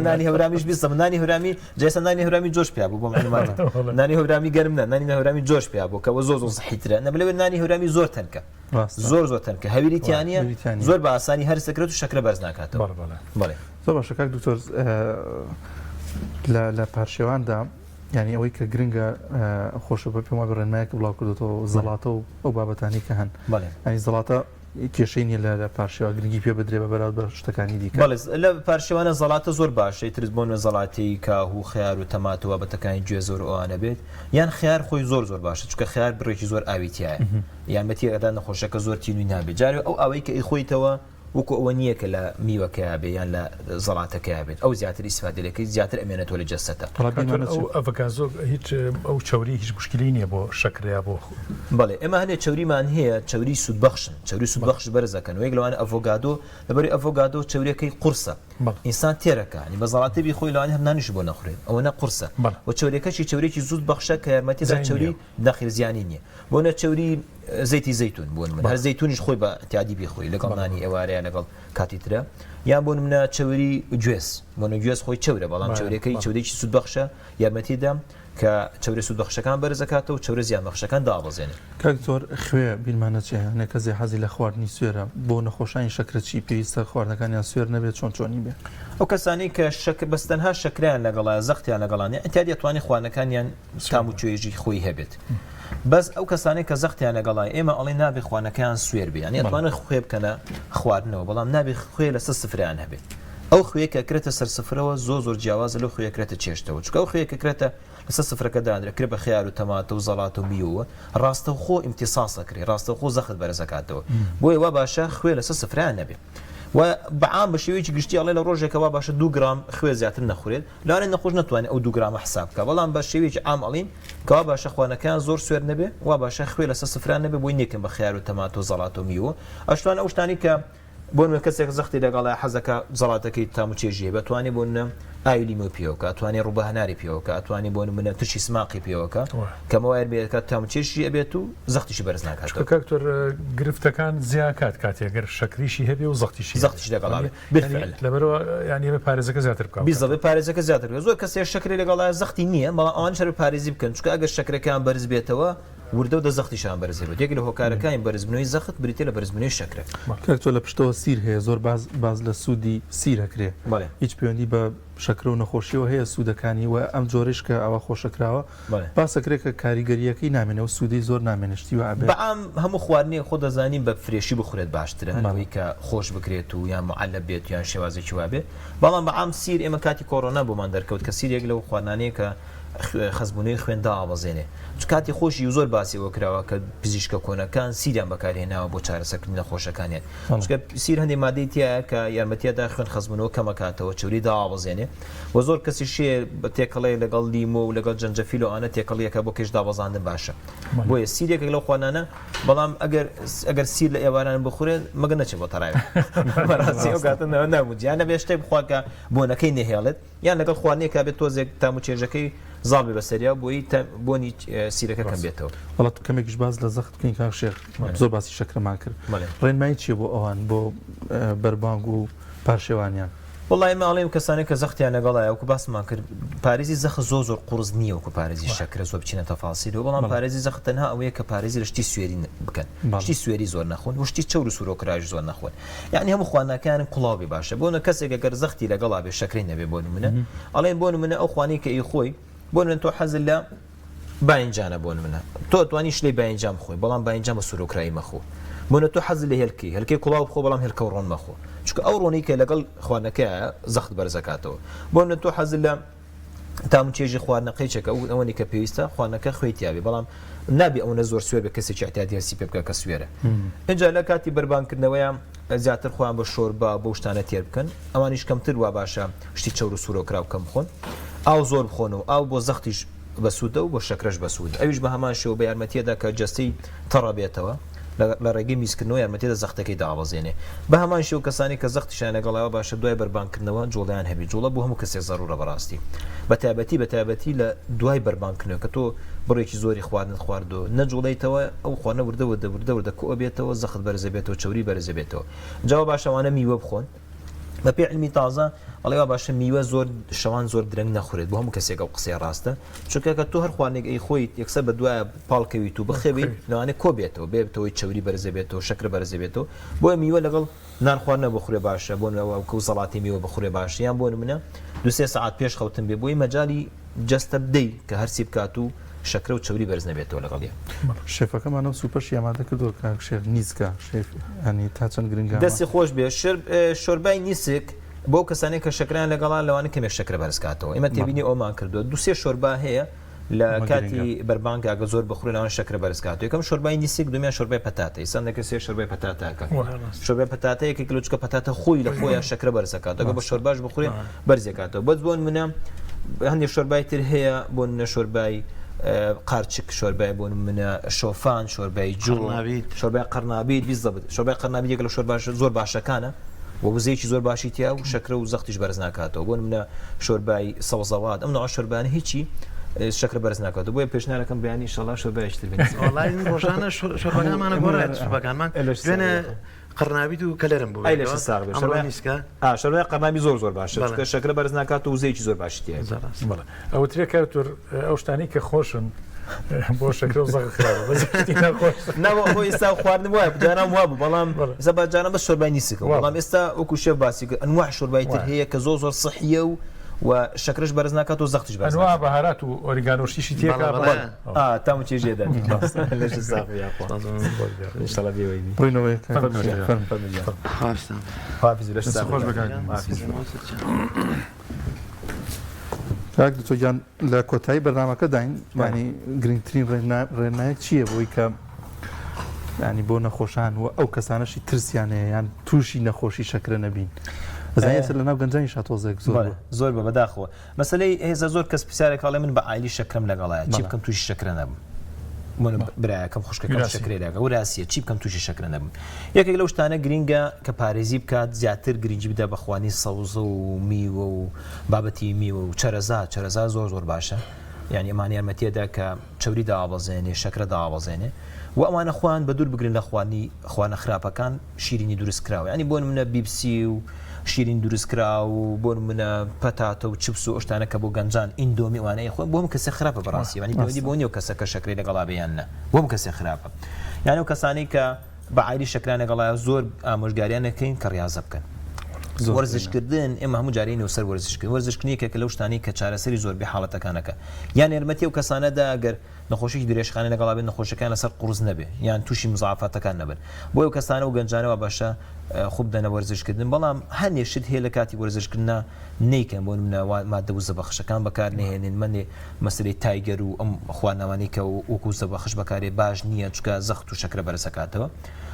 نانی هەورامیش بیستم نانی هەورامی جێسە نانی هەورامی جۆش پیا بوو بۆ معلومات نانی هەورامی گەرم نە نانی هەورامی جۆش پیا بوو کە زۆر صحیحترە نەبلەوێ نانی هەورامی زۆر تەنکە زۆر تەنکە هەویری تیانە زۆر بە ئاسانی هەر سەکرێت و شەکرە بەرز ناکاتەوە بەڵێ زۆر باشە کاک دکتۆر لە پارشێواندا ینی ئەوەی کە گرنگە خۆشە بە پێم وای بڕێنمایەکە بڵاو کردێتەوە زەڵاتە و ئەو بابەتانی کە هەن ینی زەڵاتە کێشەی نیە لە پارشێوە گرنگی پێ بدرێ بە بەراورد بە شتەکانی دیکە لە پارشێوانە زەڵاتە زۆر باشە ترس بۆن زەڵاتی کاهو و خیار و تەماتە و بابەتەکانی گوێ زۆر ئەوانە بێت یان خیار خۆی زۆر باشە چکە خیار بڕێکی زۆر ئاویتیایە یانمەتی ئەدا نەخۆشەکە زۆر تینوی نابێت جارێ ئەو ئەوەی کە ئیخۆیتەوە وەکو ئەوە نییە کە لە میوەکەیا بێ یان لە زەڵاتەکەیا بێت ئەو زیاتر ئیسفادەکەی زیاتر ئەمێنێتەوە لە جەستەتە ئەڤکازۆ هیچ ئەو چوری هیچ مشکلی نییە بۆ شەکریا بۆ بەڵێ ئێمە هەنێ چوریمان هەیە چوری سوودبەخشن چوری سوودبەخش بەرزەکەن و یەک لەوانە ئەڤۆگادۆ لەبەری ئەڤۆگادۆ چوریەکەی قورسە ئینسان تێرەکانی بە زەڵاتی بخۆی لەوانی هەم نانیش بۆ نەخورێت ئەوە نە قورسە و چوریەکەشی چورێکی زود بەخشە کە یارمەتیدا چوری داخل زیانی نییە بۆ نە چوری زەیتی زەیتون بوون من هەر زەیتونیش خۆی بە تیادی بخۆی لەگەڵ نانی ئێوارەیە لەگەڵ کاتی ترە یان بۆ منە چوری گوێز بۆنە گوێز خۆی چورە بەڵام چورەکەی چورێکی سوودبەخشە یارمەتیدا کە چورە سوودبەخشەکان بەرزەکاتەوە و چورە زیانبەخشەکان دابەزێنێت کاک زۆر خوێ بیلمانە چێ نەکەزی حەزی لە خواردنی سوێرە بۆ نەخۆشانی شەکرە چی پێویستە خواردنەکانیان سوێر نەبێت چۆنی بێ ئەو کەسانی کە بەستەنها شەکریان لەگەڵا زەختیان لەگەڵانێ ئەتیا دەتوانێت خواردنەکانیان تام و توێژی خۆی هەبێت بەس ئەو کەسانی کە زەختیان لەگەڵای ئێمە ئەڵێ نابێ خوانەکەیان سوێر بێ ینی ئەتوانێت خوێ بکەنە خواردنەوە بەڵام نابێ خوێ لەسەر سفریان هەبێت ئەو خوێکە کرێتە سەر سفرەوە زۆر جیاوازە لەو خوێکرێتە چێشتەوە چکە ئەو خوێکە کرێتە لەسەر سفرەکە دانرێت بە خیار و تەماتە و زەڵات و میوە ڕاستەوخۆ ئیمتیساسەکرێ ڕاستەوخۆ زەخت بەرزەکاتەوە بۆیە وا باشە خوێ لەسەر سفریان نەبێ و بەعام بە شێوەیەکی گشتی ئەڵێ لە ڕۆژێکەوە باشە 2 گرام خوێ زیاتر نەخورێت لەوانێ نەخۆش ناتوانێت ئەو 2 گرامە حساب بکە بەڵام بە شێوەیەکی عام ئەڵین کەوا باشە خوانەکان زۆر سوێر نەبێ وا باشە خوێ لەسەر سفران نەبێ بۆی نێکن بە خیار و تەماتە و زەڵات و میوە ئەشتوانە ئەو شتانی کە بۆن کەسێک زەختی لەگەڵای حەزەکە زەڵاتەکەی تام و چێژیە بەتوانێت بۆن ئاوی لیمۆ پێوەکە ئەتوانێت ڕووبەهەناری پێوەکە ئەتوانێت بۆن منە تشی سماقی پێوەکە کەمەوە بێت تام و چێژی ئەبێت و زەختیشی بەرز ناکاتەوە کاکتۆر گرفتەکان زیاکات کاتێگەر شەکریشی هەبێ و زەختیشی لەگەڵا لەبەرەوە ینی بە پارێزەکە زیاتر بکە بیزەبێ پارێزەکە زیاتر زۆر کەسێک شەکری لەگەڵای زەختی نییە بەڵام ئەوان شەر پارێزی بکەن چکە ئەگەر شەکرەکان بەرز بێتەوە وردە و دەزەختیشان بەرزێت یەک لە هۆکارەکانی بەرزبوونەوەی زەخت بریتێ لە بەرزبوونەوەی شەکرە کاک تۆ لە پشتەوە سیر هەیە زۆر باز لە سوودی سیرەکرێ هیچ پەیوەندی بە شەکرە و نەخۆشیەوە هەیە سوودەکانی و ئەم جۆرەش کە ئەوە خۆشەکراوە باسەکرێت کە کاریگەریەکەی نامێنەوە سوودی زۆر نامێنشتی و بەعام هەموو خواردنی خۆ دەزانین بە فرێشی بخورێت باشترە هەمووی کە خۆش بکرێت و یان معلب بێت یان شێوازێکی وابێت بەڵام بەعام سیر ئێمە کاتی کۆڕۆنا بۆمان دەرکەوت کە سیرێک لەو خواردانەیە کە خەزبوونەوەی خوێندا ئاوەزێنێ کاتی خۆشی و زۆر باسیەوە کراوە کە پزیشکە کۆنەکان سیریان بەکارهێناوە بۆ چارەسەرکردنی نەخۆشەکانیان سیر هەندێک مادەی تایە کە یارمەتیەدا خوێن خەزبوونەوە کەمەکاتەوە چوری داوەزێنێ و زۆر کەسی شێ بە تێکەڵەی لەگەڵ لیمۆ و لەگەڵ جەنجەفیل و ئەنە تێکەڵیەکە بۆ کەش دابەزاندن باشە بۆیە سیرێک لەو خوانانە بەڵام ئەگەر سیر لە ئێواران بخورێت مەگە نەچێت بۆ تەڕاوێت بەڕاستی ئەو کاتەوە نەبوو یان نەبێ شتێک بخوا کە بۆنەکەی نەهێڵێت یان لەگەڵ خواردنێکا بێت تۆزێک تام و چێژەکەی زاڵبێ بەسەریا بۆنی سیرەکە کەم بێتەوە وڵات کەمێکش باز لە زەخت بکەین کاک شێخ زۆر باسی شەکرەمان کرد ڕێنمایی چییە بۆ ئەوان بۆ بەربانگ و پاشێوانیان وڵی ماڵێم کەسانێک کە زەختیان لەگەڵایە وکو باسمان کرد پارێزی زەخ زۆر قورس نییە وکو پارێزی شەکرە زۆر بچینە تەفاسیلەوە بەڵام پارێزی زەخت تەنها ئەوەیە کە پارێزی لە شتی سوێری بکەن شتی سوێری زۆر نەخۆن وشتی چەور و سوورۆکراژ زۆر نەخۆن یعنی هەموو خوانەکان کوڵاوی باشە بۆنە کەسێک گەر زەختی لەگەڵا بێ شەکرەی نەبێ بۆ نمونە ئەڵێن بۆ نمونە ئەو خوانی کە ئیخۆی بۆ من تۆ حەزل لە باینجانە بۆ منە تۆ توانی شلەی باینجام خۆی بەڵام باینجام بە سوورۆکرایی مەخۆ بۆنە تۆ حەزل لە هێلکەی کوڵاو بخۆ بەڵام هێلکە و ڕۆن مەخۆ چکە ئەو ڕۆنی کە لەگەڵ خوانەکەیە زەخت بەرزەکاتەوە بۆنە تۆ حەزل لە تام چێژی خواردنەقەی چەکە ئەوەی کە پێویستە خوانەکە خوێتیاوی بەڵام نابێ ئەوە زۆر سوێر بە کەسێکی احتیاجی هەرسی پێ بکە کە سوێرە اینجا لە کاتی بەربانکردنەوەیان زیاتر خۆیان بە شۆربا بۆ شتانە تێر بکەن ئەوانیش کەمتر وا باشە شتی چەور و سوورۆکرا و کەم بخۆن ئاو زۆر بخۆنەوە ئاو بۆ زەختیش بەسوودە و بۆ شەکرەش بەسوود ئەویش بە هەمان شێوە بە یارمەتیەدا کە جەستەی تەڕە بێتەوە لە ڕێگەی میزکردنەوە یارمەتیدا زەختەکەی داوەزێنێ بە هەمان شێوە کەسانی کە زەختیشیان لەگەڵەوە باشە دوای بەربانکردنەوە جوڵیان هەبی جوڵە بۆ هەموو کەسێک زەڕورە بەڕاستی بەتایبەتی لە دوای بەربانکردنەوە کە تۆ بڕێکی زۆری خواردن خواردو نەجوڵیتەوە ئەو خوانە وردە کۆ بێتەوە زەخت بەرزە بێتەوە چوری بەرزە بێتەوە جاوە باشەوانە میوە بخۆن بە پێ علمی تازە ئەڵێوا باشە میوە زۆر شەوان زۆر درەنگ نەخورێت بۆ هەموو کەسێک ئەو قسەی ڕاستە چونکە کە تۆ هەر خوانێک ئەی خۆیت یەکسەر بە دوایە پاڵکەویت و بخەویت لەوانێ کۆ بێتەوە بێتەوەی چوری بەرزە بێتەوە شەکر بەرزە بێتەوە بۆ میوە لەگەڵ نان خواردنە بخورێ باشە بۆ کە و سەڵاتی میوە بخورێ باشە یان بۆ نمونە 2-3 ساعت پێش خەوتن بێ بۆی مەجای جەستە بدەی کە هەرسی بکات و شەکرە و چوری بەرز نەبێتەوە لەگەڵیە شێفەکەمانەوە سوپەشی ئامادە کردووە کاک شێخ نیزکە شێف ینی تا چەند گرنگە دەستی خۆش بێ شۆربای نیسک بۆ کەسانێک کە شەکران لەگەڵان لەوانە کەمێک شەکرە بەرزکاتەوە ئێمە تێبینی ئەومان کردووە 2-3 شۆربا هەیە لە کاتی بەربانگ ئاگە زۆر بخورێ لەوان شەکرە بەرزکاتەوە یەکەم شۆربای نیسک دومیان شۆربای پەتاتە ئێستا سێ شۆربای پەتاتەکە شۆربای پەتاتە 1 کیلۆچکە پەتاتە خۆی لە خۆیان شەکرە بەرزکات ئەگە بە شۆرباش بخورێ بەرزێکاتەوە بەس بۆن منە هەندێک شۆربای تر هەیە بۆ منە شۆربای قارچک شۆربای بۆ منە شۆفان شۆربای جوڵ شۆربای قەرنابیت شۆربای قەرنابیت یەک لە شۆرباش زۆر باشەکانە و وزەیەکی زۆر باشی تیا و شەکرە و زەختیش بەرز ناکاتەوە بۆ منە شۆربای سەوزەوات ئەم نوع شۆربانە هیچی شەکرە بەرز ناکاتەوە بۆیە پێشنیارەکەم بیانی ئینشەڵا شۆربایشتر بێت وڵای ڕۆژانە شۆربەکانمانە گۆڕێ شۆربەکانمان دوێنێ قەرنابیت و کەلەرم بوو شۆربای قەرنابی زۆر باشە کە شەکرە بەرز ناکات و وزەیەکی زۆر باشی تیا ئەو ترێ کارتور ئەو شتانی کە خۆشن بۆ شەکرە و زەخت خراپە نەوە بۆ ئێستا خواردن وایە جاران وا بوو بەڵام ئێستا باجاران بە شۆربای نیسکەوە بەڵام ئێستا وەکو شێف باسی کرد ئەنواع شۆربای تر هەیە کە زۆر سەحیە و شەکرش بەرز ناکات و زەختیش بەرز ئەنواع بەهارات و ئۆریگانۆشتیشی تێکا تام چێژێدا کاک دکتۆر لە کۆتایی بەرنامەکە داین ینی گرنگترین ڕێنمایەک چییە بۆی کە ینی بۆ نەخۆشان و ئەو کەسانەشی ترسیانەیە یان تووشی نەخۆشی شەکرە نەبین ئەزانێت لە ناو گەنجانی شاتۆزێک زۆر بە بەداخەوە مەسەلەی هێزە زۆر کەس پرسیارێک کاڵێ من بە ئایلی شەکرم لەگەڵایە چی بکەم تووشی شەکرە نەبم برایەکەم خوشکەکەم شەکرێراگە و راسیە چی بکەم تووشی شەکرە نەبم یەکێک لەو شتانە گرینگە کە پارێزی بکات زیاتر گرنگی بدە بەخوانی سەوزە و میوە و بابەتی میوە و چەرەزا زۆر باشە یعنی ئەمان یارمەتیەدا کە چوری داوەزێنێ شەکرە داوەزێنێ و ئەوانە خوان بە دوور بگرن لە خوانە خراپەکان شیرینی دروست کراوە ینی بۆ منە بیبسی و شیرین دروستکرا و بۆ منە پەتاتە و چپس و ئەشتانە کە بۆ گەنجان ئیندۆمی وانەیە خۆی بۆم کەسە خراپە بەڕاستی ینی پەیوەندی بۆ نیە کەسەکە شەکرەی لەگەڵا بێیان نە بۆم کەسێ خراپە یانە و کەسانی کە بە عایلی شەکران لەگەڵایە زۆر ئامۆژگاریانەکەین کە ڕاضە بکەن وەرزشکردن ئێمە هەموو جارین و سەر وەرزشکردن وەرزشکردنیەکە لەو شتانی کە چارەسەری زۆربەی حاڵەتەکانەکە یان یارمەتی و کەسانەدا ئەگەر نەخۆشی درێژخانە لەگەڵا بێت نەخۆشەکان لەسەر قورس نەبێ یان تووشی مزعافاتەکان نەبن بۆ ئەو کەسانە و گەنجانەوە باشە خوب دەنە وەرزشکردن بەڵام هەنێشت هەیە لە کاتی وەرزشکردنا نیکەن بۆ منە مادە و زەبەخشەکان بەکار نهێنین منێ مەسلەی تایگەر و ئەم خواردنەوەی کە وەکو زەبەخش بەکارێ باش نییە چکە زەخت و شەکرە بەرزەکاتەوە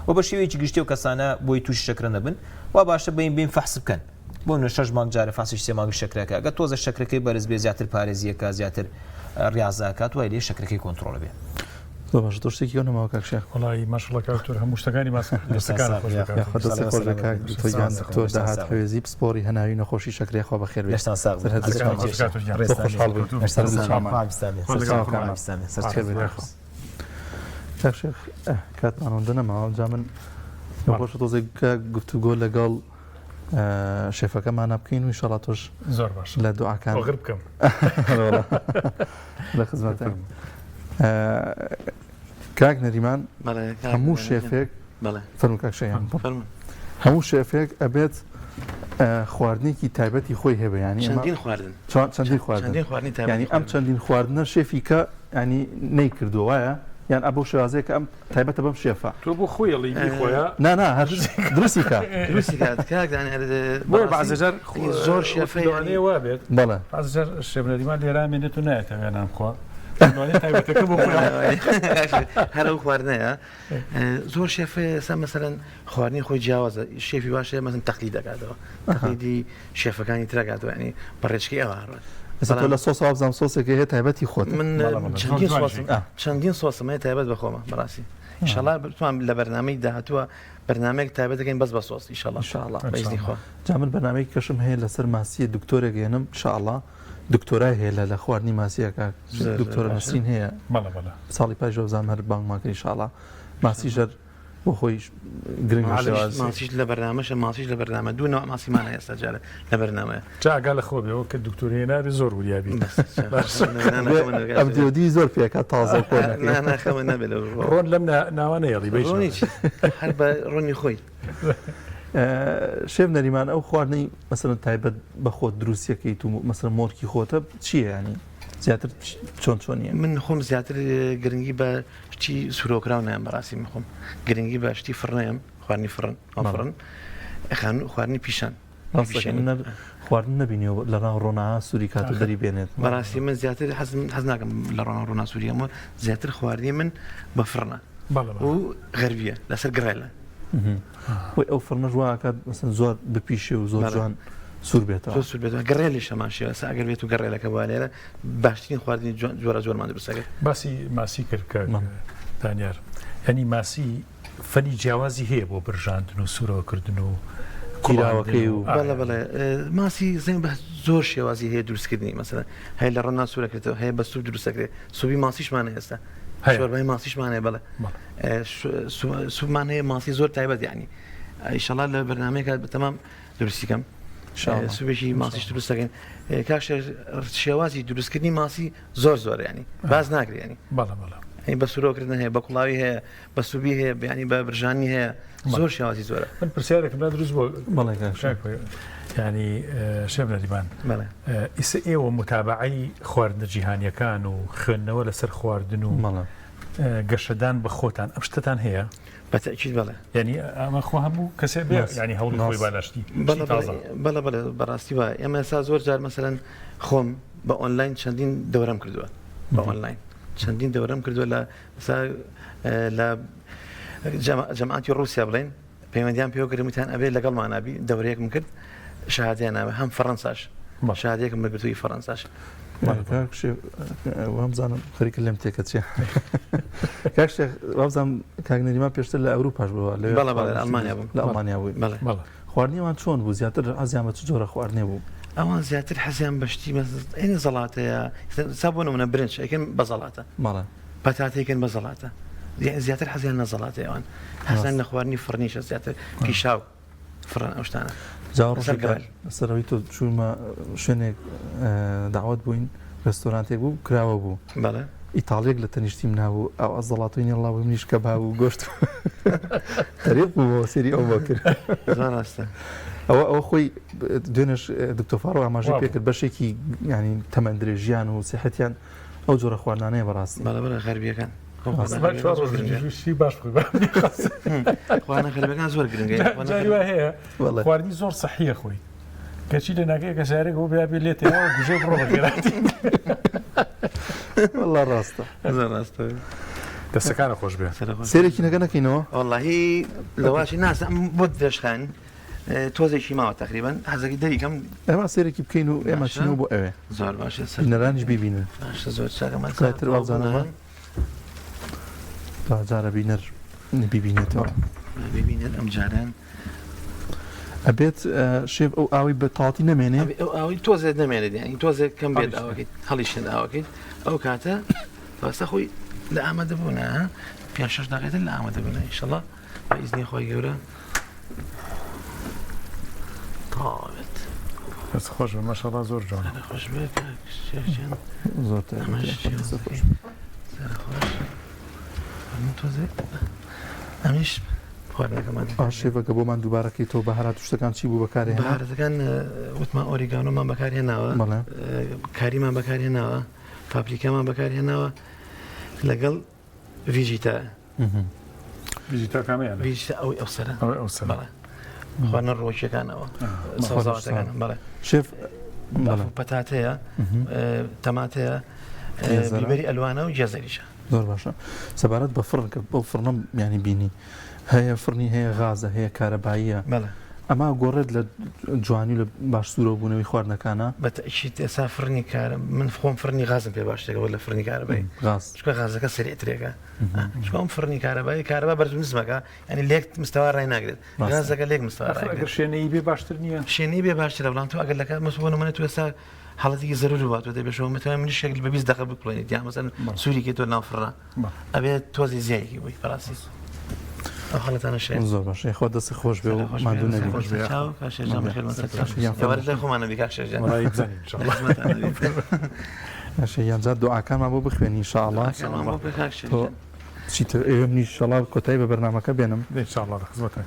و بە شێوەیەکی گشتی و کەسانە بۆی تووشی شەکرە نەبن و باشە بین فەحس بکەن بۆ 6 مانگ جارە فاسیش 3 مانگ شەکرەکە گە تۆزە شەکرەکەی بەرز بێ زیاتر پارێزیەکە زیاتر ریاضاکات وای لێ شەکرەکەی کۆنتترۆڵ بێ باش تۆشتێکی نەماوە کاکشێ وڵی ماشڵە کاکتۆر هەموو شتەکانی دکتۆر داهات هەوێزی پسپۆری هەناوی نەخۆشی شەکرێ خۆ بەخێر بێ کاکشێخ کاتمانەوەندە نەماوە جا من خۆش تۆزێک گفتوگۆ لەگەڵ شێفەکەمانە بکەین و ئینشەڵا تۆش زۆر باش لە دوعاکان غر بکەم لە خزمەتە کاک نەریمان هەموو شێفێک فەرموو کاک شەیان هەموو شێفێک ئەبێت خواردنێکی تایبەتی خۆی هەبێ ینی چەندین خواردن ینی ئەم چەندین خواردنە شێفی کە ینی نەیکردو وایە یان ئەبوو شێوازەیە کە ئەم تایبەتە بەم شێفە تۆ بۆ خۆیڵی خۆیە نا درستی کە بەزەجار زۆر شێفەیە وا بێت بەڵێ بەزەجار شێبنەریمان لێرامێنێت و نایەتەوێ نامخوا هەرو خواردنەیە زۆر شێفێ سا مەسەرەن خواردنی خۆی جیاوازە شێفی باشە مەسن تەقلید دەکاتەوە تەقلیدی شێفەکانی ترەکاتەوە ینی بەڕێچکەی ئەوە هەڕێت تۆ لە سۆس وابزانام سۆسێکی هەیە تایبەتی خۆت من چەندین سۆسمەیە تایبەت بەخۆمە بەڕاستی ئینشەڵا بتوانم لە بەرنامەی داهاتووە بەرنامەیەک تایبەت دەکەین بەس بە سۆس ئینشەڵا بەئیزنی خوا جا من بەرنامەی کەشم هەیە لەسەر ماسیە دکتۆرێک هێنم ئینشەڵا دکتۆرای هەیە لە خواردنی ماسیەکە دکتۆرە نەسرین هەیە ساڵی پاش وەزان هەر بانگماکە ئینشەڵا ماسی ژەر بۆ خۆی گرنگ ماسیش لە بەرنامەشە ماسیش لە بەرنامە دوو ماسیمانە ئێستا جارە لە بەرنامەیە جاگا لە خۆ بێەوە کە دکتۆری نابێ زۆر وریابی ئەمدیۆدی زۆر پێکە تازە ناخەوە نەبێت ڕۆن لەم ناوانەیەڵی بەڕۆنی هەر بە ڕۆنی خۆی شێف نەریمان ئەو خواردنەی مەسەرەن تایبەت بە خۆت دروستیەکەیت و مەسەرەن مۆرکی خۆتە چییە ینی زیاتر چۆنیە من خۆم زیاتر گرنگی بە شتی سورۆکرااو نایان بەڕاستی من خۆم گرنگی بە شتی فڕنەیەم خواردنی فڕن ئەفرن خواردنی پیشان خواردن نبینیەوە لە ڕاو ڕۆنا سووری کات و دەری بێنێت بەڕاستی من زیاتر حەز ناکەم لە ڕۆنا ڕۆنا سووریەمە زیاتر خواردنی من بە فڕنە و غەربیە لەسەر گڕایلە ئەو فڕنە ژواکات مەسەن زۆر بپیشێ و زۆر جوان سوور بێتەوە سوور بێتەوە گەڕێلی شەماشیە سا ئەگەر بێت و گەڕێلەکە وە لێرە باشترین خواردنی جۆرە زۆرمان دروستەکەێت باسی ماسی کرد دانیار ینی ماسی فەنی جیاوازی هەیە بۆ برژاندن و سوورەوەکردن و کوراوەکەی و بەڵێ ماسی زەین بە زۆر شێوازی هەیە دروستکردنی مەسەلا هەیە لە ڕەنا سوورەکرێتەوە هەیە بە سوور دروستەکرێت سوبی ماسیشمانە ئێستا شۆربای ماسیشمانەیە بەڵێ سوبمان هەیە ماسی زۆر تایبەت یعنی ئیشەڵا لە بەرنامەیەکات بەتەمام درستیکەم سوبێکی ماسیش دروست دەکەین کاش شێوازی دروستکردنی ماسی زۆر زۆر ینی باز ناکرێت ینی بە سوورۆکردن هەیە بە کوڵاوی هەیە بە سوبی هەیە بیانی بە برژانی هەیە زۆر شێوازی زۆرە من پرسیارێکم دروست بۆ ینی شێف نەریمان ئیسە ئێوە متابعی خواردنە جیهانیەکان و خوێندنەوە لەسەر خواردن و گەشەدان بە خۆتان ئەم شتتان هەیە بەتەکیید بەڵێ ینی ئەمە خۆ هەموو کەسێ بێ ینی هەوڵی خۆی باناشتی بەڵێ بەڕاستی وە ئێمە ئێستا زۆر جار مەسەرەن خۆم بە ئۆنلاین چەندین دەورەم کردووە بە ئۆنلاین چەندین دەورەم کردووە لە جەماعەتی ڕووسیا بڵێن پەیوەندیان پێوەگرمیتان ئەبێ لەگەڵمان نابی دەورەیەکم کرد شەهادەیان ناوە هەم فەڕەنساش شادێکم بەگرتووی فەڕەنساش وامزانم خەریکە لەم تێکە چێ کاش وابزانم کاگنەریمان پێشتر لە ئەوروپاش بووە لە ئەڵمانیا بوو لە ئەڵمانیا بووی خواردنیوان چۆن بوو زیاتر حەزیان بە چ جۆرە خواردنێ بوو ئەوان زیاتر حەزیان بەشتی ئەینی زەڵاتەیە سابوون منە برنج ئەکەن بە زەڵاتە پەتاتێکن بە زەڵاتە زیاتر حەزیان نە زەڵاتەیەوان حەزیان لە خواردنی فڕنیشە زیاتر پیشاو فڕن ئەو شتانە جا ڕۆژێک سەرەوەی تۆ چوومە شوێنێک داوت بووین ڕێستۆرانتێک بوو کراوە بوو بەڵێ ئیتاڵیەک لە تەنیشتیم نابوو ئەو ئەزەڵاتوی نێڵا بوو منیش کە باو گۆشت تەریق بوو سێری ئەو بۆ کرد ڕاستە ئەوە خۆی دوێنش دکتۆفاڕ ئاماژەی پێکرد بەشێکی ینی تەمەند درێژیان و سیحەتیان ئەو جۆرە خواردانەیە بەڕاستی بەڵێ غەربیەکان باش خواردنە غەربیەکان زۆر گرنگە هەیە خواردنی زۆر سەحیە خۆی کەچی لە ناکەیە کە شارێک بۆ بیا بێ لێتەوە گوژەی بڕۆ بەگێراتی والله ڕاستە ڕاستە دەستەکانە خۆش بێ سێرێکی نەگە نەکەینەوە واللهی لەواشی ناسم بۆ درێژخان تۆزێکی ماوە تقریبان حەزەکی دەریکەم ئێمە سێرێکی بکەین و ئێمە چینەوە بۆ ئەوێ زۆر باشە نەرانیش ببینن باشە زۆر چاکەمان زیاتر وازانەوە جارە بینەر ببینێتەوە ببینێت ئەم جاران ئەبێت شێف ئەو ئاوی بە تاڵاتی نەمێنێ ئەوی تۆزێت نەمێنێت یانی تۆزێک کەم بێت ئاوەکەیت هەڵیشێت ئاوەکەیت ئەو کاتە تەوەستە خۆی لە ئامادە بوونە 5-6 دقیقەتر لە ئامادە بوونە ئینشەڵڵا بە ئیزنی خۆی گەورە تاوێت دەست خۆش بە ماشەڵڵا زۆر جوانە خۆش بێت زۆر تۆزێک ئەمیش خواردنەکەمان شێفەکە بۆمان دووبارەکەی تۆ بەهارات شتەکان چی بوو بەکارێ بەهارەتەکان وتمان ئۆریگانۆمان بەکارهێناوە کاریمان بەکارهێناوە پاپریکامان بەکارهێناوە لەگەڵ ڤیژیتا ڤیژیتا کامەیە ڤیژیتا ئەو سەرە بەڵێ خواردنە ڕۆژیەکانەوە سەوزاواتەکان بەڵێ شێف پەتاتەیە تەماتەیە بیبەری ئەلوانە و جێزەریشە زۆر باشە سەبارەت بە فڕن کە بەو فڕنم ینی بینی هەیە فڕنی هەیە غازە هەیە کارەباییە ئەما گۆڕێت لە جوانی لە باش سوورە بوونەوەی خواردنەکانە بەتەشیت ئێستا فڕنی کارە من خۆم فڕنی غازم پێ باشتێکەوە لە فڕنی کارەبایی چکە غازەکە سریعترێکە چکۆم فڕنی کارەبایی کارەبا بەرز نزمەکە ینی لێک مستەوا ڕای ناگرێت غازەکە لێک مستەوا ئەگەر شوێنەی بێ باشتر نییە شوێنەی بێ باشترە بەڵام تۆ ئەگەر لەکە مەسبوونە منێت ئێستا حاڵەتێکی زەرور باتوە دەبێشەوە متوانێت منیش شەکل بە 20 دقیقە بکڵێنیت یا مەسەن سووریکی تۆ ناو فڕە ئەبێت تۆزی زیایەکی بووی بەڕاستی حالتانە شێ زۆر باشە خۆ دەستی خۆش بێ و مادوو نەبی خۆمانە بیکار شێژیان یانجا دوعاکانمان بۆ بخوێنی ئینشاءڵڵا چیتر ئێوە منیش ئینشاءڵڵا کۆتایی بە بەرنامەکە بێنم ئینشاءڵڵا لە خزمەتە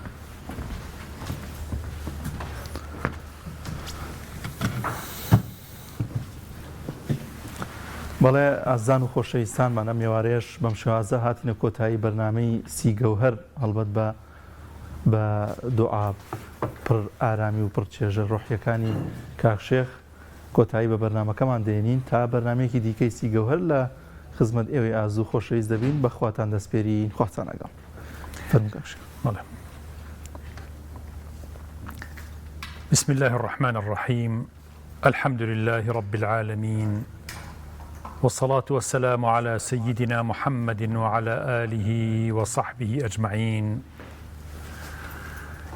بەڵێ ئازان و خۆشەویستانمان ئەم ێوارەیەش بەم شێوازە هاتینە کۆتایی بەرنامەی سیگەوهەر هەڵبەت بە دوعا پڕ ئارامی و پڕچێژە ڕۆحیەکانی کاکشێخ کۆتایی بە بەرنامەکەمان دێنین تا بەرنمەیەکی دیکەی سیگەوهەر لە خزمەت ئێوەی ئازوو خۆشەویست دەبین بەخواتان دەسپێرین خواتان ئەگەڵ فەرموو کاکشێخ. بسم الله الرحمن الرحيم الحمد لله رب العالمين والصلاة والسلام على سيدنا محمد وعلى آله وصحبه أجمعين.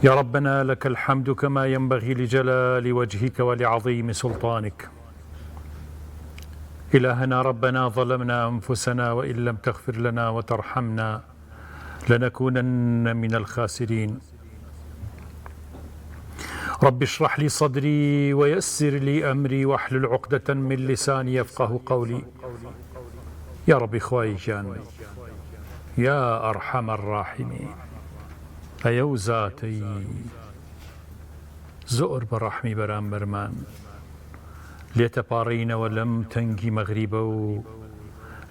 يا ربنا لك الحمد كما ينبغي لجلال وجهك ولعظيم سلطانك. إلهنا ربنا ظلمنا أنفسنا وإن لم تغفر لنا وترحمنا لنكونن من الخاسرين. رب اشرح لي صدري ويسر لي أمري واحلل عقدة من لساني يفقه قولي. يا رب إخوائي جان يا أرحم الراحمين أيو ذاتي زؤر برحمي برام برمان ليتبارين ولم تنجي مغربو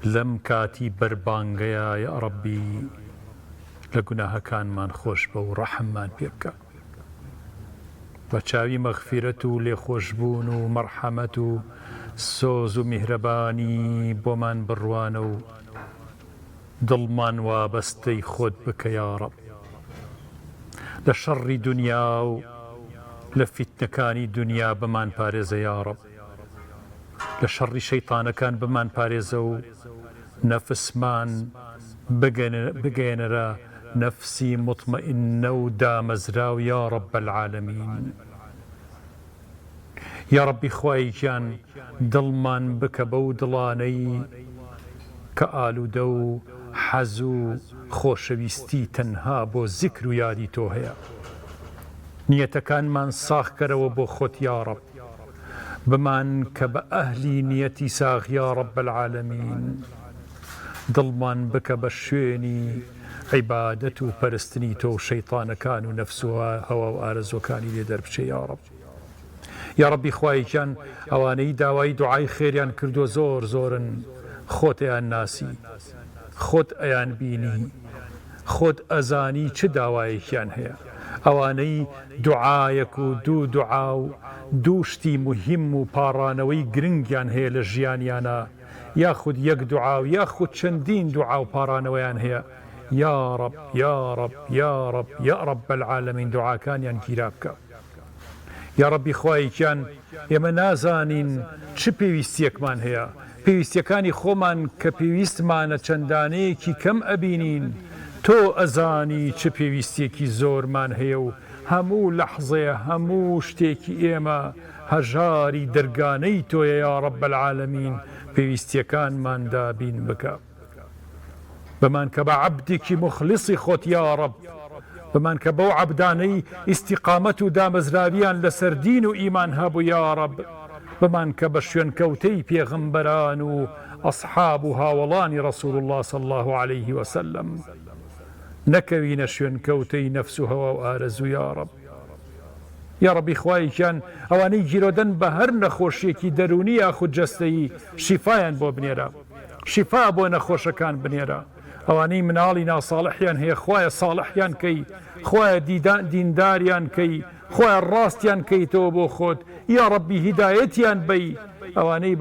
لم كاتي بربانغيا يا ربي لقناها كان من خوش بو رحم من بيبكا بچاوی مغفرت و لێخۆشبوون و مەرحەمەت و سۆز و میهرەبانی بۆمان بڕوانە و دڵمان وابەستەی خۆت بکە یا ڕەب لە شەڕی دنیا و لە فیتنەکانی دنیا بمان پارێزە یا ڕەب لە شەڕی شەیتانەکان بمان پارێزە و نەفسمان بگەێنەرە نفسي مطمئنة ودامزراو يا رب العالمين. يا ربي خواي جان دڵمان بکە بەو دڵانەی کە ئالوودە و حەز و خۆشەویستی تەنها بۆ زیکر و یادی تۆ هەیە نیەتەکانمان ساخکەرەوە بۆ خۆت یا ڕەب بمان کە بە ئەهلی نیەتی ساغ یا ڕەب العالەمین دڵمان بکە بە شوێنی عیبادەت و پەرستنی تۆ و شەیطانەکان و نەفس و هەوا و ئارەزوەکانی لێ دەربچێ یا ڕەب یا ڕەبی خوایەکیان ئەوانەی داوای دوعای خێریان کردو زۆر زۆرن خۆت ئەیان ناسی خۆت ئەیان بینی خۆت ئەزانی چ داوایەکیان هەیە ئەوانەی دوعایەک و دوو دوعا و دوو شتی مهم و پاڕانەوەی گرنگیان هەیە لە ژیانیانە یاخود یەک دوعا و یاخود چەندین دوعا و پاڕانەوەیان هەیە یا ڕەب یا ڕەب یا ڕەب یا ڕەب العالەمین دوعاکانیان گیرا بکە یا ڕەبی خوایەکیان ئێمە نازانین چ پێویستیەکمان هەیە پێویستیەکانی خۆمان کە پێویستمانە چەندانەیەکی کەم ئەبینین تۆ ئەزانی چ پێویستێکی زۆرمان هەیە و هەموو لەحظەیە هەموو شتێکی ئێمە هەژاری دەرگانەی تۆیە یا ڕەب العالەمین پێویستیەکانمان دابین بکە بمان کە بە عەبدێکی مخلیصی خۆت یا ڕەب بمان کە بەو عەبدانەی ئیستیقامەت و دامەزراویان لەسەر دین و ئیمان هەبوو یا ڕەب بمان کە بە شوێنکەوتەی پێغەمبەران و ئەصحاب و هاوڵانی ڕەسوول الله صلی الله عليه وسلم نەکەوینە شوێنکەوتەی نەفس و هەوا و ئارەزوو یا ڕەب یا ڕەبی خوایەکیان ئەوانەی گیرۆدەن بە هەر نەخۆشیێکی دەرونی یاخود جەستەیی شیفایان بۆ بنێرە شیفا بۆ نەخۆشەکان بنێرە ئەوانەی مناڵی ناساڵحیان هەیە خوایە ساڵحیان کەی خوایە دینداریان کەی خوایە ڕاستیان کەیتەوە بۆ خۆت یا ڕەبی هیدایەتیان بەی ئەوانەی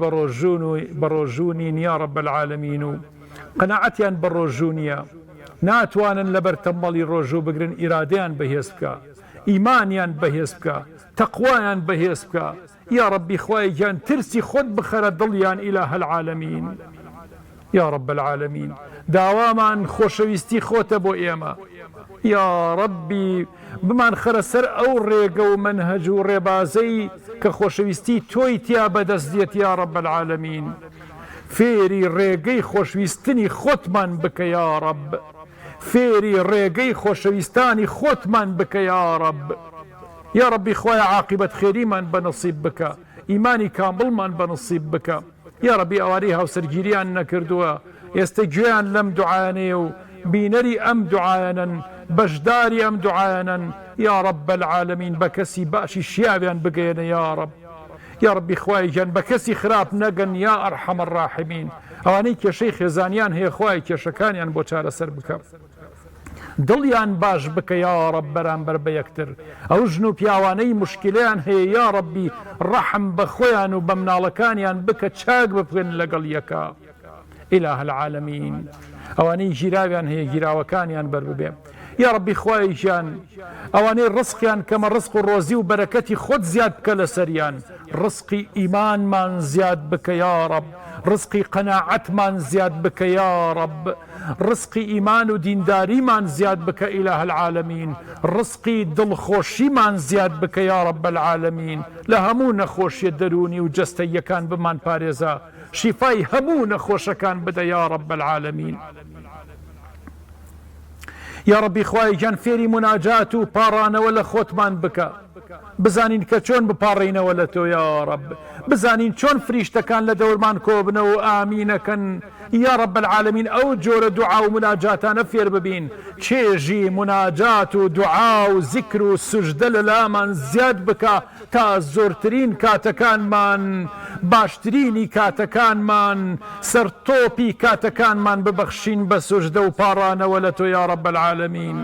بەڕۆژوونین یا ڕەب العالەمین و قەناعەتیان بە ڕۆژوونیە ناتوانن لەبەر تەمبەڵی ڕۆژوو بگرن ئیرادەیان بەهێز بکە ئیمانیان بەهێز بکە تەقوایان بەهێز بکە یا ڕەبی خوایەکیان ترسی خۆت بخەرە دڵیان ئیلاه العالەمین یا ڕەب العالەمین داوامان خۆشەویستی خۆتە بۆ ئێمە یا ڕەبی بمان خەرە سەر ئەو ڕێگە و منهەج و ڕێبازەی کە خۆشەویستی تۆی تیا بەدەست دێت یا ڕەب العالەمین فێری ڕێگەی خۆشویستنی خۆتمان بکە یا ڕەب فێری ڕێگەی خۆشەویستانی خۆتمان بکە یا ڕەب یا ڕەبی خوایە عاقبەت خێریمان بەنەسیب بکە ئیمانی کامڵمان بەنەسیب بکە یا ڕەبی ئەوانەی هاوسەرگیریان نەکردووە ئێستا گوێیان لەم دوعایانەیە و بینەری ئەم دوعایانن بەشداری ئەم دوعایانن یا ڕەب العالەمین بە کەسی باشی شیاویان بگەێنە یا ڕەب یا ڕەبی خوایەکیان بە کەسی خراپ نەگەن یا ئەرحەم الراحمین ئەوانەی کێشەی خێزانیان هەیە خوای کێشەکانیان بۆ چارەسەر بکە دڵیان باش بکە یا ڕەب بەرامبەر بە یەکتر ئەو ژن و پیاوانەی مشکلیان هەیە یا ڕەبی ڕەحم بە خۆیان و بە مناڵەکانیان بکە چاک ببن لەگەڵ یەکە ئیلاه العالەمین ئەوانەی گیراویان هەیە گیراوەکانیان بەر ببێ یا ڕەبی خوایەکیان ئەوانەی ڕزقیان کەمە ڕزق و ڕۆزی و بەرەکەتی خۆت زیاد بکە لەسەریان ڕزقی ئیمانمان زیاد بکە یا ڕەب ڕزقی قەناعەتمان زیاد بکە یا ڕەب ڕزقی ئیمان و دینداریمان زیاد بکە ئیلاه العالەمین ڕزقی دڵخۆشیمان زیاد بکە یا ڕەب العالەمین لە هەموو نەخۆشیە دەرونی و جەستەییەکان بمان پارێزە شیفای هەموو نەخۆشەکان بدە یا ڕەب العالەمین یا ڕەبی خوایەکیان فێری مناجات و پاڕانەوە لە خۆتمان بکە بزانین کە چۆن بپاڕینەوە لە تۆ یا ڕەب بزانین چۆن فریشتەکان لە دەورمان کۆبنەوە و ئامینەکەن یا ڕەب العالەمین ئەو جۆرە دوعا و مناجاتانە فێر ببین چێژی مناجات و دوعا و زیکر و سوژدە لە لامان زیاد بکە تا زۆرترین کاتەکانمان باشترینی کاتەکانمان سەرتۆپی کاتەکانمان ببەخشین بە سوژدە و پاڕانەوە لە تۆ یا ڕەب العالەمین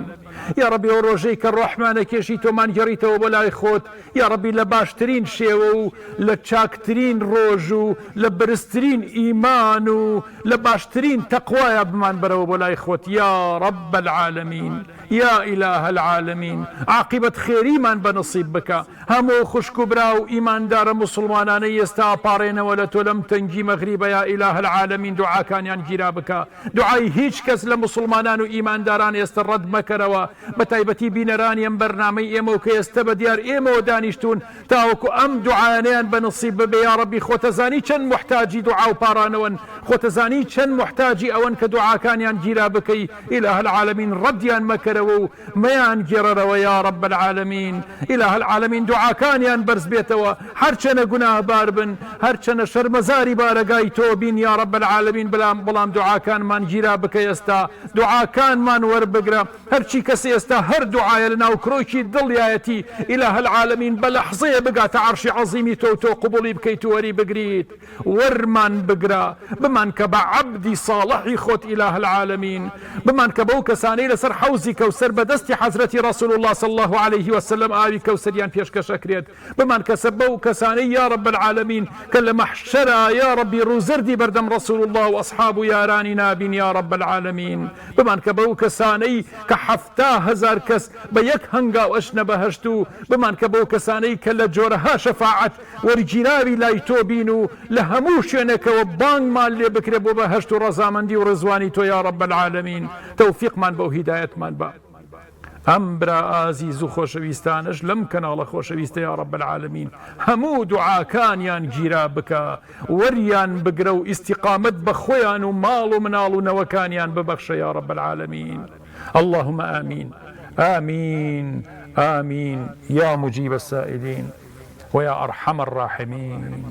یا ڕەبی ئەو ڕۆژەی کە ڕەحمانە کێشی تۆمان گەڕیتەوە بۆ لای خۆت یا ڕەبی لە باشترین شێوە و لە چاکترین ڕۆژ و لە بەرزترین ئیمان و لە باشترین تەقوایە بمان بەرەوە بۆ لای خۆت یا ڕەب العالەمین یا ئیلاه العالەمین عاقبەت خێریمان بەنەسیب بکە هەموو خوشک و برا و ئیماندارە موسڵمانانەی ئێستا پاڕێنەوە لە تۆ لەم تەنگی مەغریبە یا ئیلاه العالەمین دوعاکانیان گیرا بکە دوعای هیچ کەس لە موسڵمانان و ئیمانداران ئێستا ڕەت مەکەرەوە بە تایبەتی بینەرانی ئەم بەرنامەی ئێمە و کە ئێستا بە دیار ئێمەوە دانیشتون تاوەکو ئەم دوعایانەیان بەنەسیب ببێ یا ڕەبی خۆتەزانی چەند محتاجی دوعا و پاڕانەوەن خۆتەزانی چەند محتاجی ئەوەن کە دوعاکانیان گیرا بکەی ئیلاه العالەمین ڕەدیان مەکەرە دەرەوە و مەیان گێڕەرەوە یا رب العالمین. إله العالمین دوعاکانیان بەرز بێتەوە، هەرچەنە گوناهبار بن، هەرچەنە شەرمەزاری بارەگای تۆ بین یا رب العالمین. بەڵام دوعاکانمان گیرا بکە ئێستا، دوعاکانمان وەربگرە. هەرچی کەسی ئێستا هەر دوعایە لە ناو کرۆکی دڵیایەتی إله العالمین بە لەحزەیە بگاتە عەرشی عەظیمی تۆ قبوڵی بکەیت و وەری بگریت، وەرمان بگرە، بمان کە بە عەبدی صالحی خۆت إله العالمین، بمان کە بەو کەسانەی لەسەر حەوزی کەوسەر بەدەستی حەزرەتی رەسوول الله صلی الله عليه وسلم ئاوی کەوسەریان پێشکەشەکرێت، بمان کەسە بەو کەسانەی یا رب العالمین کە لە مەحشەرا یا ربی ڕووزەردی بەردەم رەسوول الله و ئەصحاب و یارانی نابین یا رب العالمین. بمان کە بەو کەسانەی کە 700,000 کەس بە یەک هەنگاو ئەشنە بەهەشت و بمان کە بەو کەسانەی کە لە جۆرەها شەفاعەت وەرگیراوی لای تۆ بین و لە هەموو شوێنێکەوە بانگمان لێ بکرێ بۆ بەهەشت و ڕەزامەندی و ڕزوانی تۆ یا رب العالمین. تەوفیقمان بەو هیدایەتمان بە. ئەم برا ئازیز و خۆشەویستانش لەم کەناڵە خۆشەویستە یا رب العالمین هەموو دوعاکانیان گیرا بکە، وەریان بگرە و ئیستیقامەت بە خۆیان و ماڵ و مناڵ و نەوەکانیان ببەخشە یا رب العالمین. اللهم آمين آمين آمين يا مجيب السائلين ويا أرحم الراحمين.